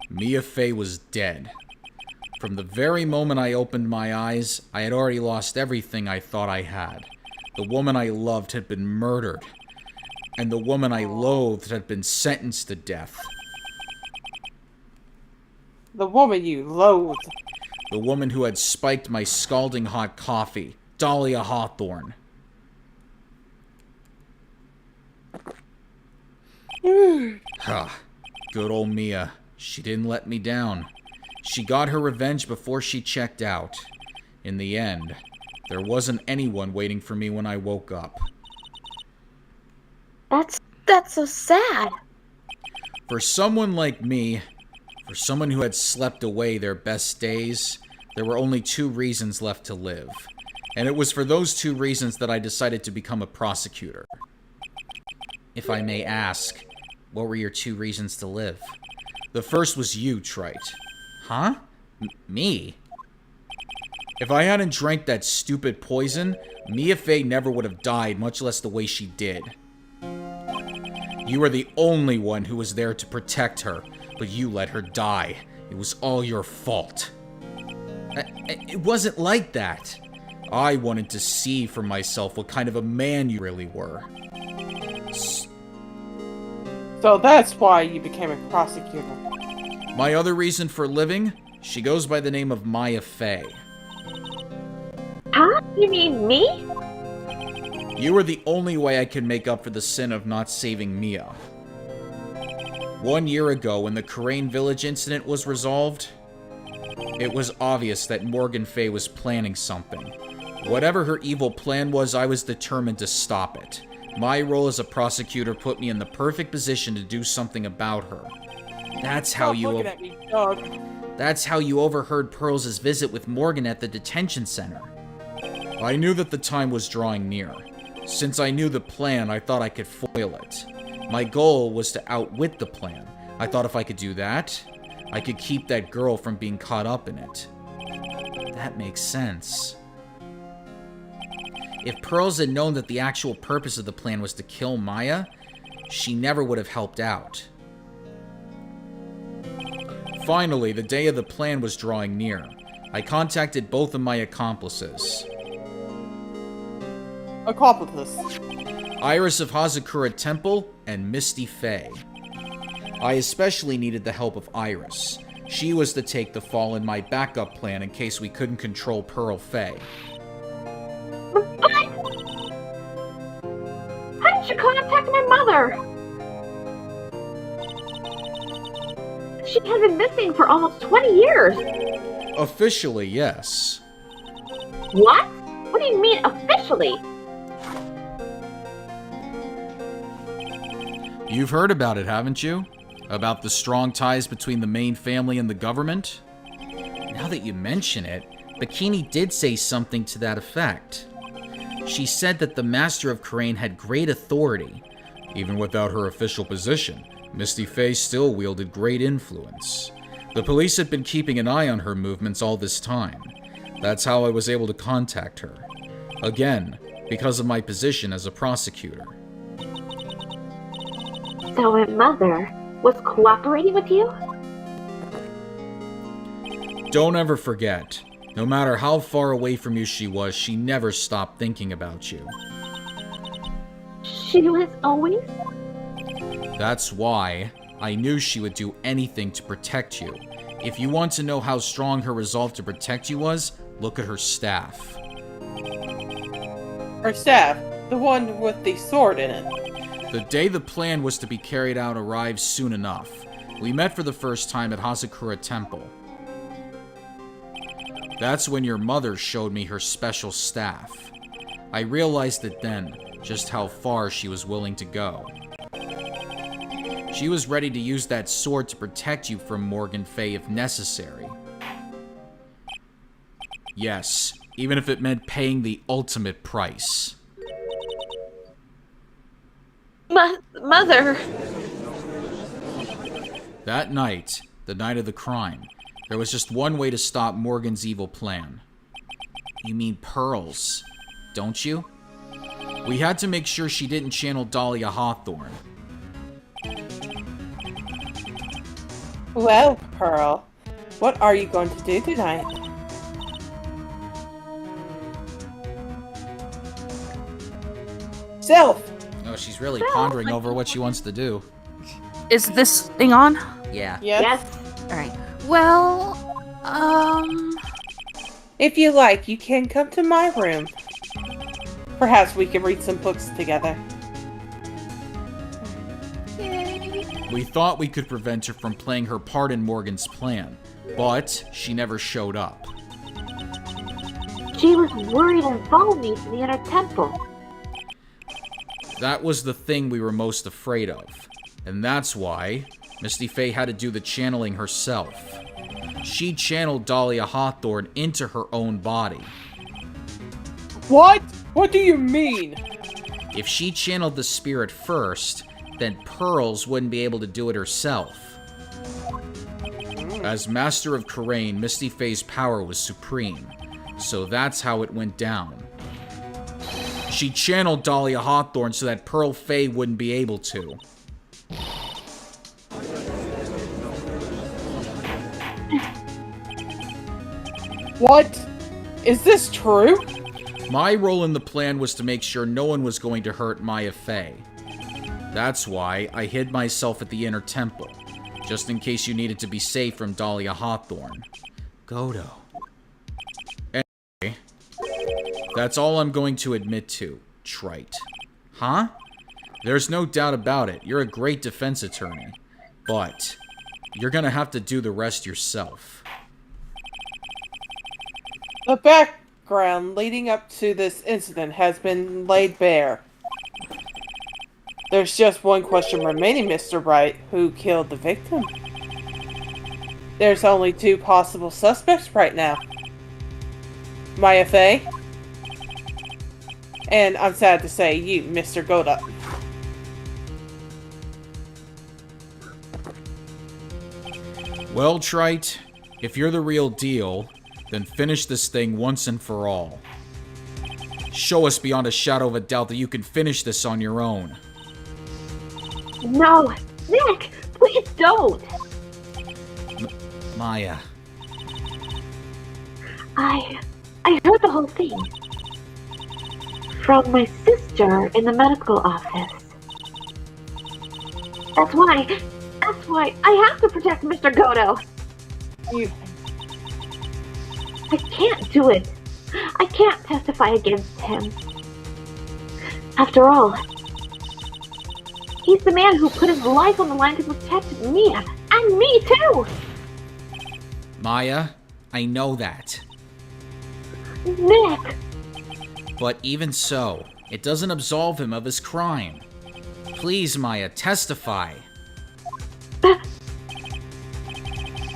S4: Mia Fey was dead. From the very moment I opened my eyes, I had already lost everything I thought I had. The woman I loved had been murdered. And the woman I loathed had been sentenced to death.
S2: The woman you loathed.
S4: The woman who had spiked my scalding hot coffee,
S1: Dahlia Hawthorne. Huh. Good old Mia. She didn't let me down. She got her revenge before she checked out. In the end, there wasn't anyone waiting for me when I woke up.
S3: That's so sad.
S1: For someone like me, for someone who had slept away their best days, there were only 2 reasons left to live. And it was for those 2 reasons that I decided to become a prosecutor. If I may ask, what were your 2 reasons to live? The first was you, Trite. Huh? Me? If I hadn't drank that stupid poison, Mia Fey never would have died, much less the way she did. You were the only one who was there to protect her, but you let her die. It was all your fault. It wasn't like that. I wanted to see for myself what kind of a man you really were.
S2: So that's why you became a prosecutor.
S1: My other reason for living? She goes by the name of Maya Fey.
S3: Huh? You mean me?
S1: You were the only way I could make up for the sin of not saving Mia. 1 year ago, when the Karain Village incident was resolved, it was obvious that Morgan Fey was planning something. Whatever her evil plan was, I was determined to stop it. My role as a prosecutor put me in the perfect position to do something about her. That's how
S2: Stop looking at me, dog.
S1: That's how you overheard Pearls' visit with Morgan at the detention center. I knew that the time was drawing near. Since I knew the plan, I thought I could foil it. My goal was to outwit the plan. I thought if I could do that, I could keep that girl from being caught up in it. That makes sense. If Pearls had known that the actual purpose of the plan was to kill Maya, she never would have helped out. Finally, the day of the plan was drawing near. I contacted both of my accomplices.
S2: Accomplice.
S1: Iris of Hazakura Temple and Misty Fey. I especially needed the help of Iris. She was to take the fall in my backup plan in case we couldn't control Pearl Fey.
S3: But how did you contact my mother? She had been missing for almost 20 years.
S1: Officially, yes.
S3: What? What do you mean officially?
S1: You've heard about it, haven't you? About the strong ties between the main family and the government? Now that you mention it, Bikini did say something to that effect. She said that the Master of Karain had great authority. Even without her official position, Misty Fey still wielded great influence. The police had been keeping an eye on her movements all this time. That's how I was able to contact her. Again, because of my position as a prosecutor.
S3: So my mother was cooperating with you?
S1: Don't ever forget, no matter how far away from you she was, she never stopped thinking about you.
S3: She was always?
S1: That's why I knew she would do anything to protect you. If you want to know how strong her resolve to protect you was, look at her staff.
S2: Her staff, the one with the sword in it.
S1: The day the plan was to be carried out arrived soon enough. We met for the first time at Hazakura Temple. That's when your mother showed me her special staff. I realized it then, just how far she was willing to go. She was ready to use that sword to protect you from Morgan Fey if necessary. Yes, even if it meant paying the ultimate price.
S3: Mother...
S1: That night, the night of the crime, there was just one way to stop Morgan's evil plan. You mean Pearls, don't you? We had to make sure she didn't channel Dahlia Hawthorne.
S2: Well, Pearl, what are you going to do tonight? Self!
S1: Oh, she's really pondering over what she wants to do.
S5: Is this thing on?
S1: Yeah.
S2: Yes?
S5: Alright. Well,
S2: If you like, you can come to my room. Perhaps we can read some books together.
S4: We thought we could prevent her from playing her part in Morgan's plan, but she never showed up.
S3: She was worried and followed me to the inner temple.
S4: That was the thing we were most afraid of. And that's why Misty Faye had to do the channeling herself. She channeled Dahlia Hawthorne into her own body.
S2: What? What do you mean?
S4: If she channeled the spirit first, then Pearls wouldn't be able to do it herself. As Master of Khura'in, Misty Faye's power was supreme, so that's how it went down. She channeled Dahlia Hawthorne so that Pearl Faye wouldn't be able to.
S2: What? Is this true?
S4: My role in the plan was to make sure no one was going to hurt Maya Faye. That's why I hid myself at the inner temple, just in case you needed to be safe from Dahlia Hawthorne. Godo. Anyway, that's all I'm going to admit to, Trite. Huh? There's no doubt about it, you're a great defense attorney. But you're gonna have to do the rest yourself.
S2: The background leading up to this incident has been laid bare. There's just one question remaining, Mr. Wright. Who killed the victim? There's only two possible suspects right now. Maya Faye. And I'm sad to say, you, Mr. Goda.
S4: Well, Trite, if you're the real deal, then finish this thing once and for all. Show us beyond a shadow of a doubt that you can finish this on your own.
S3: No, Nick, please don't.
S4: Maya.
S3: I heard the whole thing. From my sister in the medical office. That's why I have to protect Mr. Godo.
S2: You...
S3: I can't do it. I can't testify against him. After all, he's the man who put his life on the line to protect me, and me too!
S4: Maya, I know that.
S3: Nick!
S4: But even so, it doesn't absolve him of his crime. Please, Maya, testify.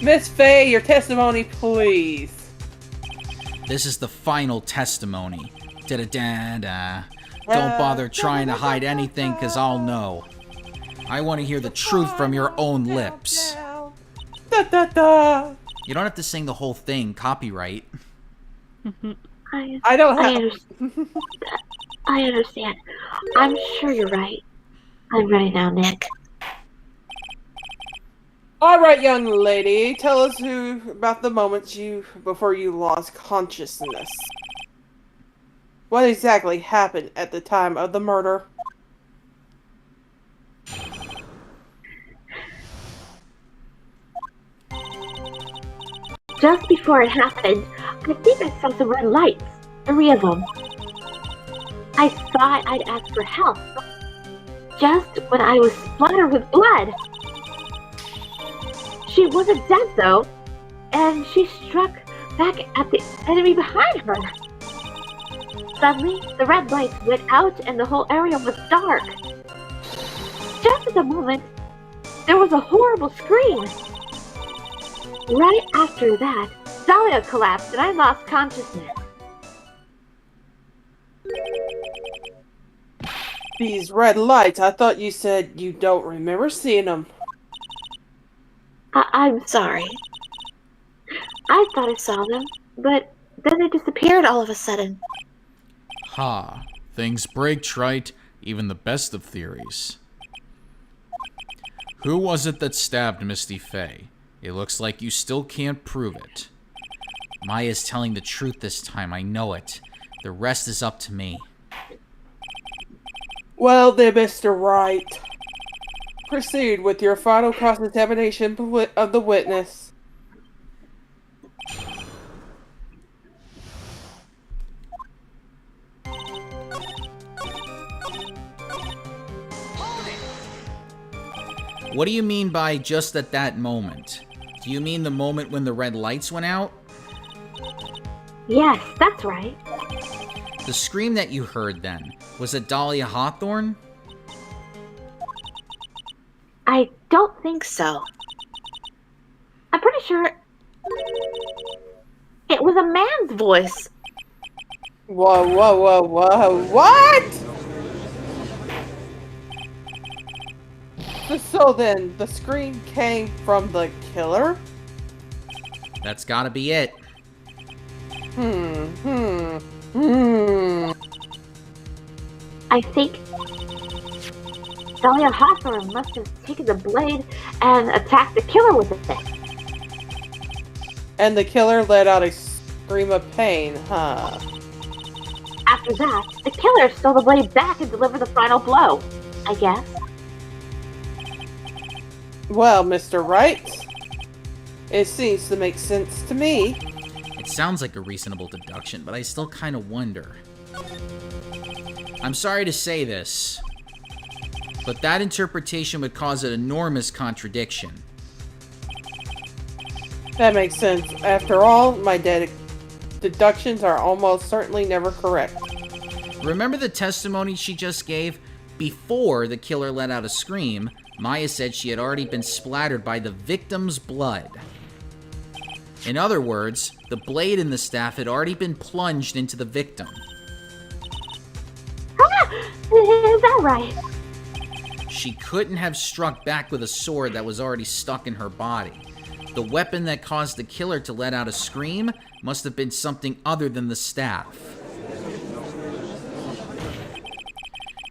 S2: Miss Faye, your testimony, please.
S4: This is the final testimony. Da-da-da-da. Don't bother trying to hide anything, cause I'll know. I want to hear the truth from your own lips.
S2: Da da da.
S1: You don't have to sing the whole thing, copyright.
S2: I don't have...
S3: I understand. I'm sure you're right. I'm ready now, Nick.
S2: Alright, young lady, tell us about the moment before you lost consciousness. What exactly happened at the time of the murder?
S3: Just before it happened, I think I saw some red lights. 3 of them. I thought I'd ask for help. Just when I was splattered with blood. She wasn't dead though, and she struck back at the enemy behind her. Suddenly, the red lights went out and the whole area was dark. Just at the moment, there was a horrible scream. Right after that, Dahlia collapsed and I lost consciousness.
S2: These red lights, I thought you said you don't remember seeing them.
S3: I'm sorry. I thought I saw them, but then they disappeared all of a sudden.
S4: Ha. Things break, Trite. Even the best of theories. Who was it that stabbed Misty Faye? It looks like you still can't prove it.
S1: Maya's telling the truth this time, I know it. The rest is up to me.
S2: Well then, Mr. Wright. Proceed with your final cross-examination of the witness.
S1: What do you mean by just at that moment? Do you mean the moment when the red lights went out?
S3: Yes, that's right.
S1: The scream that you heard then, was it Dahlia Hawthorne?
S3: I don't think so. I'm pretty sure it was a man's voice.
S2: Whoa, whoa, whoa, whoa, what? So then, the scream came from the killer?
S1: That's gotta be it.
S3: I think Dahlia Hawthorne must have taken the blade and attacked the killer with it.
S2: And the killer let out a scream of pain, huh?
S3: After that, the killer stole the blade back and delivered the final blow, I guess.
S2: Well, Mr. Wright, it seems to make sense to me.
S1: It sounds like a reasonable deduction, but I still kind of wonder. I'm sorry to say this, but that interpretation would cause an enormous contradiction.
S2: That makes sense. After all, my deductions are almost certainly never correct.
S1: Remember the testimony she just gave? Before the killer let out a scream, Maya said she had already been splattered by the victim's blood. In other words, the blade in the staff had already been plunged into the victim.
S3: Is that right?
S1: She couldn't have struck back with a sword that was already stuck in her body. The weapon that caused the killer to let out a scream must have been something other than the staff.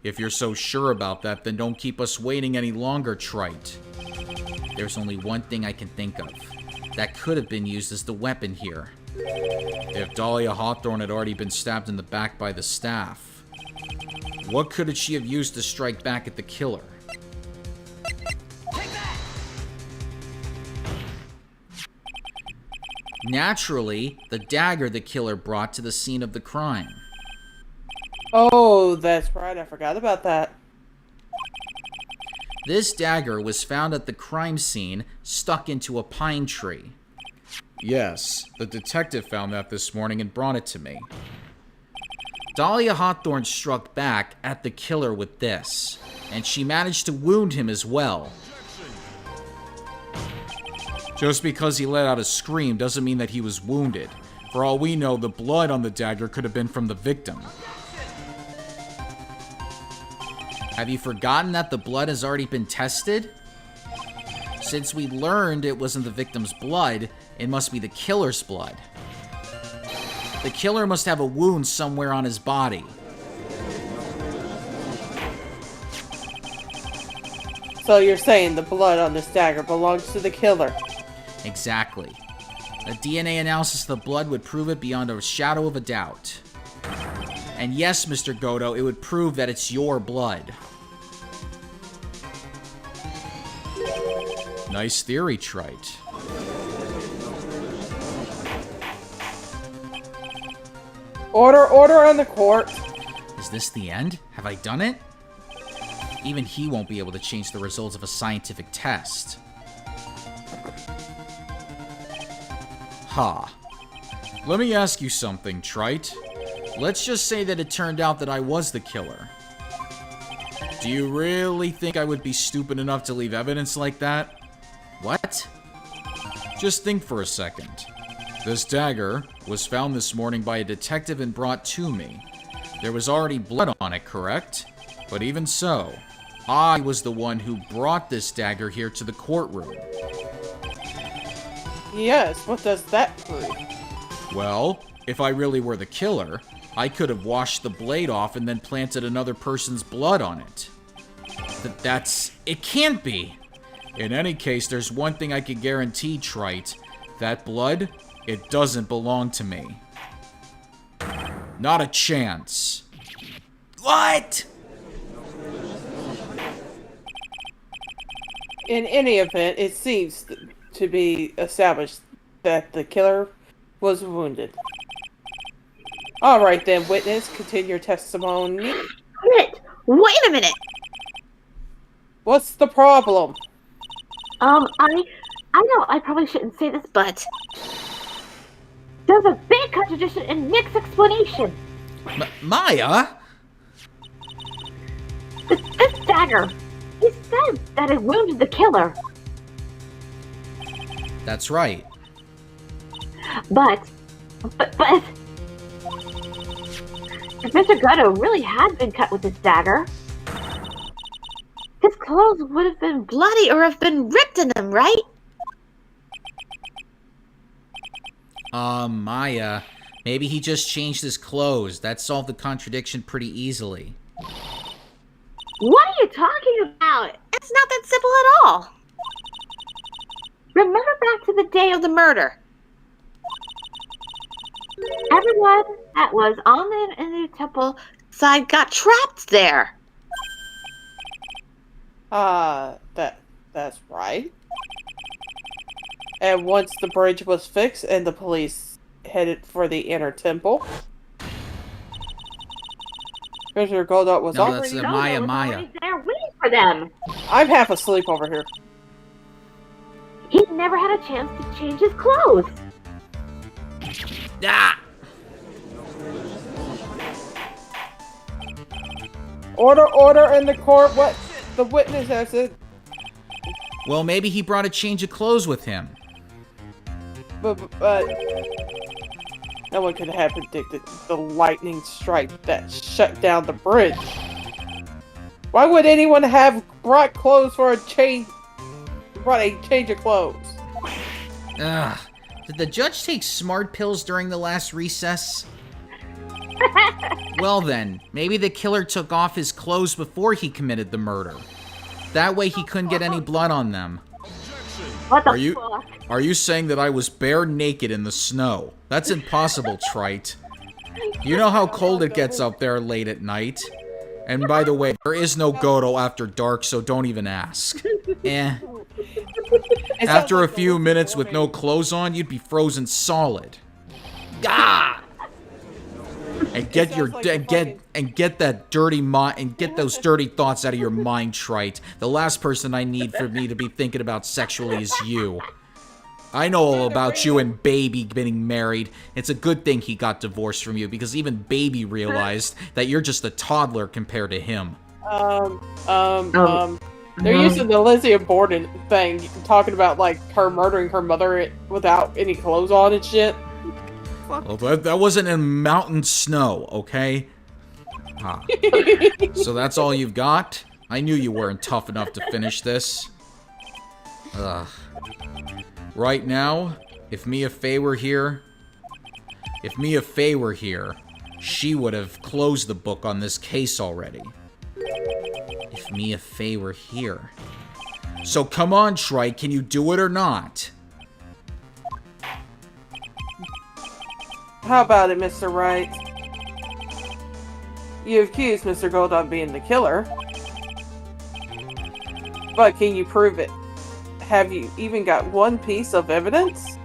S1: If you're so sure about that, then don't keep us waiting any longer, Trite. There's only one thing I can think of that could have been used as the weapon here. If Dahlia Hawthorne had already been stabbed in the back by the staff, what could she have used to strike back at the killer? Naturally, the dagger the killer brought to the scene of the crime.
S2: Oh, that's right. I forgot about that.
S1: This dagger was found at the crime scene, stuck into a pine tree.
S4: Yes, the detective found that this morning and brought it to me.
S1: Dahlia Hawthorne struck back at the killer with this, and she managed to wound him as well.
S4: Just because he let out a scream doesn't mean that he was wounded. For all we know, the blood on the dagger could have been from the victim.
S1: Have you forgotten that the blood has already been tested? Since we learned it wasn't the victim's blood, it must be the killer's blood. The killer must have a wound somewhere on his body.
S2: So you're saying the blood on this dagger belongs to the killer?
S1: Exactly. A DNA analysis of the blood would prove it beyond a shadow of a doubt. And yes, Mr. Godo, it would prove that it's your blood.
S4: Nice theory, Trite.
S2: Order on the court.
S1: Is this the end? Have I done it? Even he won't be able to change the results of a scientific test.
S4: Ha. Let me ask you something, Trite. Let's just say that it turned out that I was the killer. Do you really think I would be stupid enough to leave evidence like that?
S1: What?
S4: Just think for a second. This dagger was found this morning by a detective and brought to me. There was already blood on it, correct? But even so, I was the one who brought this dagger here to the courtroom.
S2: Yes, what does that prove?
S4: Well, if I really were the killer, I could have washed the blade off and then planted another person's blood on it. It can't be! In any case, there's one thing I can guarantee, Trite. That blood, it doesn't belong to me. Not a chance.
S1: What?
S2: In any event, it seems to be established that the killer was wounded. Alright then, witness, continue your testimony.
S3: Wait a minute!
S2: What's the problem?
S3: I know I probably shouldn't say this, but there's a big contradiction in Nick's explanation.
S1: Maya?
S3: This dagger, he said that it wounded the killer.
S1: That's right.
S3: But, if Mr. Godo really had been cut with this dagger, his clothes would have been bloody or have been ripped in them, right?
S1: Maya, maybe he just changed his clothes. That solved the contradiction pretty easily.
S3: What are you talking about? It's not that simple at all. Remember back to the day of the murder. Everyone that was on the Innu Temple side got trapped there.
S2: That's right. And once the bridge was fixed and the police headed for the inner temple, Mr. Goldot was
S1: No,
S2: already...
S1: that's Maya.
S3: Always there waiting for them.
S2: I'm half asleep over here.
S3: He never had a chance to change his clothes.
S1: Ah!
S2: Order in the court. What the witness has said.
S1: Well, maybe he brought a change of clothes with him.
S2: But no one could have predicted the lightning strike that shut down the bridge. Why would anyone have brought clothes for a change? Brought a change of clothes.
S1: Ugh. Did the judge take smart pills during the last recess? Well then, maybe the killer took off his clothes before he committed the murder. That way he couldn't get any blood on them.
S3: What the fuck?
S1: Are you saying that I was bare naked in the snow? That's impossible, Trite. You know how cold it gets up there late at night. And by the way, there is no Godo after dark, so don't even ask. Eh. After a few minutes with no clothes on, you'd be frozen solid. Ah! And get that dirty and get those dirty thoughts out of your mind, Trite. The last person I need for me to be thinking about sexually is you. I know all about you and Baby getting married. It's a good thing he got divorced from you, because even Baby realized that you're just a toddler compared to him.
S2: They're using the Lizzie Borden thing, talking about, like, her murdering her mother without any clothes on and shit.
S1: Well, that wasn't in mountain snow, okay? Ah. So that's all you've got? I knew you weren't tough enough to finish this. Ugh. Right now, if Mia Fey were here, she would have closed the book on this case already. If Mia Fey were here. So come on, Trite, can you do it or not?
S2: How about it, Mr. Wright? You accuse Mr. Gold of being the killer. But can you prove it? Have you even got one piece of evidence?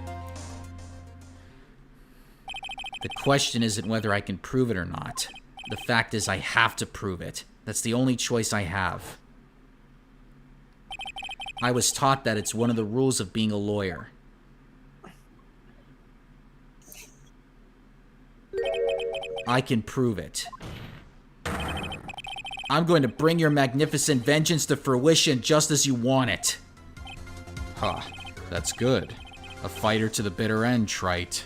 S1: The question isn't whether I can prove it or not. The fact is I have to prove it. That's the only choice I have. I was taught that it's one of the rules of being a lawyer. I can prove it. I'm going to bring your magnificent vengeance to fruition just as you want it. Huh, that's good. A fighter to the bitter end, Trite.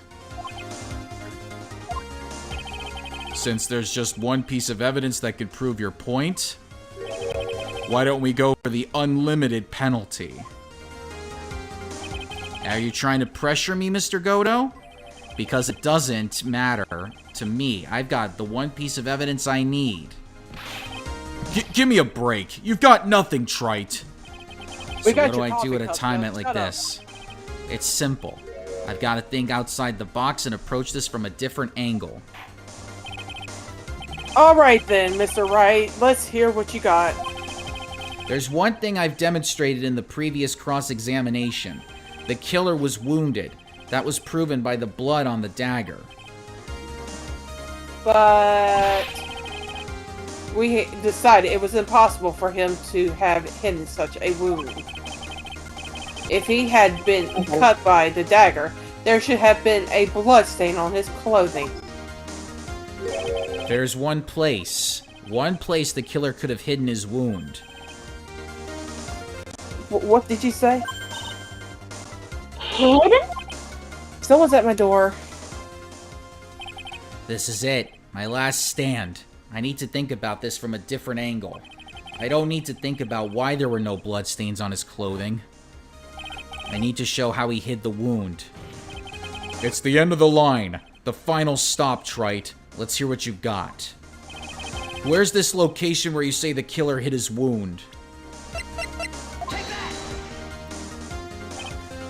S1: Since there's just one piece of evidence that could prove your point, why don't we go for the unlimited penalty? Are you trying to pressure me, Mr. Godo? Because it doesn't matter to me. I've got the one piece of evidence I need. Give me a break. You've got nothing, Trite. So what do I do at a time like this? It's simple. I've got to think outside the box and approach this from a different angle.
S2: Alright then, Mr. Wright. Let's hear what you got.
S1: There's one thing I've demonstrated in the previous cross-examination. The killer was wounded. That was proven by the blood on the dagger.
S2: But we decided it was impossible for him to have hidden such a wound. If he had been cut by the dagger, there should have been a blood stain on his clothing.
S1: There's one place the killer could have hidden his wound.
S2: What did you say?
S3: Hidden?
S2: Someone's at my door.
S1: This is it. My last stand. I need to think about this from a different angle. I don't need to think about why there were no bloodstains on his clothing. I need to show how he hid the wound.
S4: It's the end of the line.
S1: The final stop, Trite. Let's hear what you've got. Where's this location where you say the killer hid his wound?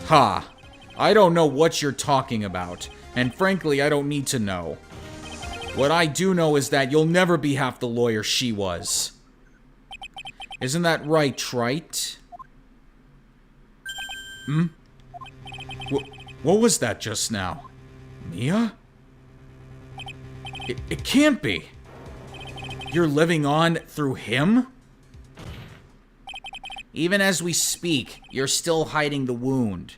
S4: Ha! I don't know what you're talking about, and frankly, I don't need to know.
S1: What I do know is that you'll never be half the lawyer she was. Isn't that right, Trite?
S4: What was that just now? Mia? It can't be. You're living on through him?
S1: Even as we speak, you're still hiding the wound.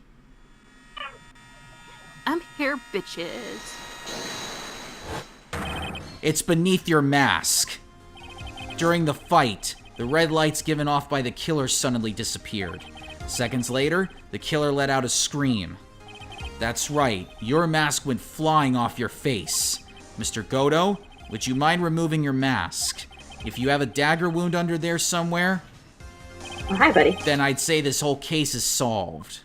S5: I'm here, bitches.
S1: It's beneath your mask. During the fight, the red lights given off by the killer suddenly disappeared. Seconds later, the killer let out a scream. That's right, your mask went flying off your face. Mr. Godo, would you mind removing your mask? If you have a dagger wound under there somewhere,
S3: Oh, hi, buddy.
S1: then I'd say this whole case is solved.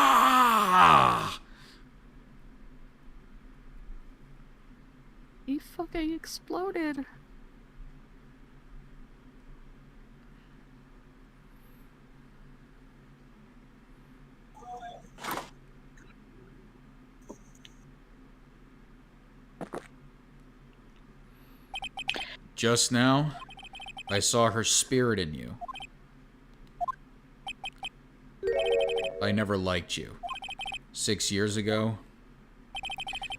S4: Ah!
S5: He fucking exploded.
S1: Just now, I saw her spirit in you. I never liked you. 6 years ago,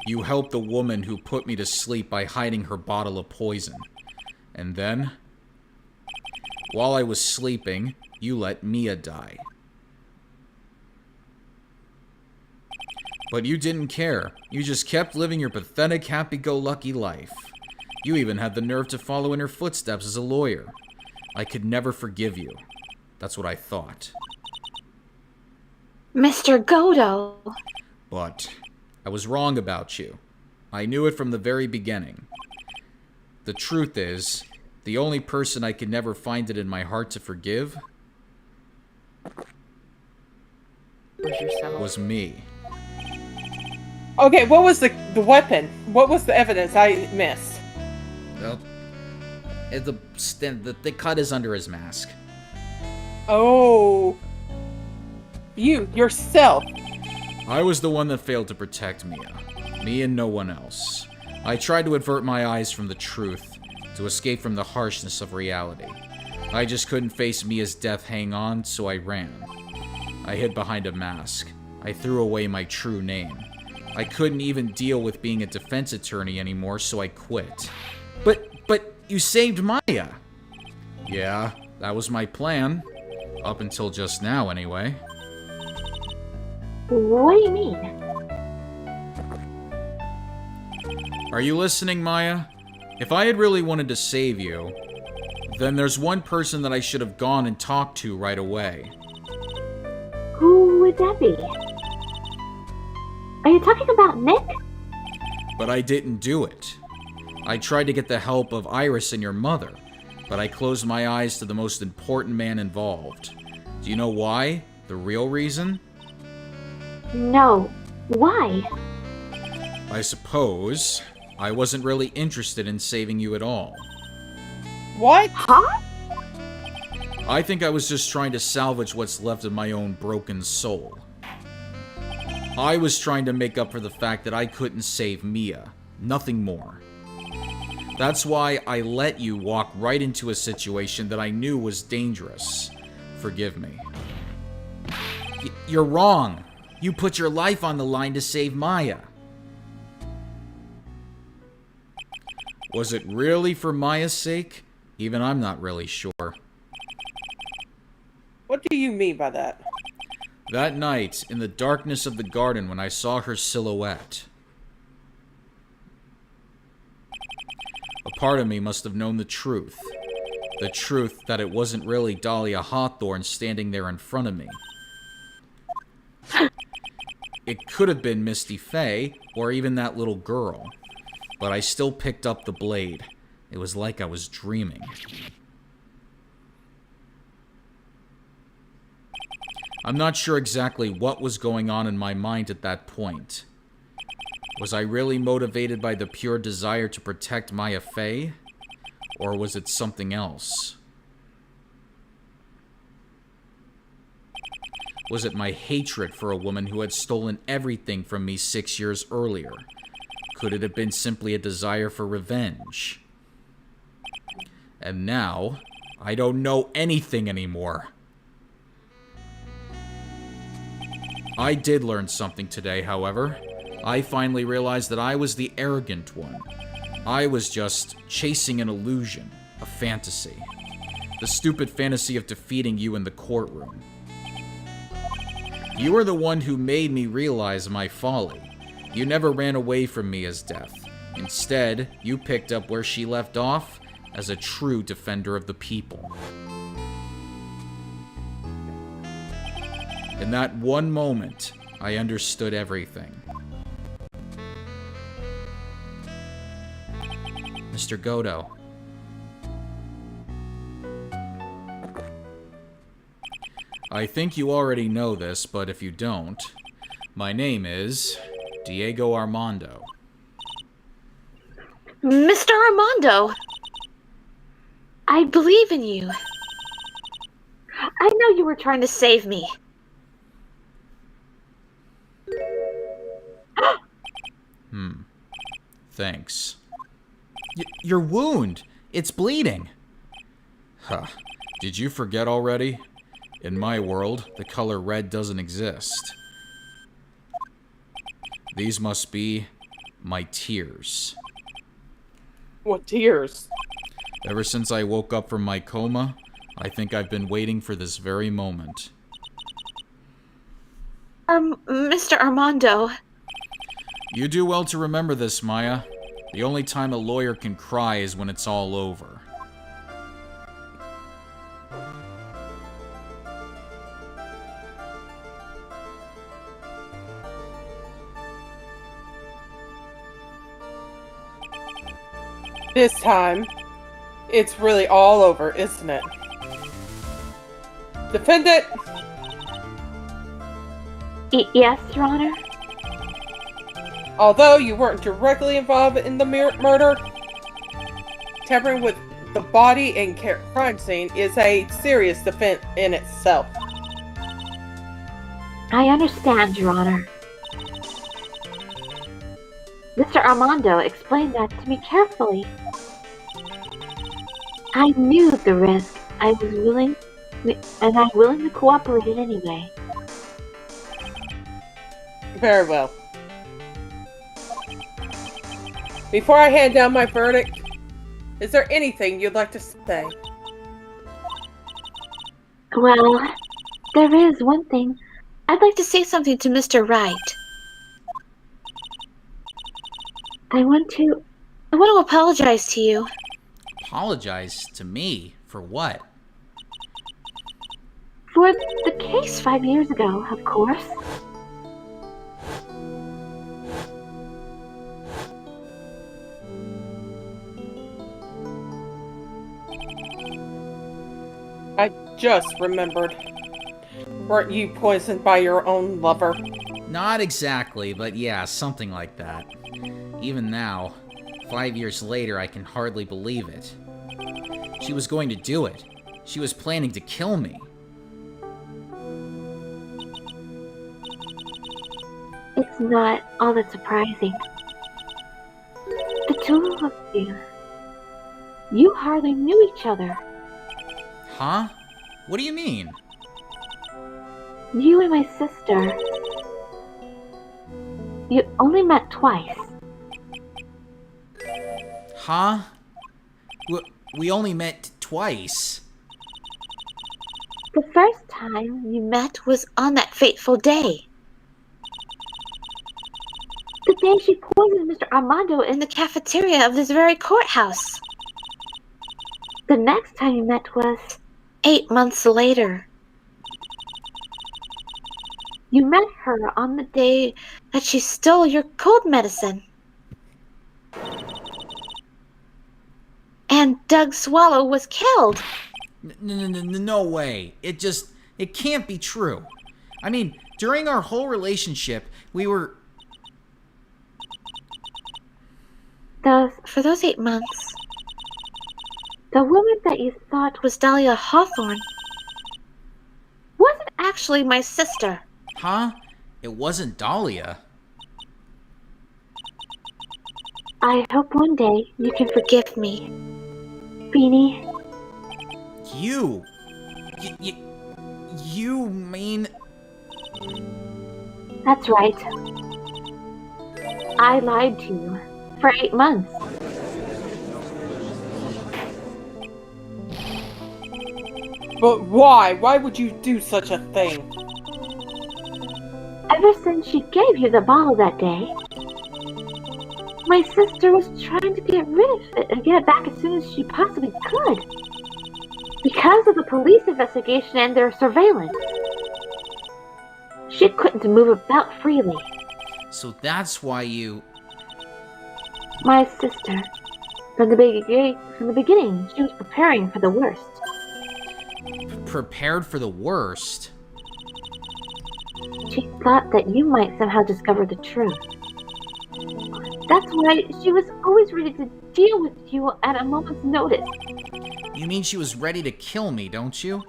S1: you helped the woman who put me to sleep by hiding her bottle of poison. And then, while I was sleeping, you let Mia die. But you didn't care. You just kept living your pathetic, happy-go-lucky life. You even had the nerve to follow in her footsteps as a lawyer. I could never forgive you. That's what I thought.
S3: Mr. Godo.
S1: But I was wrong about you. I knew it from the very beginning. The truth is, the only person I could never find it in my heart to forgive
S5: Was yourself.
S1: was me.
S2: Okay, what was the weapon? What was the evidence I missed?
S1: Well, the cut is under his mask.
S2: Oh. You, yourself.
S1: I was the one that failed to protect Mia. Me and no one else. I tried to avert my eyes from the truth, to escape from the harshness of reality. I just couldn't face Mia's death hang on, so I ran. I hid behind a mask. I threw away my true name. I couldn't even deal with being a defense attorney anymore, so I quit. But you saved Maya! Yeah, that was my plan. Up until just now, anyway.
S3: What do you mean?
S1: Are you listening, Maya? If I had really wanted to save you, then there's one person that I should have gone and talked to right away.
S3: Who would that be? Are you talking about Nick?
S1: But I didn't do it. I tried to get the help of Iris and your mother, but I closed my eyes to the most important man involved. Do you know why? The real reason?
S3: No. Why?
S1: I suppose I wasn't really interested in saving you at all.
S2: What?
S3: Huh?
S1: I think I was just trying to salvage what's left of my own broken soul. I was trying to make up for the fact that I couldn't save Mia. Nothing more. That's why I let you walk right into a situation that I knew was dangerous. Forgive me. You're wrong. You put your life on the line to save Maya. Was it really for Maya's sake?
S4: Even I'm not really sure.
S2: What do you mean by that?
S4: That night, in the darkness of the garden when I saw her silhouette, a part of me must have known the truth. The truth that it wasn't really Dahlia Hawthorne standing there in front of me. It could have been Misty Faye, or even that little girl. But I still picked up the blade. It was like I was dreaming. I'm not sure exactly what was going on in my mind at that point. Was I really motivated by the pure desire to protect Maya Fey? Or was it something else? Was it my hatred for a woman who had stolen everything from me 6 years earlier? Could it have been simply a desire for revenge? And now, I don't know anything anymore. I did learn something today, however. I finally realized that I was the arrogant one. I was just chasing an illusion, a fantasy. The stupid fantasy of defeating you in the courtroom. You were the one who made me realize my folly. You never ran away from me as death. Instead, you picked up where she left off as a true defender of the people. In that one moment, I understood everything. Mr. Godo. I think you already know this, but if you don't, my name is Diego Armando.
S3: Mr. Armando! I believe in you. I know you were trying to save me.
S4: Thanks. Your wound! It's bleeding! Huh. Did you forget already? In my world, the color red doesn't exist. These must be my tears.
S2: What tears?
S4: Ever since I woke up from my coma, I think I've been waiting for this very moment.
S3: Mr. Armando.
S4: You do well to remember this, Maya. The only time a lawyer can cry is when it's all over.
S2: This time, it's really all over, isn't it? Defendant!
S3: Yes, Your Honor?
S2: Although you weren't directly involved in the murder, tampering with the body and crime scene is a serious defense in itself.
S3: I understand, Your Honor. Mr. Armando explained that to me carefully. I knew the risk. I'm willing to cooperate in any way.
S2: Very well. Before I hand down my verdict, is there anything you'd like to say?
S3: Well, there is one thing. I'd like to say something to Mr. Wright. I want to apologize to you.
S1: Apologize to me? For what?
S3: For the case 5 years ago, of course.
S2: I just remembered. Weren't you poisoned by your own lover?
S1: Not exactly, but yeah, something like that. Even now, 5 years later, I can hardly believe it. She was going to do it. She was planning to kill me.
S3: It's not all that surprising. The two of you hardly knew each other.
S1: Huh? What do you mean?
S3: You and my sister. You only met twice.
S1: Huh? we only met twice.
S3: The first time you met was on that fateful day. The day she poisoned Mr. Armando in the cafeteria of this very courthouse. The next time you met was 8 months later. You met her on the day that she stole your cold medicine. And Doug Swallow was killed.
S1: No way. It can't be true. I mean, during our whole relationship, we were...
S3: For those 8 months, the woman that you thought was Dahlia Hawthorne wasn't actually my sister.
S1: Huh? It wasn't Dahlia.
S3: I hope one day you can forgive me, Beanie.
S1: You mean...
S3: That's right. I lied to you for 8 months.
S2: But why? Why would you do such a thing?
S3: Ever since she gave you the bottle that day, my sister was trying to get rid of it and get it back as soon as she possibly could. Because of the police investigation and their surveillance, she couldn't move about freely.
S1: So that's why you...
S3: My sister, from the beginning, she was preparing for the worst.
S1: Prepared for the worst?
S3: She thought that you might somehow discover the truth. That's why she was always ready to deal with you at a moment's notice.
S1: You mean she was ready to kill me, don't you?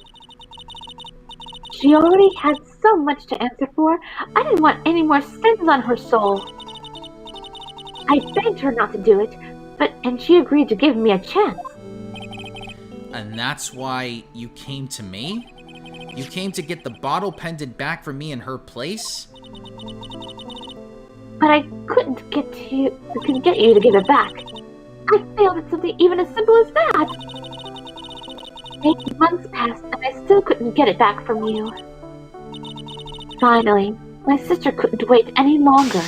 S3: She already had so much to answer for. I didn't want any more sins on her soul. I begged her not to do it, and she agreed to give me a chance.
S1: And that's why you came to me? You came to get the bottle pendant back for me in her place?
S3: But I couldn't get you to give it back. I failed at something even as simple as that. 8 months passed and I still couldn't get it back from you. Finally, my sister couldn't wait any longer.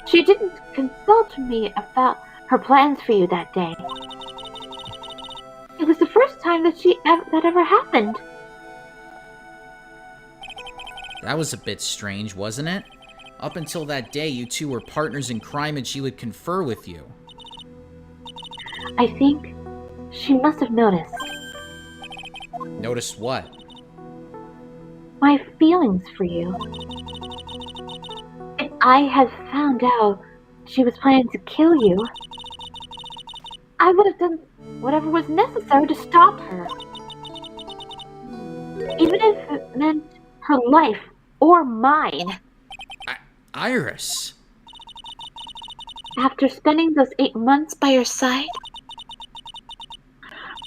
S3: She didn't consult me about her plans for you that day. It was the first time that that ever happened.
S1: That was a bit strange, wasn't it? Up until that day, you two were partners in crime and she would confer with you.
S3: I think she must have noticed.
S1: Noticed what?
S3: My feelings for you. If I had found out she was planning to kill you, I would have done whatever was necessary to stop her. Even if it meant her life or mine.
S1: Iris.
S3: After spending those 8 months by your side,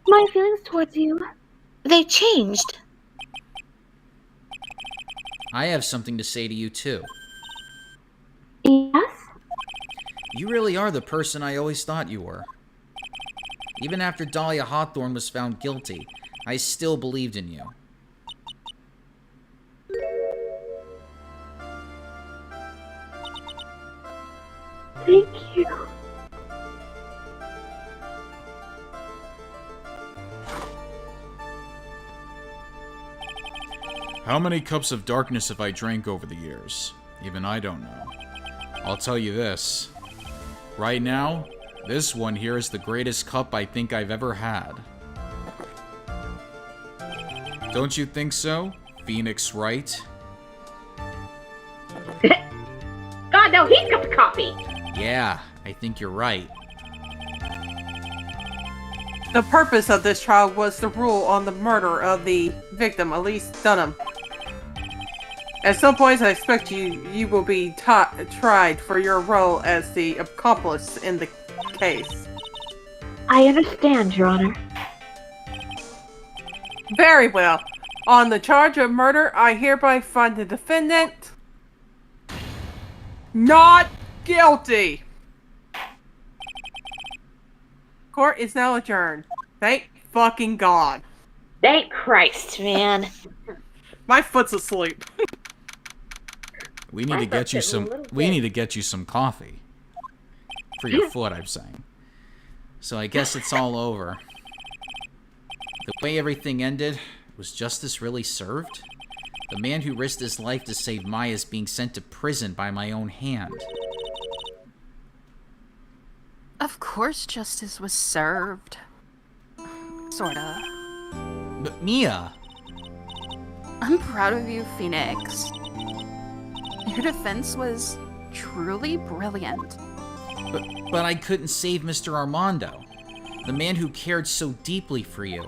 S3: my feelings towards you, they changed.
S1: I have something to say to you, too.
S3: Yes?
S1: You really are the person I always thought you were. Even after Dahlia Hawthorne was found guilty, I still believed in you.
S3: Thank you.
S4: How many cups of darkness have I drank over the years? Even I don't know. I'll tell you this. Right now, this one here is the greatest cup I think I've ever had. Don't you think so, Phoenix Wright?
S3: God, no, he's got the coffee.
S1: Yeah, I think you're right.
S2: The purpose of this trial was to rule on the murder of the victim, Elise Dunham. At some point, I expect you will be tried for your role as the accomplice in the case.
S3: I understand, Your Honor.
S2: Very well. On the charge of murder, I hereby find the defendant not guilty. Court is now adjourned. Thank fucking God.
S3: Thank Christ, man.
S2: My foot's asleep.
S4: We need to get you some. We need to get you some coffee for your foot. I'm saying. So I guess it's all over. The way everything ended, was justice really served? The man who risked his life to save Maya is being sent to prison by my own hand.
S5: Of course justice was served. Sorta.
S4: But Mia!
S5: I'm proud of you, Phoenix. Your defense was truly brilliant.
S4: But I couldn't save Mr. Armando. The man who cared so deeply for you.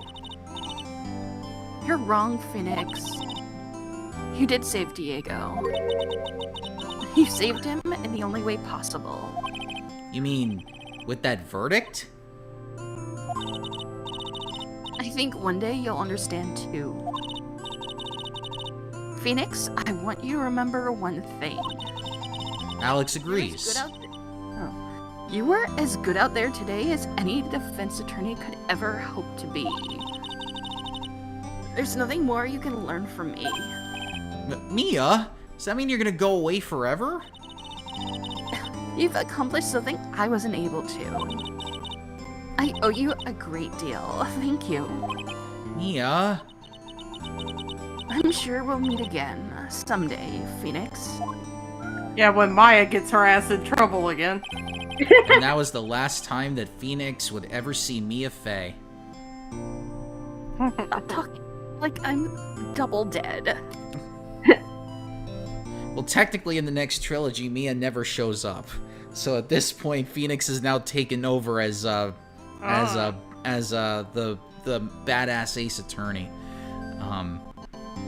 S5: You're wrong, Phoenix. You did save Diego. You saved him in the only way possible.
S4: You mean, with that verdict?
S5: I think one day you'll understand too. Phoenix, I want you to remember one thing.
S4: Alex agrees.
S5: You were as good out there today as any defense attorney could ever hope to be. There's nothing more you can learn from me.
S4: Mia? Does that mean you're gonna go away forever?
S5: You've accomplished something I wasn't able to. I owe you a great deal. Thank you.
S4: Mia?
S5: I'm sure we'll meet again someday, Phoenix.
S2: Yeah, when Maya gets her ass in trouble again.
S4: And that was the last time that Phoenix would ever see Mia Fey.
S5: Stop talking like I'm double dead.
S4: Well, technically in the next trilogy, Mia never shows up. So at this point, Phoenix is now taken over as the badass ace attorney.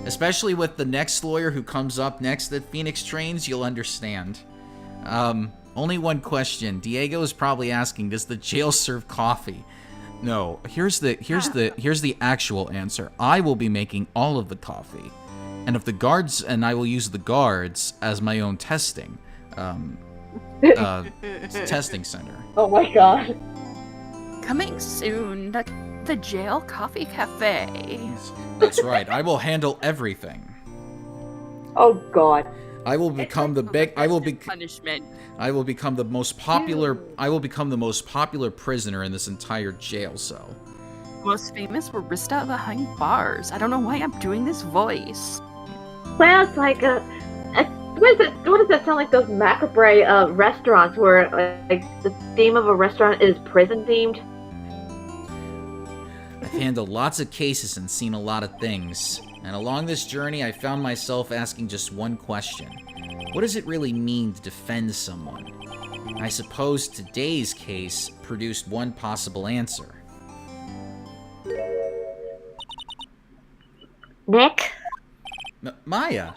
S4: Especially with the next lawyer who comes up next that Phoenix trains, you'll understand. Only one question. Diego is probably asking, does the jail serve coffee? No. Here's the actual answer. I will be making all of the coffee. And I will use the guards as my own testing testing center.
S3: Oh my god.
S5: Coming soon, the jail coffee cafe.
S4: That's right. I will handle everything.
S3: Oh god.
S4: I will become the
S5: punishment.
S4: I will become the most popular. I will become the most popular prisoner in this entire jail cell.
S5: Most famous barista behind bars. I don't know why I'm doing this voice.
S3: Well, it's like what does that sound like? Those macabre restaurants where like the theme of a restaurant is prison themed.
S4: I've handled lots of cases and seen a lot of things. And along this journey, I found myself asking just one question. What does it really mean to defend someone? I suppose today's case produced one possible answer.
S3: Nick?
S4: Maya?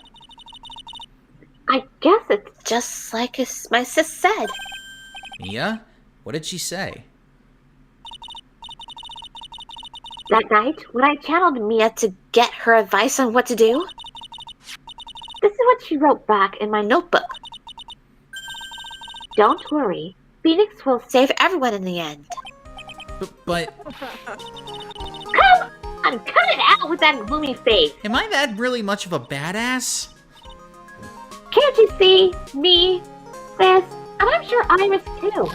S3: I guess it's just like my sis said.
S4: Mia? What did she say?
S3: That night, when I channeled Mia to get her advice on what to do, this is what she wrote back in my notebook. Don't worry, Phoenix will save everyone in the end.
S4: But...
S3: Come on, cut it out with that gloomy face.
S4: Am I that really much of a badass?
S3: Can't you see? Me, Sis, and I'm sure Iris too.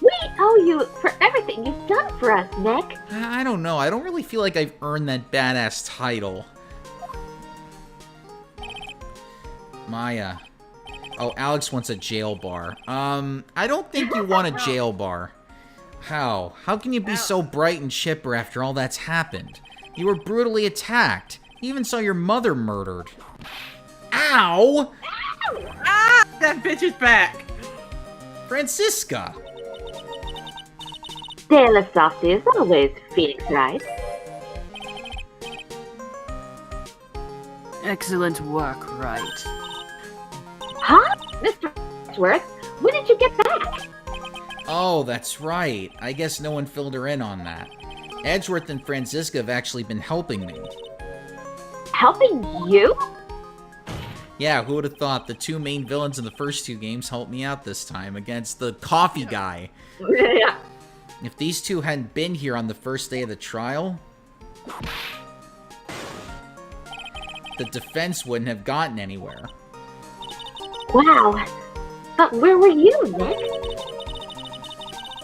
S3: We owe you for everything you've done for us, Nick.
S4: I don't know. I don't really feel like I've earned that badass title. Maya. Oh, Alex wants a jail bar. I don't think you want a jail bar. How? How can you be so bright and chipper after all that's happened? You were brutally attacked. You even saw your mother murdered. Ow!
S2: Ah! That bitch is back!
S4: Francisca!
S3: Tale of Softy is always Phoenix, right?
S5: Excellent work, Wright.
S3: Huh? Mr. Edgeworth, when did you get back?
S4: Oh, that's right. I guess no one filled her in on that. Edgeworth and Francisca have actually been helping me.
S3: Helping you?
S4: Yeah, who would have thought the two main villains in the first two games helped me out this time against the coffee guy?
S3: Yeah.
S1: If these two hadn't been here on the first day of the trial, the defense wouldn't have gotten anywhere.
S3: Wow. But where were you, Nick?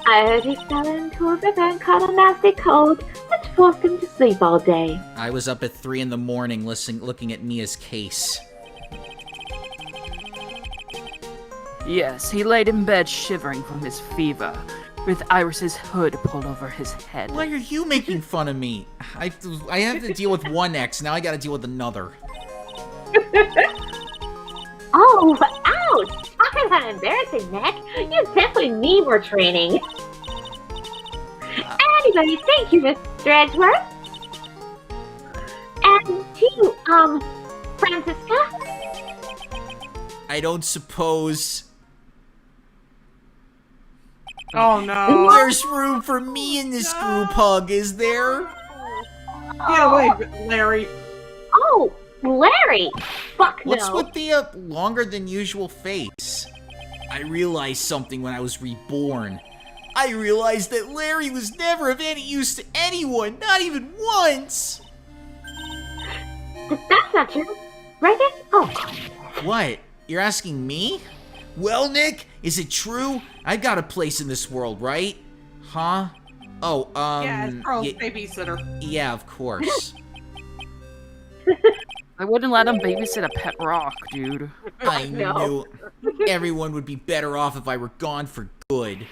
S3: I heard he fell into a river and caught a nasty cold, which forced him to sleep all day.
S1: I was up at 3 in the morning looking at Mia's case.
S5: Yes, he laid in bed shivering from his fever, with Iris's hood pulled over his head.
S1: Why are you making fun of me? I have to deal with one ex, now I gotta deal with another.
S3: Oh, ouch! Talk about embarrassing, Nick. You definitely need more training. Anyway, thank you, Mr. Edgeworth. And to you, Francisca?
S1: I don't suppose
S2: Oh no.
S1: there's room for me in this group hug, is there?
S2: Get away, Larry.
S3: Oh, Larry! Fuck no.
S1: What's with the longer than usual face? I realized something when I was reborn. I realized that Larry was never of any use to anyone, not even once!
S3: That's not true. Right, Nick? Oh,
S1: What? You're asking me? Well, Nick, is it true? I've got a place in this world, right? Huh? Oh,
S2: Yeah, it's Pearl's babysitter.
S1: yeah, of course.
S5: I wouldn't let him babysit a pet rock, dude.
S1: I
S3: No.
S1: knew everyone would be better off if I were gone for good.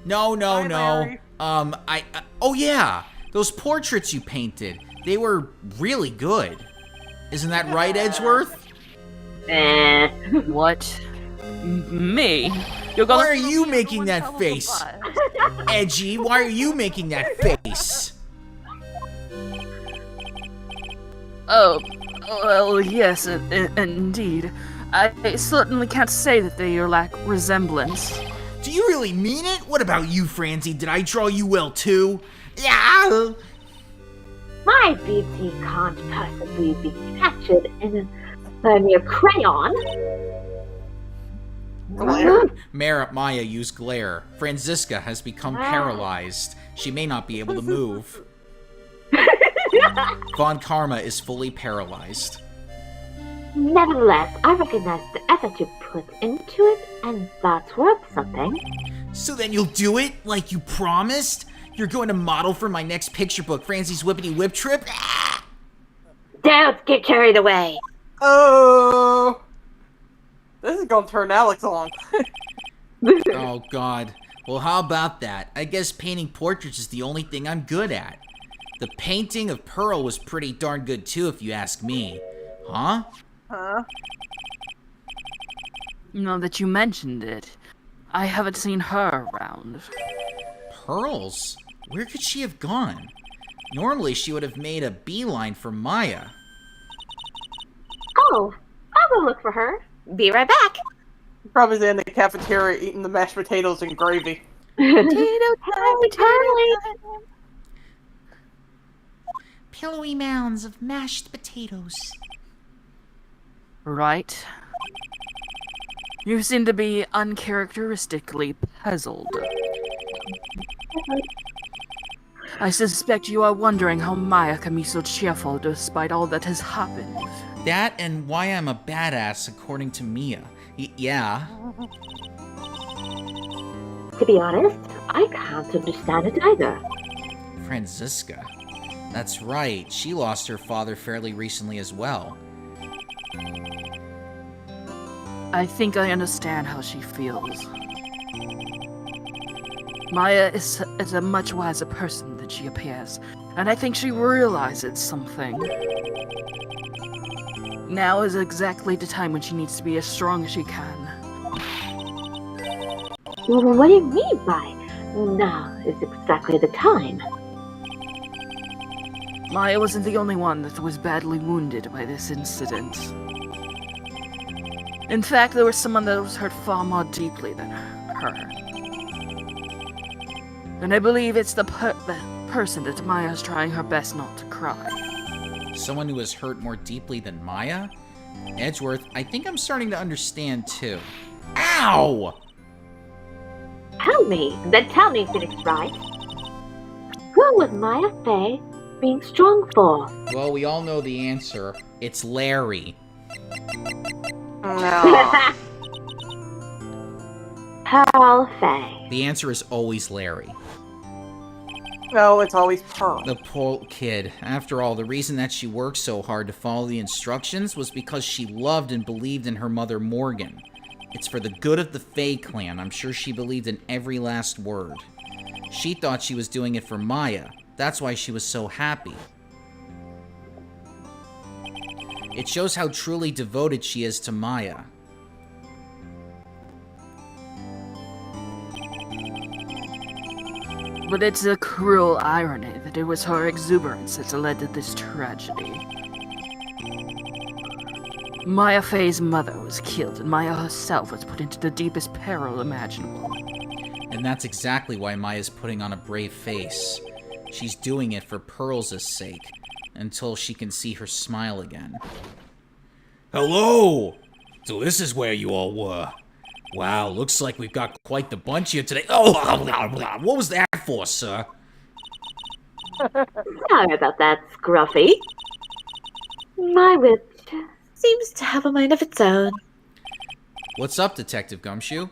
S1: No,
S2: Bye, Larry.
S1: oh yeah, those portraits you painted, they were really good. Isn't that right, Edgeworth?
S3: eh.
S5: What? Me? You're gonna
S1: Why are
S5: throw
S1: you
S5: me
S1: making
S5: one
S1: that
S5: hell of a
S1: face?
S5: butt.
S1: Edgy, why are you making that face?
S5: Oh, well, yes, indeed. I certainly can't say that they lack resemblance.
S1: Do you really mean it? What about you, Francie? Did I draw you well too? Yeah.
S3: My beauty can't possibly be captured in a mere crayon.
S1: Maya used glare. Franziska has become paralyzed. She may not be able to move. Von Karma is fully paralyzed.
S3: Nevertheless, I recognize the effort you put into it, and that's worth something.
S1: So then you'll do it like you promised? You're going to model for my next picture book, Francie's Whippity Whip Trip? Ah!
S3: Don't get carried away.
S2: Oh. This is gonna turn Alex on.
S1: Oh, God. Well, how about that? I guess painting portraits is the only thing I'm good at. The painting of Pearl was pretty darn good, too, if you ask me. Huh?
S2: Huh?
S5: Now that you mentioned it, I haven't seen her around.
S1: Pearls? Where could she have gone? Normally, she would have made a beeline for Maya.
S3: Oh, I'll go look for her. Be right back.
S2: Probably in the cafeteria eating the mashed potatoes and gravy.
S3: Potato time.
S1: Pillowy mounds of mashed potatoes.
S5: Right? You seem to be uncharacteristically puzzled. I suspect you are wondering how Maya can be so cheerful despite all that has happened.
S1: That and why I'm a badass, according to Mia. Yeah.
S3: To be honest, I can't understand it either.
S1: Franziska. That's right, she lost her father fairly recently as well.
S5: I think I understand how she feels. Maya is a much wiser person than she appears, and I think she realizes something. Now is exactly the time when she needs to be as strong as she can.
S3: Well, what do you mean by now is exactly the time?
S5: Maya wasn't the only one that was badly wounded by this incident. In fact, there was someone that was hurt far more deeply than her. And I believe it's the person that Maya's trying her best not to cry.
S1: Someone who was hurt more deeply than Maya? Edgeworth, I think I'm starting to understand too. Ow!
S3: Tell me, then tell me, Phoenix Wright. Who was Maya Fey being strong for?
S1: Well, we all know the answer. It's Larry.
S2: No.
S3: Pearl Fey.
S1: The answer is always Larry.
S2: No, it's always Pearl.
S1: The poor kid. After all, the reason that she worked so hard to follow the instructions was because she loved and believed in her mother, Morgan. It's for the good of the Fey clan. I'm sure she believed in every last word. She thought she was doing it for Maya. That's why she was so happy. It shows how truly devoted she is to Maya.
S5: But it's a cruel irony that it was her exuberance that led to this tragedy. Maya Fey's mother was killed, and Maya herself was put into the deepest peril imaginable.
S1: And that's exactly why Maya's putting on a brave face. She's doing it for Pearl's sake, until she can see her smile again. Hello! So this is where you all were. Wow, looks like we've got quite the bunch here today. Oh, what was that for, sir?
S3: Sorry about that, Scruffy. My witch seems to have a mind of its own.
S1: What's up, Detective Gumshoe?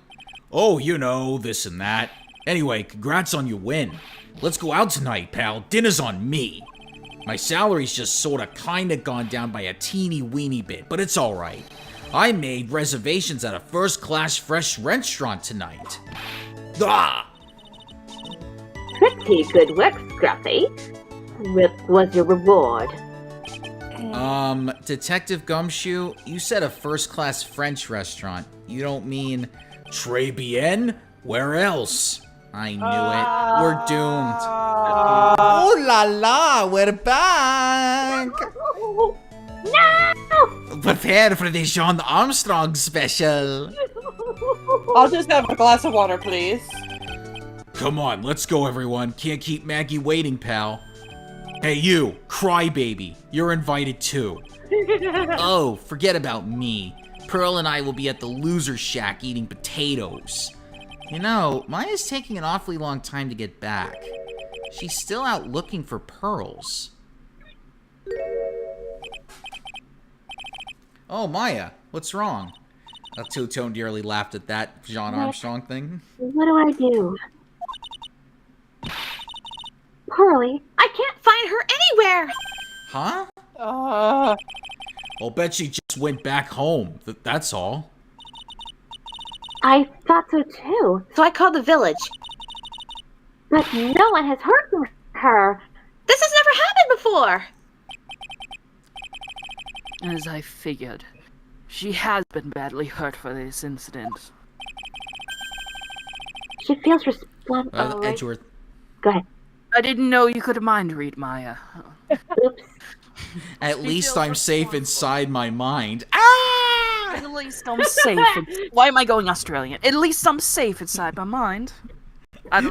S1: Oh, you know, this and that. Anyway, congrats on your win. Let's go out tonight, pal. Dinner's on me. My salary's just sorta kinda gone down by a teeny weeny bit, but it's alright. I made reservations at a first-class fresh restaurant tonight. Ah!
S3: Pretty good work, Scruffy. What was your reward?
S1: Detective Gumshoe, you said a first-class French restaurant. You don't mean Tribulations? Where else? I knew it. We're doomed. Oh la la, we're back!
S3: No!
S1: Prepare for the Jean Armstrong special.
S2: I'll just have a glass of water, please.
S1: Come on, let's go, everyone. Can't keep Maggie waiting, pal. Hey, you, crybaby. You're invited too. Oh, forget about me. Pearl and I will be at the loser shack eating potatoes. You know, Maya's taking an awfully long time to get back. She's still out looking for pearls. Oh, Maya, what's wrong? Two-Tone dearly laughed at that Jean Armstrong thing.
S3: What do I do? Pearly, I can't find her anywhere!
S1: Huh? I'll bet she just went back home. That's all.
S3: I thought so too. So I called the village. But no one has heard from her. This has never happened before!
S5: As I figured, she has been badly hurt for this incident.
S3: She feels responsible.
S1: Edgeworth.
S3: Go ahead.
S5: I didn't know you could mind read Maya.
S3: Oops.
S1: At least I'm safe inside my mind. Ah!
S5: At least I'm safe. Why am I going Australian? At least I'm safe inside my mind.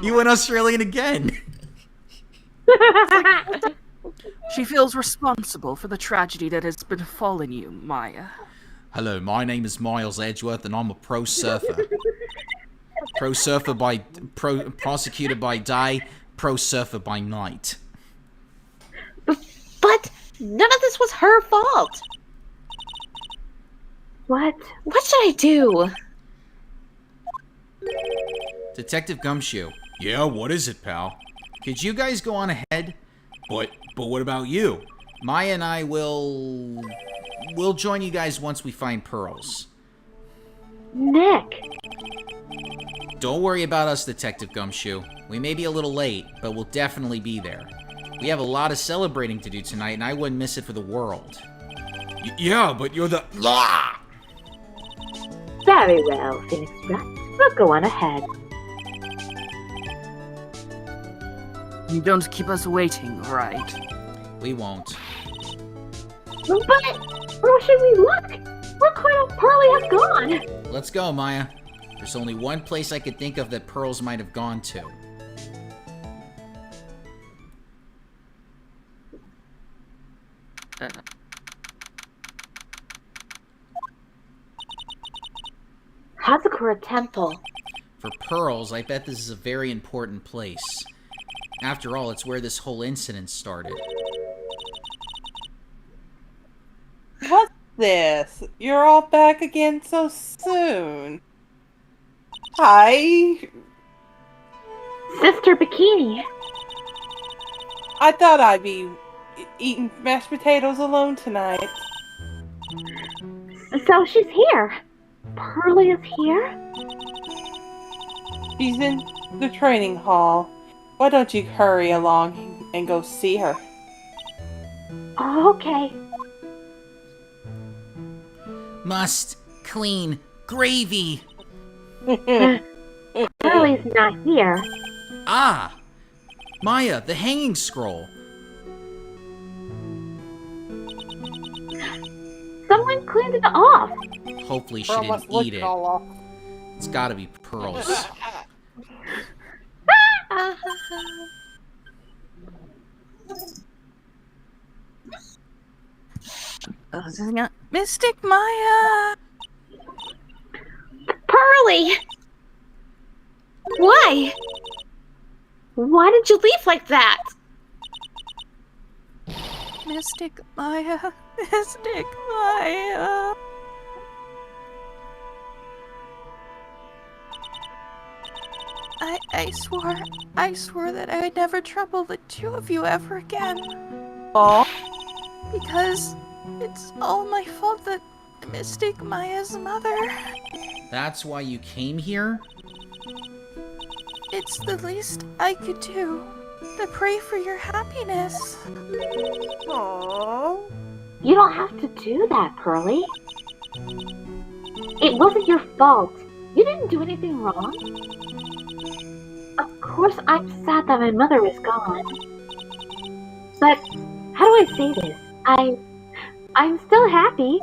S1: You went Australian again.
S5: She feels responsible for the tragedy that has befallen you, Maya.
S1: Hello, my name is Miles Edgeworth, and I'm a pro surfer. Pro surfer by prosecutor by day, pro surfer by night.
S3: But none of this was her fault. What? What should I do?
S1: Detective Gumshoe. Yeah, what is it, pal? Could you guys go on ahead? But what about you? Maya and I will join you guys once we find pearls.
S3: Nick.
S1: Don't worry about us, Detective Gumshoe. We may be a little late, but we'll definitely be there. We have a lot of celebrating to do tonight, and I wouldn't miss it for the world. Yeah, but you're the... Ah!
S3: Very well, Phoenix Wright. We'll go on ahead.
S5: You don't keep us waiting, right?
S1: We won't.
S3: But where should we look? Where could Pearly have gone?
S1: Let's go, Maya. There's only one place I could think of that pearls might have gone to.
S3: Hazakura Temple.
S1: For pearls, I bet this is a very important place. After all, it's where this whole incident started.
S2: What's this? You're all back again so soon. Hi.
S3: Sister Bikini.
S2: I thought I'd be eating mashed potatoes alone tonight.
S3: So she's here. Pearly is here?
S2: She's in the training hall. Why don't you hurry along and go see her?
S3: Oh, okay.
S1: Must clean gravy.
S3: Pearly's not here.
S1: Ah! Maya, the hanging scroll.
S3: Someone cleaned it off.
S1: Hopefully she
S2: Pearl
S1: didn't
S2: must lick
S1: eat it.
S2: all off.
S1: It's gotta be Pearl's.
S5: Mystic Maya!
S3: Pearly! Why? Why did you leave like that?
S5: Mystic Maya. Mystic Maya. I swore that I would never trouble the two of you ever again.
S2: Aw.
S5: Because it's all my fault that Mystic Maya's mother.
S1: That's why you came here?
S5: It's the least I could do to pray for your happiness.
S2: Aww.
S3: You don't have to do that, Pearly. It wasn't your fault. You didn't do anything wrong. Of course, I'm sad that my mother is gone. But how do I say this? I'm still happy.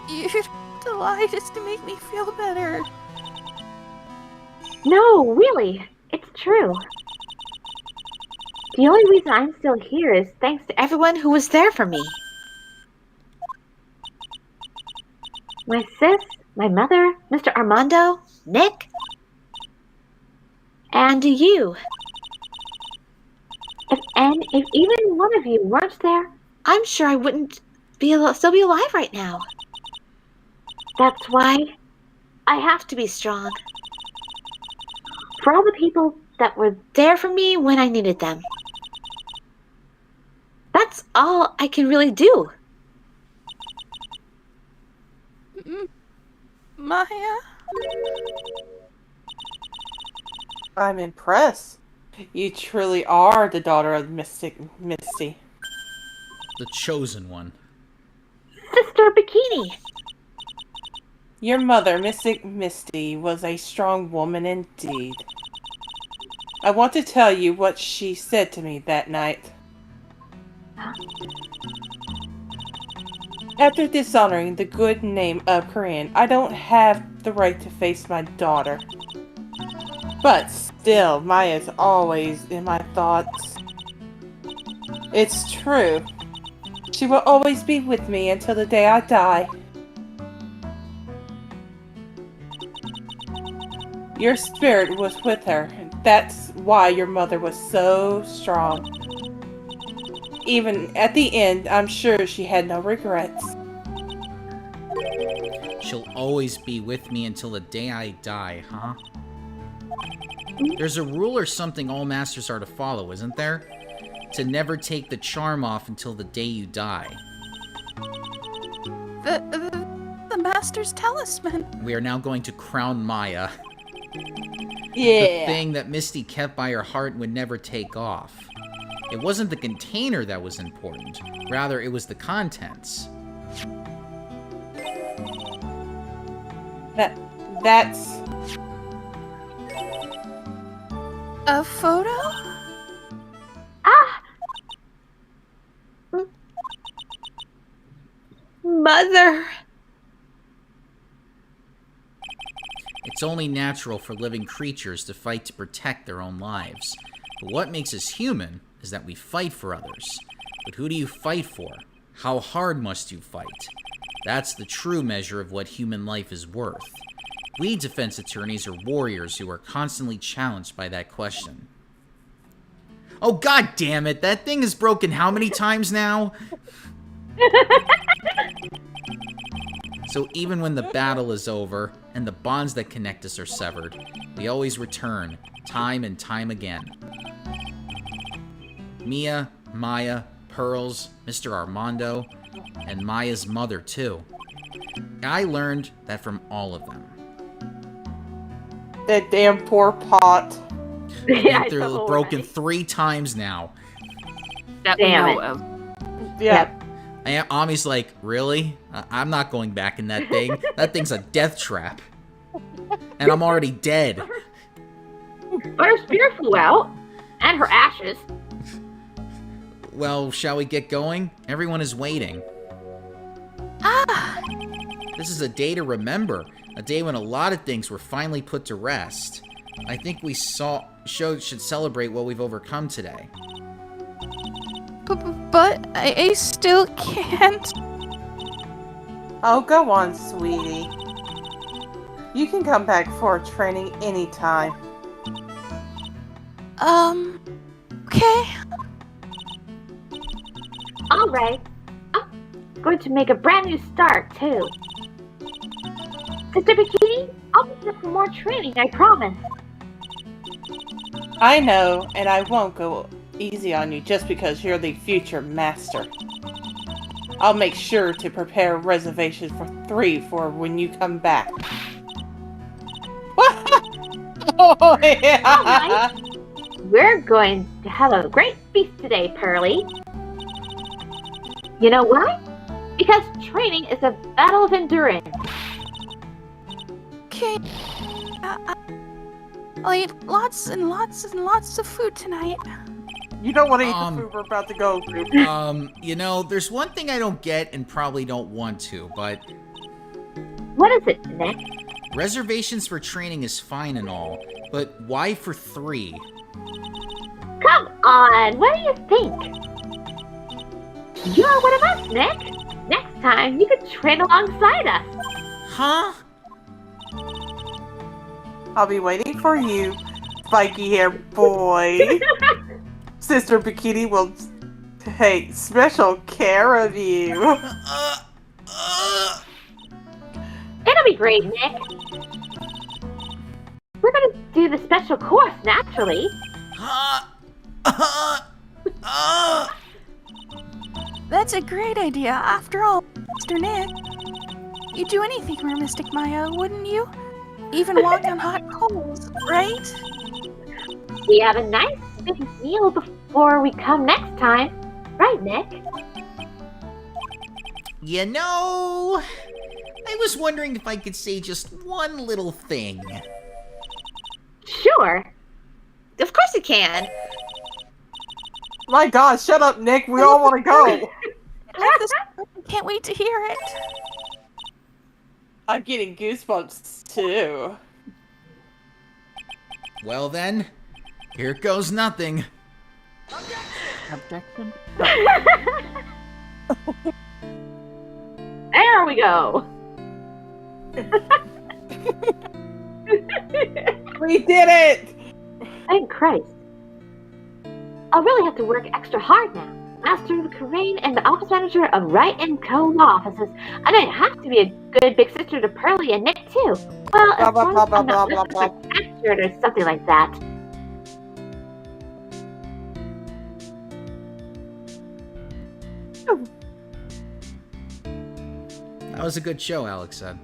S5: Your delight is to make me feel better.
S3: No, really, it's true. The only reason I'm still here is thanks to everyone who was there for me. My sis, my mother, Mr. Armando, Nick, and you. If even one of you weren't there, I'm sure I wouldn't still be alive right now. That's why I have to be strong. For all the people that were there for me when I needed them. That's all I can really do.
S5: Maya?
S2: I'm impressed. You truly are the daughter of Misty.
S1: The chosen one.
S3: Sister Bikini.
S2: Your mother, Mystic Misty, was a strong woman indeed. I want to tell you what she said to me that night. After dishonoring the good name of Korean, I don't have the right to face my daughter. But still, Maya's always in my thoughts. It's true. She will always be with me until the day I die. Your spirit was with her. That's why your mother was so strong. Even at the end, I'm sure she had no regrets.
S1: She'll always be with me until the day I die, huh? There's a rule or something all masters are to follow, isn't there? To never take the charm off until the day you die.
S5: The Master's Talisman.
S1: We are now going to crown Maya.
S2: Yeah.
S1: The thing that Misty kept by her heart and would never take off. It wasn't the container that was important. Rather, it was the contents.
S2: That's...
S5: A photo?
S3: Ah! Mother!
S1: It's only natural for living creatures to fight to protect their own lives. But what makes us human is that we fight for others. But who do you fight for? How hard must you fight? That's the true measure of what human life is worth. We defense attorneys are warriors who are constantly challenged by that question. Oh, god damn it. That thing is broken how many times now? So even when the battle is over, and the bonds that connect us are severed, we always return, time and time again. Mia, Maya, Pearls, Mr. Armando, and Maya's mother, too. I learned that from all of them.
S2: That damn poor pot.
S1: Been through broken 3 times now.
S5: That
S3: Damn
S5: we
S3: it.
S5: know of.
S2: Yeah.
S1: And Ami's like, really? I'm not going back in that thing. That thing's a death trap. And I'm already dead.
S3: But her spirit flew out. And her ashes.
S1: Well, shall we get going? Everyone is waiting.
S5: Ah,
S1: This is a day to remember. A day when a lot of things were finally put to rest. I think we should celebrate what we've overcome today.
S5: but I still can't.
S2: Oh, go on, sweetie. You can come back for training anytime.
S5: Okay.
S3: Alright. I'm going to make a brand new start, too. Sister Bikini, I'll be here for more training, I promise.
S2: I know, and I won't go easy on you just because you're the future master. I'll make sure to prepare reservations for 3 for when you come back. Oh, yeah.
S3: We're going to have a great feast today, Pearly. You know why? Because training is a battle of endurance.
S5: Okay. I'll eat lots and lots and lots of food tonight.
S2: You don't want to eat the food we're about to go through.
S1: You know, there's one thing I don't get and probably don't want to, but
S3: What is it, Nick?
S1: reservations for training is fine and all, but why for 3?
S3: Come on, what do you think? You're one of us, Nick. Next time, you could train alongside us.
S1: Huh?
S2: I'll be waiting for you, spiky hair boy. Sister Bikini will take special care of you.
S3: It'll be great, Nick. We're gonna do the special course, naturally.
S5: That's a great idea. After all, Mr. Nick, you'd do anything for Mystic Maya, wouldn't you? Even walk on hot coals, right?
S3: We have a nice big meal before we come next time. Right, Nick?
S1: You know, I was wondering if I could say just one little thing.
S3: Sure. Of course you can.
S2: My God, shut up, Nick. We all want to go.
S5: Can't wait to hear it.
S2: I'm getting goosebumps too.
S1: Well then, here goes nothing.
S5: Objection.
S3: There we go.
S2: We did it!
S3: Thank Christ. I'll really have to work extra hard now. Master of the Crane and the office manager of Wright and Co. law offices. And I have to be a good big sister to Pearly and Nick too. Well, as
S2: Blah,
S3: long
S2: blah,
S3: as
S2: blah,
S3: I'm not
S2: blah,
S3: listed
S2: blah,
S3: as an expert or something like that.
S1: That was a good show, Alex said.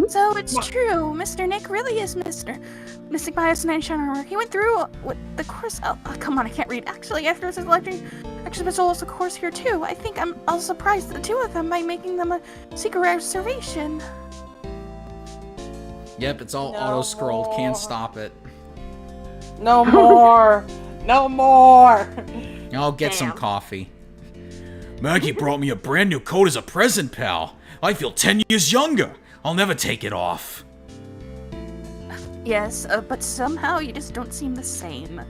S5: So it's true. Mr. Nick really is Mystic Bias and Shining. He went through with the course. Oh, come on, I can't read. Actually, after his electric also course here too. I think I'll surprise the 2 of them by making them a secret reservation.
S1: Yep, it's all
S2: No
S1: auto-scrolled. Can't
S2: more.
S1: stop it.
S2: No more! No more!
S1: I'll get some
S3: Damn.
S1: coffee.
S4: Maggie brought me a brand new coat as a present, pal. I feel 10 years younger. I'll never take it off.
S5: Yes, but somehow you just don't seem the same.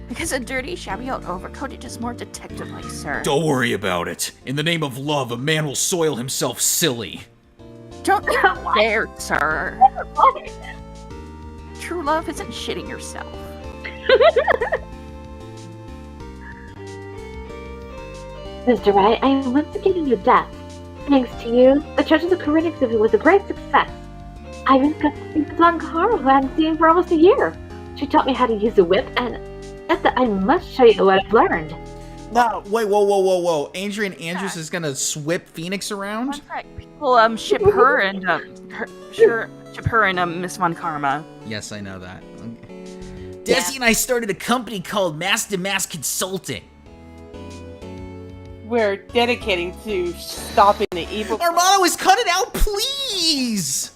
S5: Because a dirty, shabby old overcoat is just more detective-like, sir.
S4: Don't worry about it. In the name of love, a man will soil himself silly.
S5: Don't you
S3: What?
S5: dare, sir.
S3: What?
S5: True love isn't shitting yourself.
S3: Mr. Wright, I am once again in your debt. Thanks to you, the Church of the Corinne exhibit was a great success. I even got to see Miss Von Carl, who I hadn't seen for almost a year. She taught me how to use a whip, and said that I must show you what I've learned.
S2: No.
S1: Wait, whoa. Adrian Andrews is gonna whip Phoenix around?
S5: People ship her and ship her and Miss Von Karma.
S1: Yes, I know that. Desi and I started a company called Mass to Mass Consulting.
S2: We're dedicating to stopping the evil.
S1: Our motto is cut it out, please!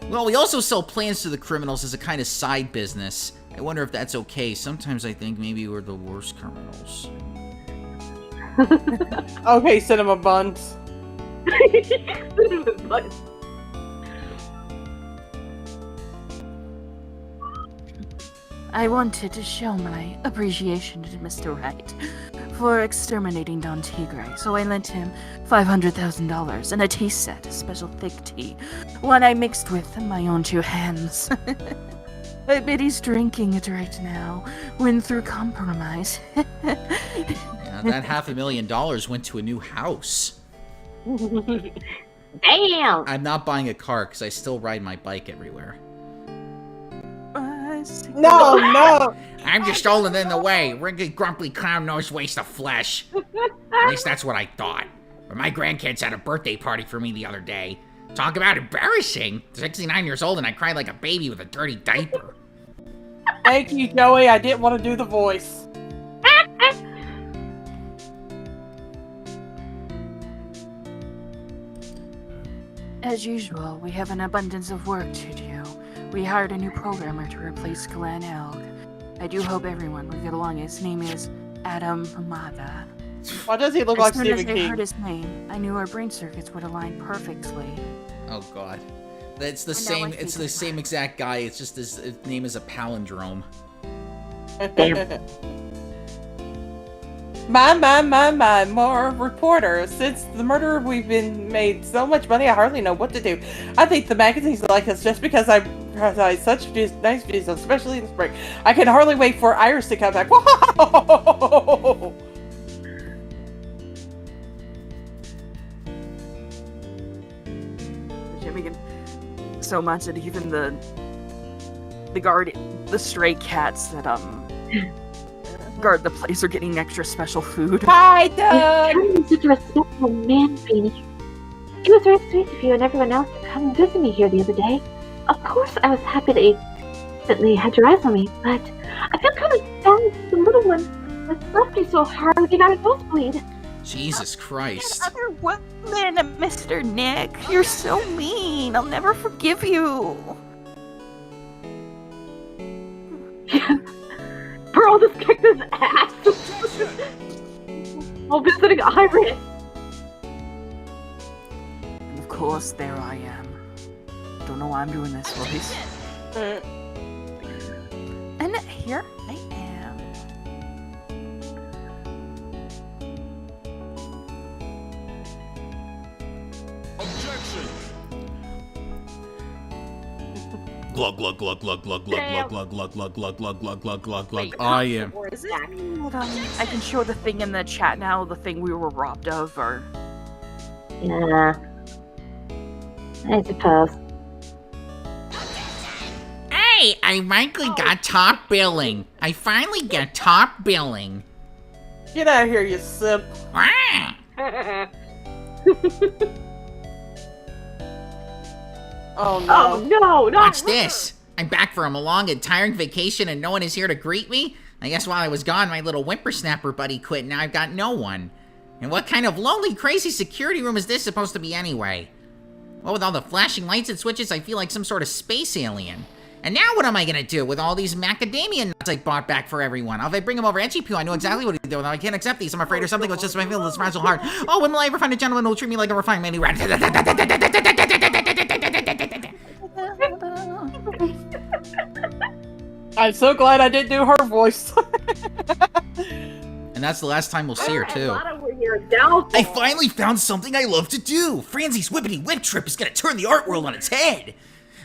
S1: Well, we also sell plans to the criminals as a kind of side business. I wonder if that's okay. Sometimes I think maybe we're the worst criminals.
S2: Okay, cinema buns.
S5: I wanted to show my appreciation to Mr. Wright for exterminating Don Tigre, so I lent him $500,000 and a tea set, a special thick tea, one I mixed with my own two hands. I bet he's drinking it right now, when through compromise.
S1: Yeah, that $500,000 went to a new house.
S3: Damn!
S1: I'm not buying a car because I still ride my bike everywhere.
S2: No.
S1: I'm just stolen in the way. Wrinkly, grumpy clown nose waste of flesh. At least that's what I thought. But my grandkids had a birthday party for me the other day. Talk about embarrassing. 69 years old and I cried like a baby with a dirty diaper.
S2: Thank you, Joey. I didn't want to do the voice.
S5: As usual, we have an abundance of work to do. We hired a new programmer to replace Glenn Elg. I do hope everyone will get along. His name is Adam Hamada.
S2: Why does he look like
S5: As soon as
S2: Stephen
S5: I
S2: King?
S5: heard his name, I knew our brain circuits would align perfectly.
S1: Oh god. It's the
S5: And now
S1: same
S5: I
S1: it's
S5: see
S1: the
S5: that.
S1: same exact guy, it's just his name is a palindrome.
S2: My, more reporters. Since the murder, we've been made so much money, I hardly know what to do. I think the magazines like us just because I provide such nice videos, especially in the spring. I can hardly wait for Iris to come back. Whoa!
S5: Jimmy, so much that even the stray cats that guard the place are getting extra special food.
S2: Hi, Doug!
S3: You're such a respectful man, Phoenix. It was very sweet of you and everyone else to come and visit me here the other day. Of course, I was happy that you instantly had your eyes on me, but I feel kind of bad for the little one that slapped me so hard you got a nosebleed.
S1: Jesus Christ.
S5: Other women, Mr. Nick, you're so mean. I'll never forgive you.
S3: Bro, this kicked his ass! While visiting Iris!
S5: And of course, there I am. Don't know why I'm doing this voice. And here I am.
S4: Glug glug glug glug glug glug glug glug glug glug glug glug glug glug glug.
S1: I am.
S5: Or is it? Hold on. I can show the thing in the chat now, the thing we were robbed of, or...
S3: Yeah. I suppose.
S1: Hey, I finally got top billing. I finally got top billing.
S2: Get out of here, you simp.
S1: Ah!
S2: Oh no.
S3: Oh no, not
S1: Watch this. I'm back from a long and tiring vacation and no one is here to greet me? I guess while I was gone, my little whippersnapper buddy quit and now I've got no one. And what kind of lonely, crazy security room is this supposed to be anyway? Well, with all the flashing lights and switches, I feel like some sort of space alien. And now what am I gonna do with all these macadamia nuts I bought back for everyone? If I bring them over NGP, I know exactly what to do with them. I can't accept these. I'm afraid or something was just my feelings fragile heart. Oh, when will I ever find a gentleman who will treat me like a refined man who ran?
S2: I'm so glad I didn't do her voice.
S1: And that's the last time we'll see her, too.
S3: I
S1: I finally found something I love to do! Franzie's Whippity Whip Trip is gonna turn the art world on its head!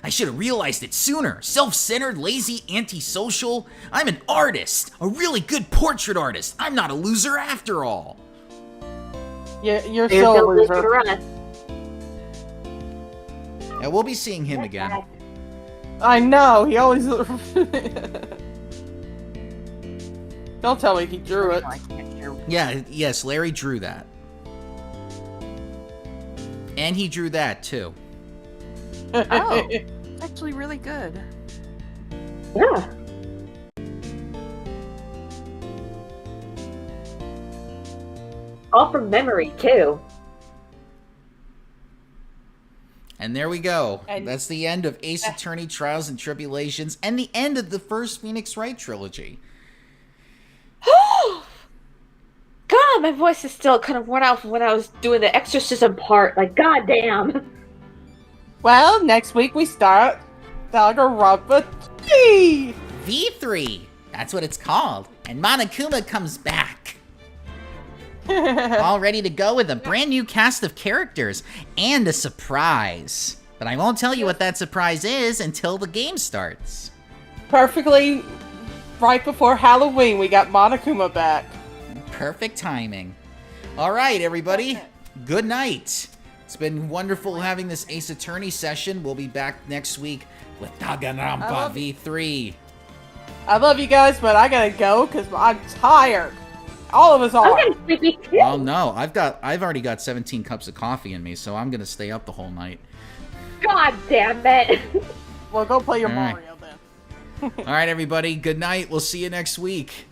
S1: I should have realized it sooner. Self-centered, lazy, antisocial. I'm an artist. A really good portrait artist. I'm not a loser after all.
S2: Yeah, you're
S3: There's
S2: so
S3: no
S2: a
S3: loser
S2: loser.
S3: for us.
S1: Yeah, we'll be seeing him again.
S2: I know, he always... Don't tell me he drew it.
S5: I can't hear.
S1: Yeah, yes, Larry drew that. And he drew that, too.
S5: Oh, it's actually really good.
S3: Yeah. All from memory, too.
S1: And there we go.
S2: And-
S1: That's the end of Ace Attorney Trials and Tribulations and the end of the first Phoenix Wright trilogy.
S3: God, my voice is still kind of worn out from when I was doing the exorcism part. Like, goddamn.
S2: Well, next week we start Danganronpa 3!
S1: V3! That's what it's called. And Monokuma comes back. All ready to go with a brand new cast of characters and a surprise. But I won't tell you what that surprise is until the game starts.
S2: Perfectly right before Halloween, we got Monokuma back.
S1: Perfect timing. All right, everybody. Good night. It's been wonderful having this Ace Attorney session. We'll be back next week with Danganronpa V3.
S2: I love you guys, but I gotta go because I'm tired. All of us
S3: I'm
S2: are.
S3: getting sleepy too.
S1: Well, no, I've already got 17 cups of coffee in me, so I'm gonna stay up the whole night.
S3: God damn it.
S2: Well, go play your
S1: All right.
S2: Mario then.
S1: All right, everybody. Good night. We'll see you next week.